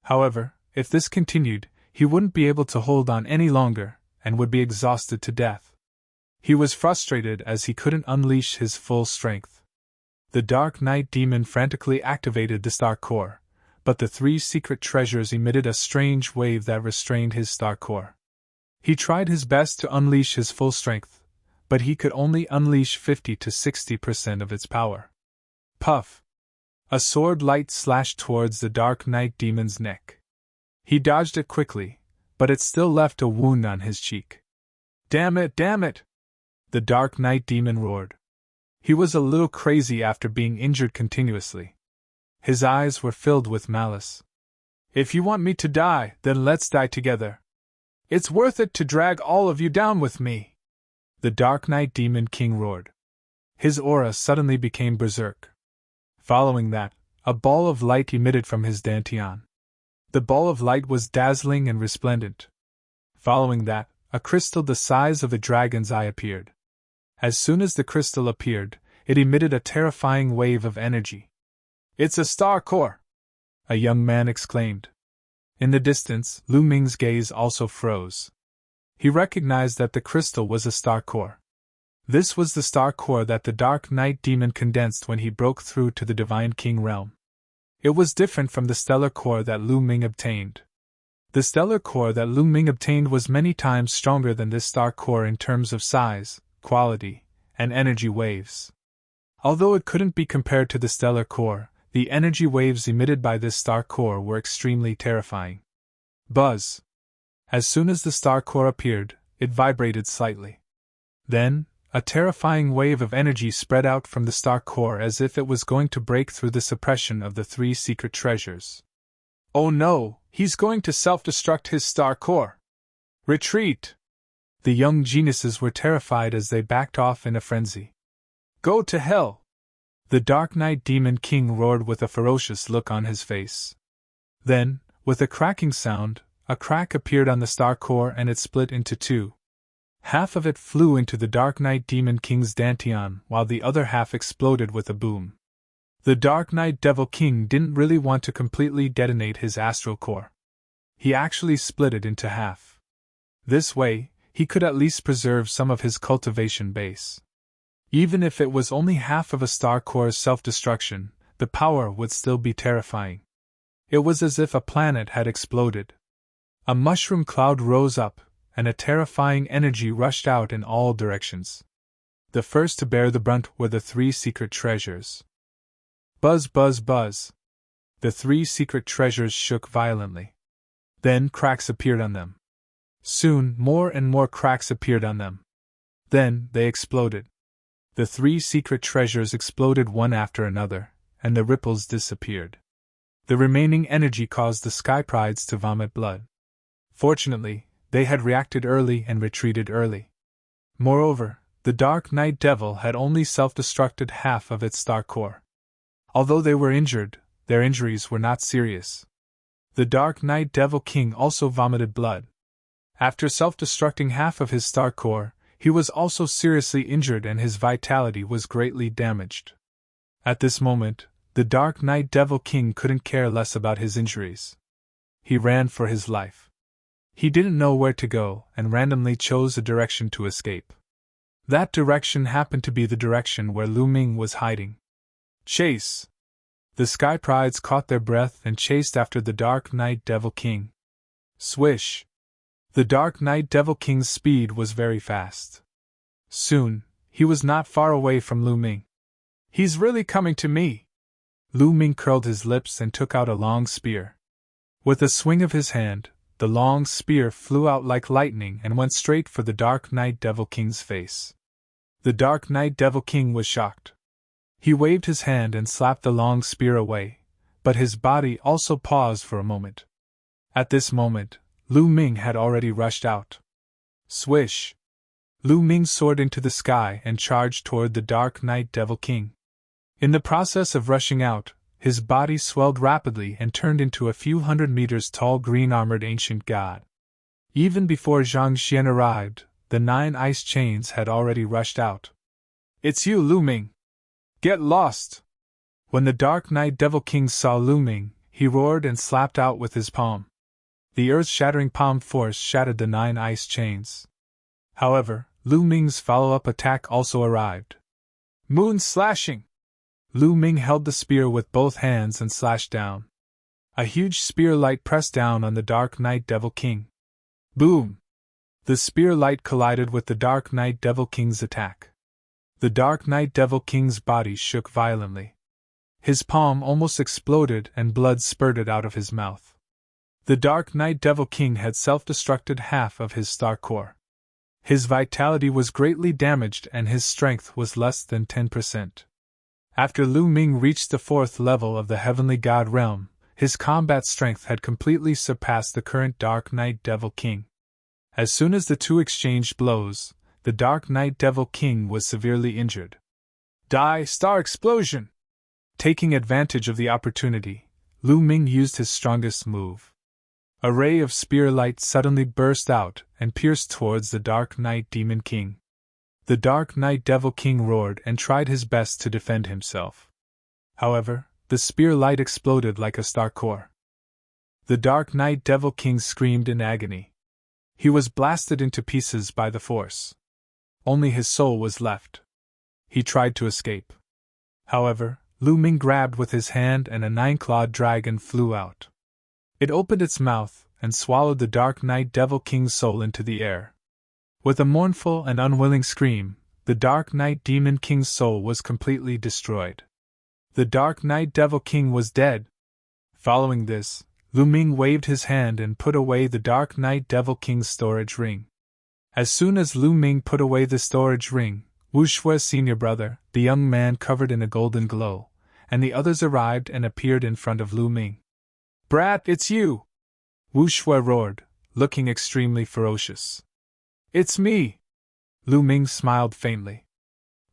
However, if this continued, he wouldn't be able to hold on any longer, and would be exhausted to death. He was frustrated as he couldn't unleash his full strength. The Dark Knight Demon frantically activated the Star Core, but the 3 secret treasures emitted a strange wave that restrained his Star Core. He tried his best to unleash his full strength, but he could only unleash 50 to 60% of its power. Puff! A sword light slashed towards the Dark Knight Demon's neck. He dodged it quickly, but it still left a wound on his cheek. Damn it, damn it! The Dark Knight Demon roared. He was a little crazy after being injured continuously. His eyes were filled with malice. If you want me to die, then let's die together. It's worth it to drag all of you down with me. The Dark Knight Demon King roared. His aura suddenly became berserk. Following that, a ball of light emitted from his dantian. The ball of light was dazzling and resplendent. Following that, a crystal the size of a dragon's eye appeared. As soon as the crystal appeared, it emitted a terrifying wave of energy. It's a Star Core! a young man exclaimed. In the distance, Lu Ming's gaze also froze. He recognized that the crystal was a star core. This was the star core that the Dark Knight demon condensed when he broke through to the Divine King realm. It was different from the stellar core that Lu Ming obtained. The stellar core that Lu Ming obtained was many times stronger than this star core in terms of size, quality, and energy waves. Although it couldn't be compared to the stellar core, the energy waves emitted by this star core were extremely terrifying. Buzz! As soon as the star core appeared, it vibrated slightly. Then, a terrifying wave of energy spread out from the star core as if it was going to break through the suppression of the 3 secret treasures. Oh no, he's going to self-destruct his star core! Retreat! The young geniuses were terrified as they backed off in a frenzy. Go to hell! The Dark Knight Demon King roared with a ferocious look on his face. Then, with a cracking sound, a crack appeared on the star core and it split into 2. Half of it flew into the Dark Knight Demon King's dantian, while the other half exploded with a boom. The Dark Knight Devil King didn't really want to completely detonate his astral core. He actually split it into half. This way, he could at least preserve some of his cultivation base. Even if it was only half of a star core's self-destruction, the power would still be terrifying. It was as if a planet had exploded. A mushroom cloud rose up, and a terrifying energy rushed out in all directions. The first to bear the brunt were the 3 secret treasures. Buzz, buzz, buzz. The 3 secret treasures shook violently. Then cracks appeared on them. Soon, more and more cracks appeared on them. Then, they exploded. The 3 secret treasures exploded one after another, and the ripples disappeared. The remaining energy caused the Sky Prides to vomit blood. Fortunately, they had reacted early and retreated early. Moreover, the Dark Knight Devil had only self-destructed half of its star core. Although they were injured, their injuries were not serious. The Dark Knight Devil King also vomited blood. After self-destructing half of his star core, he was also seriously injured and his vitality was greatly damaged. At this moment, the Dark Knight Devil King couldn't care less about his injuries. He ran for his life. He didn't know where to go and randomly chose a direction to escape. That direction happened to be the direction where Lu Ming was hiding. Chase! The Sky Prides caught their breath and chased after the Dark Knight Devil King. Swish! The Dark Knight Devil King's speed was very fast. Soon, he was not far away from Lu Ming. He's really coming to me! Lu Ming curled his lips and took out a long spear. With a swing of his hand, the long spear flew out like lightning and went straight for the Dark Knight Devil King's face. The Dark Knight Devil King was shocked. He waved his hand and slapped the long spear away, but his body also paused for a moment. At this moment, Lu Ming had already rushed out. Swish! Lu Ming soared into the sky and charged toward the Dark Knight Devil King. In the process of rushing out, his body swelled rapidly and turned into a few 100 meters tall green-armored ancient god. Even before Zhang Xian arrived, the 9 ice chains had already rushed out. It's you, Lu Ming! Get lost! When the Dark Knight Devil King saw Lu Ming, he roared and slapped out with his palm. The earth-shattering palm force shattered the 9 ice chains. However, Lu Ming's follow-up attack also arrived. Moon slashing! Lu Ming held the spear with both hands and slashed down. A huge spear light pressed down on the Dark Knight Devil King. Boom! The spear light collided with the Dark Knight Devil King's attack. The Dark Knight Devil King's body shook violently. His palm almost exploded and blood spurted out of his mouth. The Dark Knight Devil King had self-destructed half of his star core. His vitality was greatly damaged and his strength was less than 10%. After Lu Ming reached the 4th level of the Heavenly God realm, his combat strength had completely surpassed the current Dark Knight Devil King. As soon as the two exchanged blows, the Dark Knight Devil King was severely injured. Die, Star Explosion! Taking advantage of the opportunity, Lu Ming used his strongest move. A ray of spear light suddenly burst out and pierced towards the Dark Knight Demon King. The Dark Knight Devil King roared and tried his best to defend himself. However, the spear light exploded like a star core. The Dark Knight Devil King screamed in agony. He was blasted into pieces by the force. Only his soul was left. He tried to escape. However, Lu Ming grabbed with his hand and a 9-clawed dragon flew out. It opened its mouth and swallowed the Dark Knight Devil King's soul into the air. With a mournful and unwilling scream, the Dark Knight Demon King's soul was completely destroyed. The Dark Knight Devil King was dead. Following this, Lu Ming waved his hand and put away the Dark Knight Devil King's storage ring. As soon as Lu Ming put away the storage ring, Wu Shui's senior brother, the young man covered in a golden glow, and the others arrived and appeared in front of Lu Ming. "Brat, it's you!" Wu Shui roared, looking extremely ferocious. "It's me!" Lu Ming smiled faintly.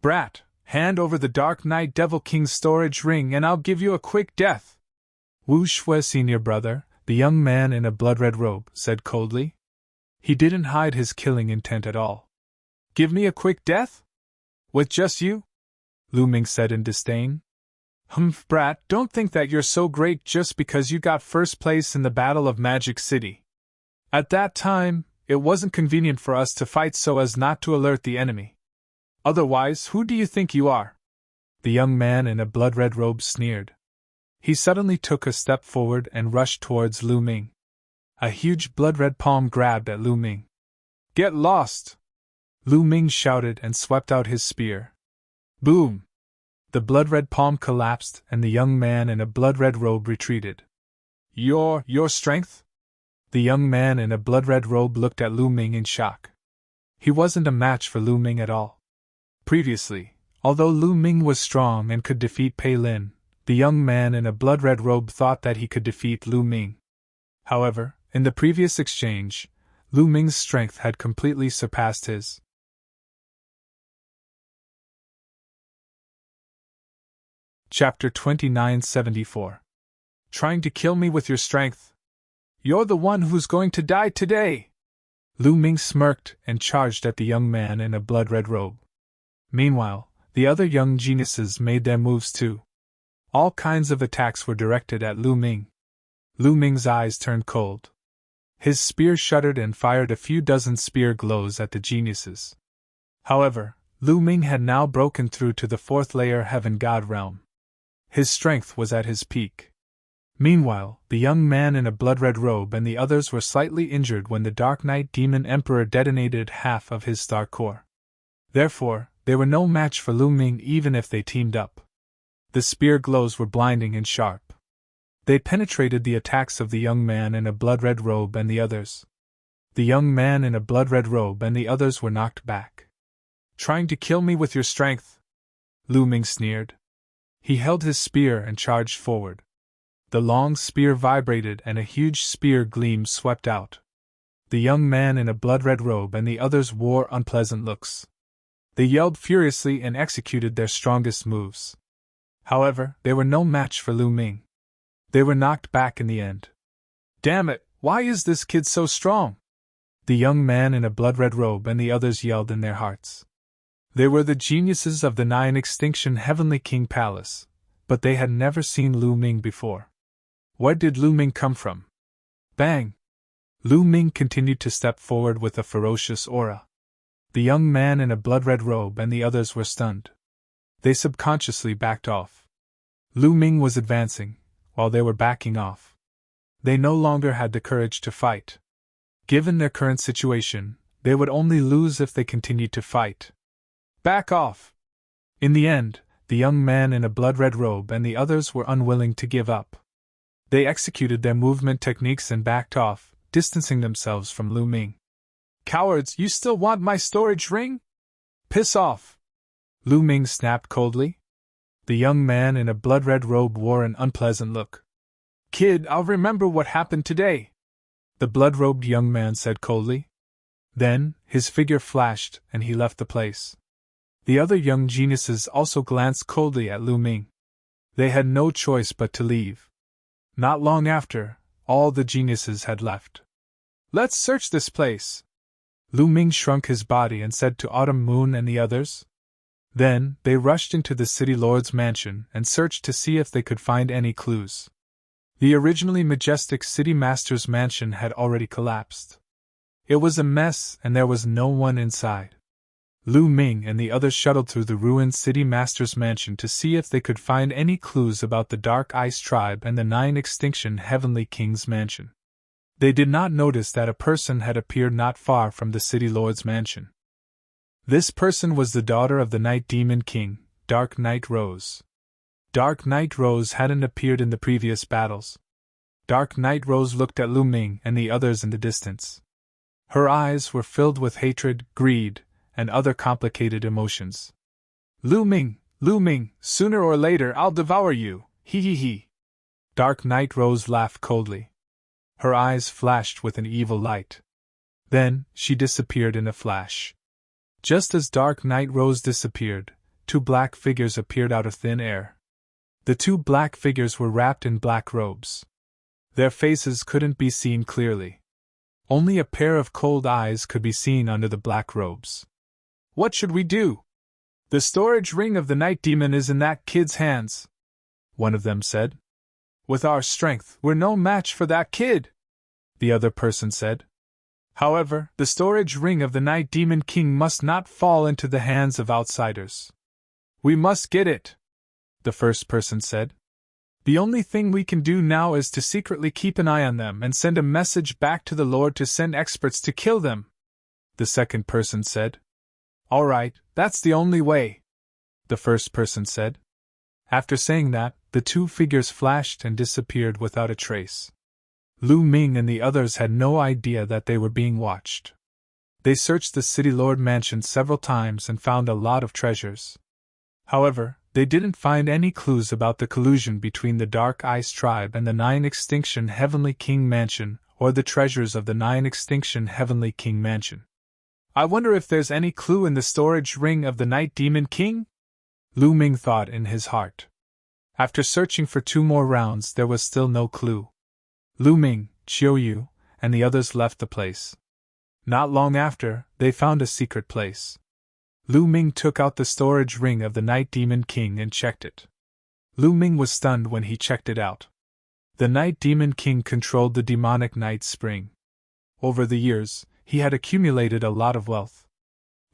"Brat, hand over the Dark Knight Devil King's storage ring and I'll give you a quick death!" Wu Shui's senior brother, the young man in a blood-red robe, said coldly. He didn't hide his killing intent at all. "Give me a quick death? With just you?" Lu Ming said in disdain. "Humph, brat, don't think that you're so great just because you got first place in the Battle of Magic City. At that time, it wasn't convenient for us to fight so as not to alert the enemy. Otherwise, who do you think you are?" The young man in a blood-red robe sneered. He suddenly took a step forward and rushed towards Lu Ming. A huge blood-red palm grabbed at Lu Ming. "Get lost!" Lu Ming shouted and swept out his spear. Boom! The blood-red palm collapsed and the young man in a blood-red robe retreated. Your strength?" The young man in a blood-red robe looked at Lu Ming in shock. He wasn't a match for Lu Ming at all. Previously, although Lu Ming was strong and could defeat Pei Lin, the young man in a blood-red robe thought that he could defeat Lu Ming. However, in the previous exchange, Lu Ming's strength had completely surpassed his. Chapter 2974. Trying to kill me with your strength? You're the one who's going to die today! Lu Ming smirked and charged at the young man in a blood-red robe. Meanwhile, the other young geniuses made their moves too. All kinds of attacks were directed at Lu Ming. Lu Ming's eyes turned cold. His spear shuddered and fired a few dozen spear glows at the geniuses. However, Lu Ming had now broken through to the 4th layer Heaven God realm. His strength was at his peak. Meanwhile, the young man in a blood-red robe and the others were slightly injured when the Dark Knight Demon Emperor detonated half of his star core. Therefore, they were no match for Lu Ming even if they teamed up. The spear glows were blinding and sharp. They penetrated the attacks of the young man in a blood-red robe and the others. The young man in a blood-red robe and the others were knocked back. "Trying to kill me with your strength?" Lu Ming sneered. He held his spear and charged forward. The long spear vibrated and a huge spear gleam swept out. The young man in a blood-red robe and the others wore unpleasant looks. They yelled furiously and executed their strongest moves. However, they were no match for Lu Ming. They were knocked back in the end. "Damn it, why is this kid so strong?" The young man in a blood-red robe and the others yelled in their hearts. They were the geniuses of the 9 Extinction Heavenly King Palace, but they had never seen Lu Ming before. Where did Lu Ming come from? Bang! Lu Ming continued to step forward with a ferocious aura. The young man in a blood-red robe and the others were stunned. They subconsciously backed off. Lu Ming was advancing, while they were backing off. They no longer had the courage to fight. Given their current situation, they would only lose if they continued to fight. "Back off!" In the end, the young man in a blood-red robe and the others were unwilling to give up. They executed their movement techniques and backed off, distancing themselves from Lu Ming. "Cowards, you still want my storage ring? Piss off!" Lu Ming snapped coldly. The young man in a blood-red robe wore an unpleasant look. "Kid, I'll remember what happened today," the blood-robed young man said coldly. Then, his figure flashed and he left the place. The other young geniuses also glanced coldly at Lu Ming. They had no choice but to leave. Not long after, all the geniuses had left. "Let's search this place." Lu Ming shrunk his body and said to Autumn Moon and the others. Then, they rushed into the city lord's mansion and searched to see if they could find any clues. The originally majestic city master's mansion had already collapsed. It was a mess and there was no one inside. Lu Ming and the others shuttled through the ruined city master's mansion to see if they could find any clues about the Dark Ice Tribe and the 9 Extinction Heavenly King's mansion. They did not notice that a person had appeared not far from the city lord's mansion. This person was the daughter of the Night Demon King, Dark Night Rose. Dark Night Rose hadn't appeared in the previous battles. Dark Night Rose looked at Lu Ming and the others in the distance. Her eyes were filled with hatred, greed, and other complicated emotions. Lu Ming, sooner or later I'll devour you, hee hee hee. Dark Night Rose laughed coldly. Her eyes flashed with an evil light. Then, she disappeared in a flash. Just as Dark Night Rose disappeared, 2 black figures appeared out of thin air. The 2 black figures were wrapped in black robes. Their faces couldn't be seen clearly. Only a pair of cold eyes could be seen under the black robes. What should we do? The storage ring of the Night Demon is in that kid's hands, one of them said. With our strength, we're no match for that kid, the other person said. However, the storage ring of the Night Demon King must not fall into the hands of outsiders. We must get it, the first person said. The only thing we can do now is to secretly keep an eye on them and send a message back to the Lord to send experts to kill them, the second person said. All right, that's the only way, the first person said. After saying that, the 2 figures flashed and disappeared without a trace. Lu Ming and the others had no idea that they were being watched. They searched the city lord mansion several times and found a lot of treasures. However, they didn't find any clues about the collusion between the Dark Ice Tribe and the 9 Extinction Heavenly King mansion, or the treasures of the 9 Extinction Heavenly King mansion. I wonder if there's any clue in the storage ring of the Night Demon King? Lu Ming thought in his heart. After searching for 2 more rounds, there was still no clue. Lu Ming, Chiu Yu, and the others left the place. Not long after, they found a secret place. Lu Ming took out the storage ring of the Night Demon King and checked it. Lu Ming was stunned when he checked it out. The Night Demon King controlled the demonic night spring. Over the years, he had accumulated a lot of wealth.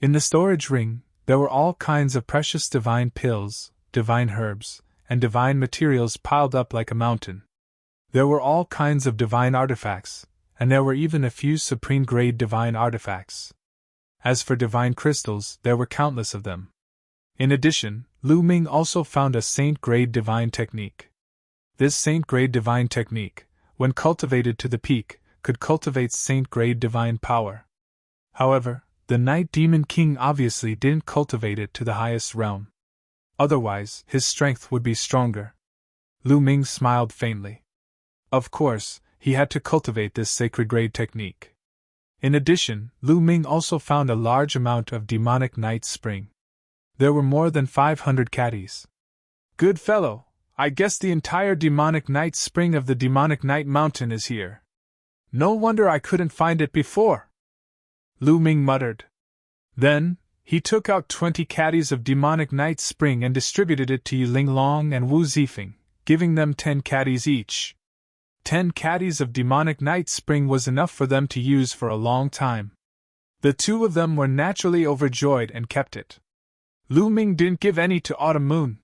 In the storage ring, there were all kinds of precious divine pills, divine herbs, and divine materials piled up like a mountain. There were all kinds of divine artifacts, and there were even a few supreme-grade divine artifacts. As for divine crystals, there were countless of them. In addition, Lu Ming also found a saint-grade divine technique. This saint-grade divine technique, when cultivated to the peak, could cultivate saint-grade divine power. However, the Night Demon King obviously didn't cultivate it to the highest realm. Otherwise, his strength would be stronger. Lu Ming smiled faintly. Of course, he had to cultivate this sacred grade technique. In addition, Lu Ming also found a large amount of demonic night spring. There were more than 500 caddies. Good fellow, I guess the entire demonic night spring of the demonic night mountain is here. No wonder I couldn't find it before, Lu Ming muttered. Then, he took out 20 caddies of demonic night spring and distributed it to Ling Long and Wu Zifeng, giving them 10 caddies each. 10 caddies of demonic night spring was enough for them to use for a long time. The 2 of them were naturally overjoyed and kept it. Lu Ming didn't give any to Autumn Moon.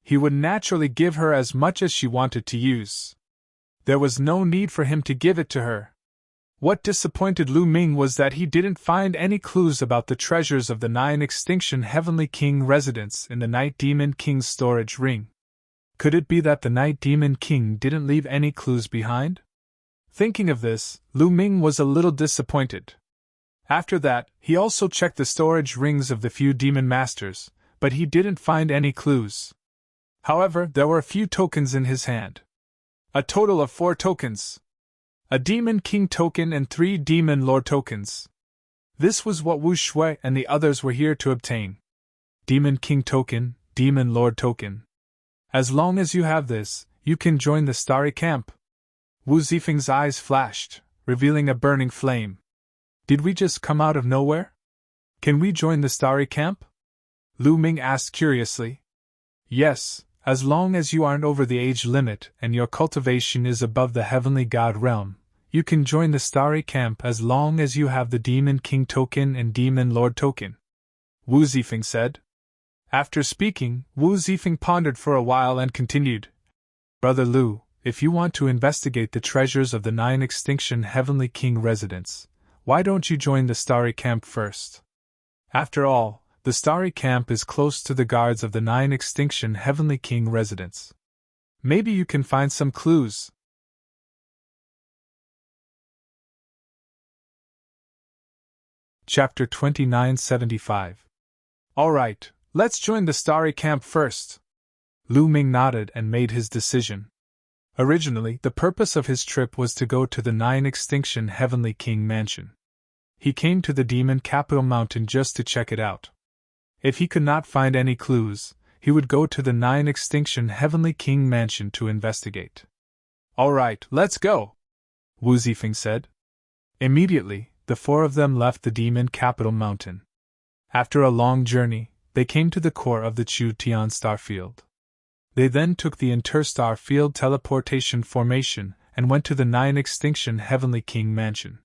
He would naturally give her as much as she wanted to use. There was no need for him to give it to her. What disappointed Lu Ming was that he didn't find any clues about the treasures of the 9 Extinction Heavenly King residence in the Night Demon King's storage ring. Could it be that the Night Demon King didn't leave any clues behind? Thinking of this, Lu Ming was a little disappointed. After that, he also checked the storage rings of the few demon masters, but he didn't find any clues. However, there were a few tokens in his hand. A total of 4 tokens. A Demon King token and 3 Demon Lord tokens. This was what Wu Shui and the others were here to obtain. Demon King token, Demon Lord token. As long as you have this, you can join the Starry Camp. Wu Zifeng's eyes flashed, revealing a burning flame. Did we just come out of nowhere? Can we join the Starry Camp? Lu Ming asked curiously. Yes, as long as you aren't over the age limit and your cultivation is above the heavenly god realm, you can join the starry camp as long as you have the Demon King token and Demon Lord token, Wu Zifeng said. After speaking, Wu Zifeng pondered for a while and continued, Brother Lu, if you want to investigate the treasures of the 9 Extinction Heavenly King residents, why don't you join the starry camp first? After all, the starry camp is close to the guards of the 9 Extinction Heavenly King residents. Maybe you can find some clues. Chapter 2975. Alright, let's join the starry camp first. Lu Ming nodded and made his decision. Originally, the purpose of his trip was to go to the 9 Extinction Heavenly King mansion. He came to the Demon Capital Mountain just to check it out. If he could not find any clues, he would go to the 9 Extinction Heavenly King mansion to investigate. Alright, let's go, Wu Zifeng said. Immediately, the 4 of them left the Demon Capital Mountain. After a long journey, they came to the core of the Chu Tian star field. They then took the interstar field teleportation formation and went to the 9 Extinction Heavenly King mansion.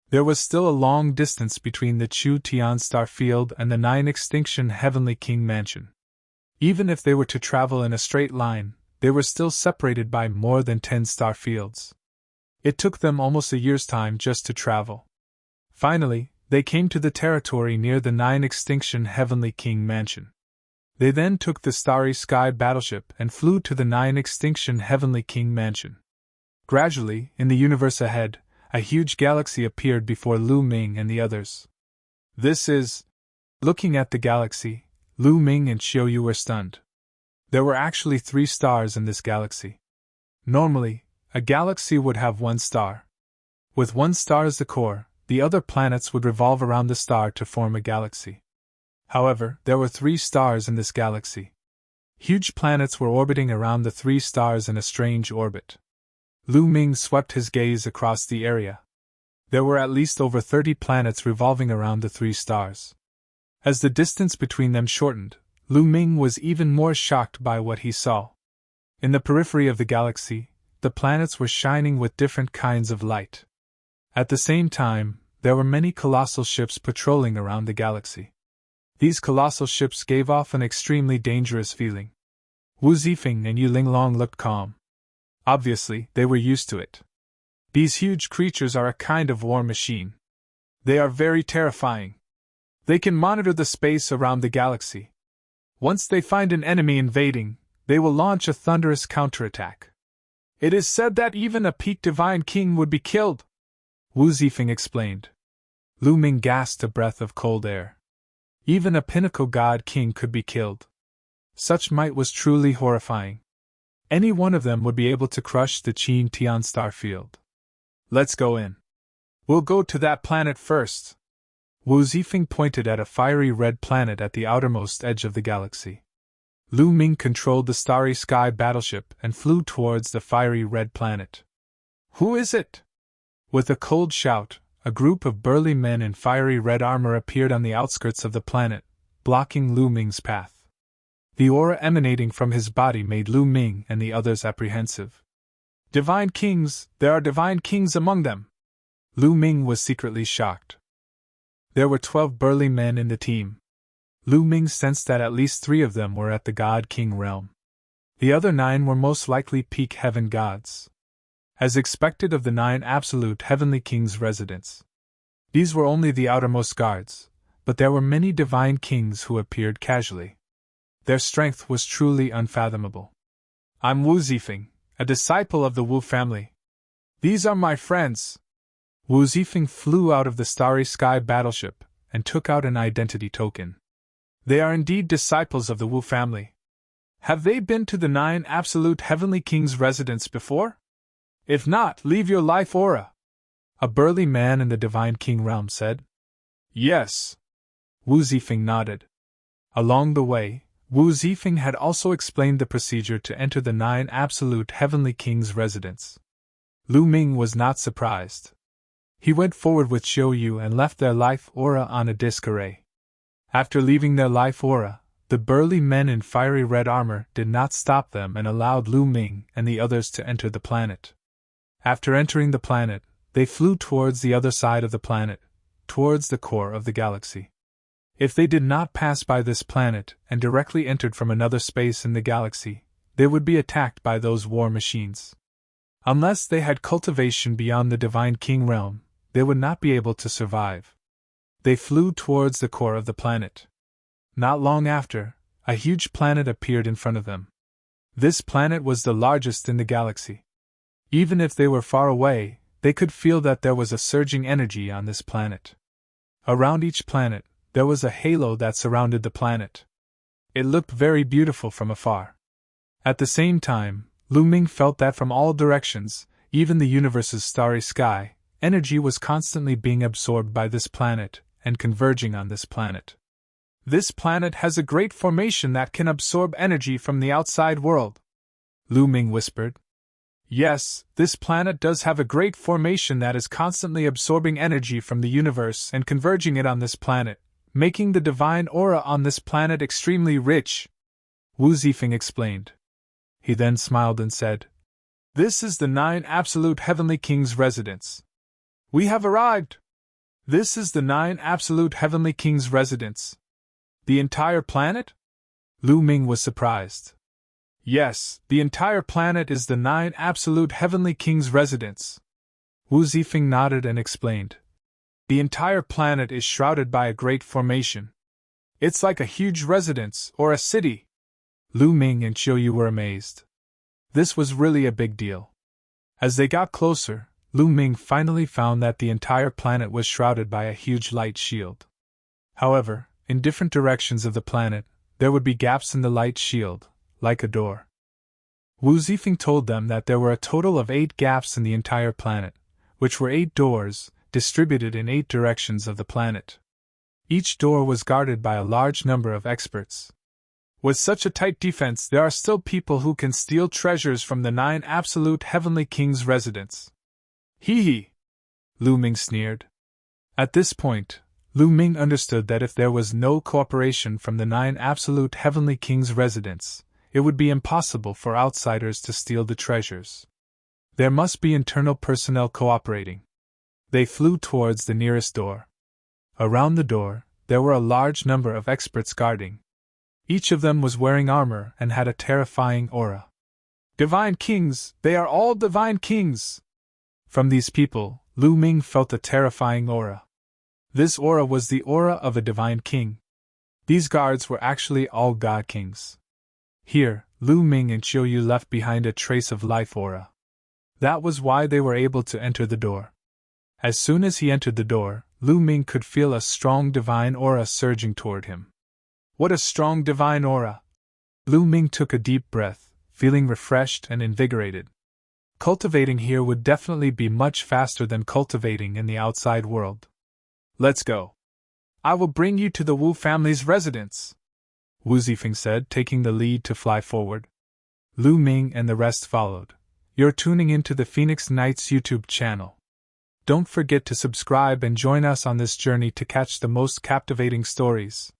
There was still a long distance between the Chu Tian star field and the 9 Extinction Heavenly King mansion. Even if they were to travel in a straight line, they were still separated by more than 10 star fields. It took them almost a year's time just to travel. Finally, they came to the territory near the 9 Extinction Heavenly King mansion. They then took the Starry Sky battleship and flew to the 9 Extinction Heavenly King mansion. Gradually, in the universe ahead, a huge galaxy appeared before Lu Ming and the others. This is... Looking at the galaxy, Lu Ming and Xiaoyu were stunned. There were actually 3 stars in this galaxy. Normally, a galaxy would have 1 star. With 1 star as the core, the other planets would revolve around the star to form a galaxy. However, there were 3 stars in this galaxy. Huge planets were orbiting around the 3 stars in a strange orbit. Lu Ming swept his gaze across the area. There were at least over 30 planets revolving around the 3 stars. As the distance between them shortened, Lu Ming was even more shocked by what he saw. In the periphery of the galaxy, the planets were shining with different kinds of light. At the same time, there were many colossal ships patrolling around the galaxy. These colossal ships gave off an extremely dangerous feeling. Wu Zifeng and Yu Linglong looked calm. Obviously, they were used to it. These huge creatures are a kind of war machine. They are very terrifying. They can monitor the space around the galaxy. Once they find an enemy invading, they will launch a thunderous counterattack. It is said that even a peak divine king would be killed, Wu Zifeng explained. Lu Ming gasped a breath of cold air. Even a pinnacle god king could be killed. Such might was truly horrifying. Any one of them would be able to crush the Qin Tian star field. Let's go in. We'll go to that planet first. Wu Zifeng pointed at a fiery red planet at the outermost edge of the galaxy. Lu Ming controlled the Starry Sky battleship and flew towards the fiery red planet. Who is it? With a cold shout, a group of burly men in fiery red armor appeared on the outskirts of the planet, blocking Lu Ming's path. The aura emanating from his body made Lu Ming and the others apprehensive. Divine kings, there are divine kings among them! Lu Ming was secretly shocked. There were 12 burly men in the team. Lu Ming sensed that at least 3 of them were at the God-King realm. The other 9 were most likely peak heaven gods. As expected of the 9 absolute heavenly kings' residents. These were only the outermost guards, but there were many divine kings who appeared casually. Their strength was truly unfathomable. I'm Wu Zifeng, a disciple of the Wu family. These are my friends. Wu Zifeng flew out of the Starry Sky battleship and took out an identity token. They are indeed disciples of the Wu family. Have they been to the 9 absolute heavenly kings' residence before? If not, leave your life aura, a burly man in the Divine King realm said. Yes. Wu Zifeng nodded. Along the way, Wu Zifeng had also explained the procedure to enter the 9 absolute heavenly kings' residence. Lu Ming was not surprised. He went forward with Xiaoyu and left their life aura on a disc array. After leaving their life aura, The burly men in fiery red armor did not stop them and allowed Lu Ming and the others to enter the planet. After entering the planet, they flew towards the other side of the planet, towards the core of the galaxy. If they did not pass by this planet and directly entered from another space in the galaxy, they would be attacked by those war machines. Unless they had cultivation beyond the Divine King realm, they would not be able to survive. They flew towards the core of the planet. Not long after, a huge planet appeared in front of them. This planet was the largest in the galaxy. Even if they were far away, they could feel that there was a surging energy on this planet. Around each planet, there was a halo that surrounded the planet. It looked very beautiful from afar. At the same time, Lu Ming felt that from all directions, even the universe's starry sky, energy was constantly being absorbed by this planet and converging on this planet. This planet has a great formation that can absorb energy from the outside world, Lu Ming whispered. Yes, this planet does have a great formation that is constantly absorbing energy from the universe and converging it on this planet, making the divine aura on this planet extremely rich, Wu Zifeng explained. He then smiled and said, "This is the 9 Absolute Heavenly Kings' residence. We have arrived! This is the 9 Absolute Heavenly Kings' residence. The entire planet?" Lu Ming was surprised. Yes, the entire planet is the 9 Absolute Heavenly Kings' residence. Wu Zifeng nodded and explained. The entire planet is shrouded by a great formation. It's like a huge residence or a city. Lu Ming and Qiu Yu were amazed. This was really a big deal. As they got closer, Lu Ming finally found that the entire planet was shrouded by a huge light shield. However, in different directions of the planet, there would be gaps in the light shield, like a door. Wu Zifeng told them that there were a total of 8 gaps in the entire planet, which were 8 doors, distributed in 8 directions of the planet. Each door was guarded by a large number of experts. With such a tight defense, there are still people who can steal treasures from the 9 Absolute Heavenly Kings' residence. Hee hee! Lu Ming sneered. At this point, Lu Ming understood that if there was no cooperation from the 9 Absolute Heavenly Kings' residence, it would be impossible for outsiders to steal the treasures. There must be internal personnel cooperating. They flew towards the nearest door. Around the door, there were a large number of experts guarding. Each of them was wearing armor and had a terrifying aura. Divine Kings! They are all Divine Kings! From these people, Lu Ming felt a terrifying aura. This aura was the aura of a Divine King. These guards were actually all God Kings. Here, Lu Ming and Qiu Yu left behind a trace of life aura. That was why they were able to enter the door. As soon as he entered the door, Lu Ming could feel a strong divine aura surging toward him. What a strong divine aura! Lu Ming took a deep breath, feeling refreshed and invigorated. Cultivating here would definitely be much faster than cultivating in the outside world. Let's go. I will bring you to the Wu family's residence, Wu Zifeng said, taking the lead to fly forward. Lu Ming and the rest followed. You're tuning into the Phoenix Knights YouTube channel. Don't forget to subscribe and join us on this journey to catch the most captivating stories.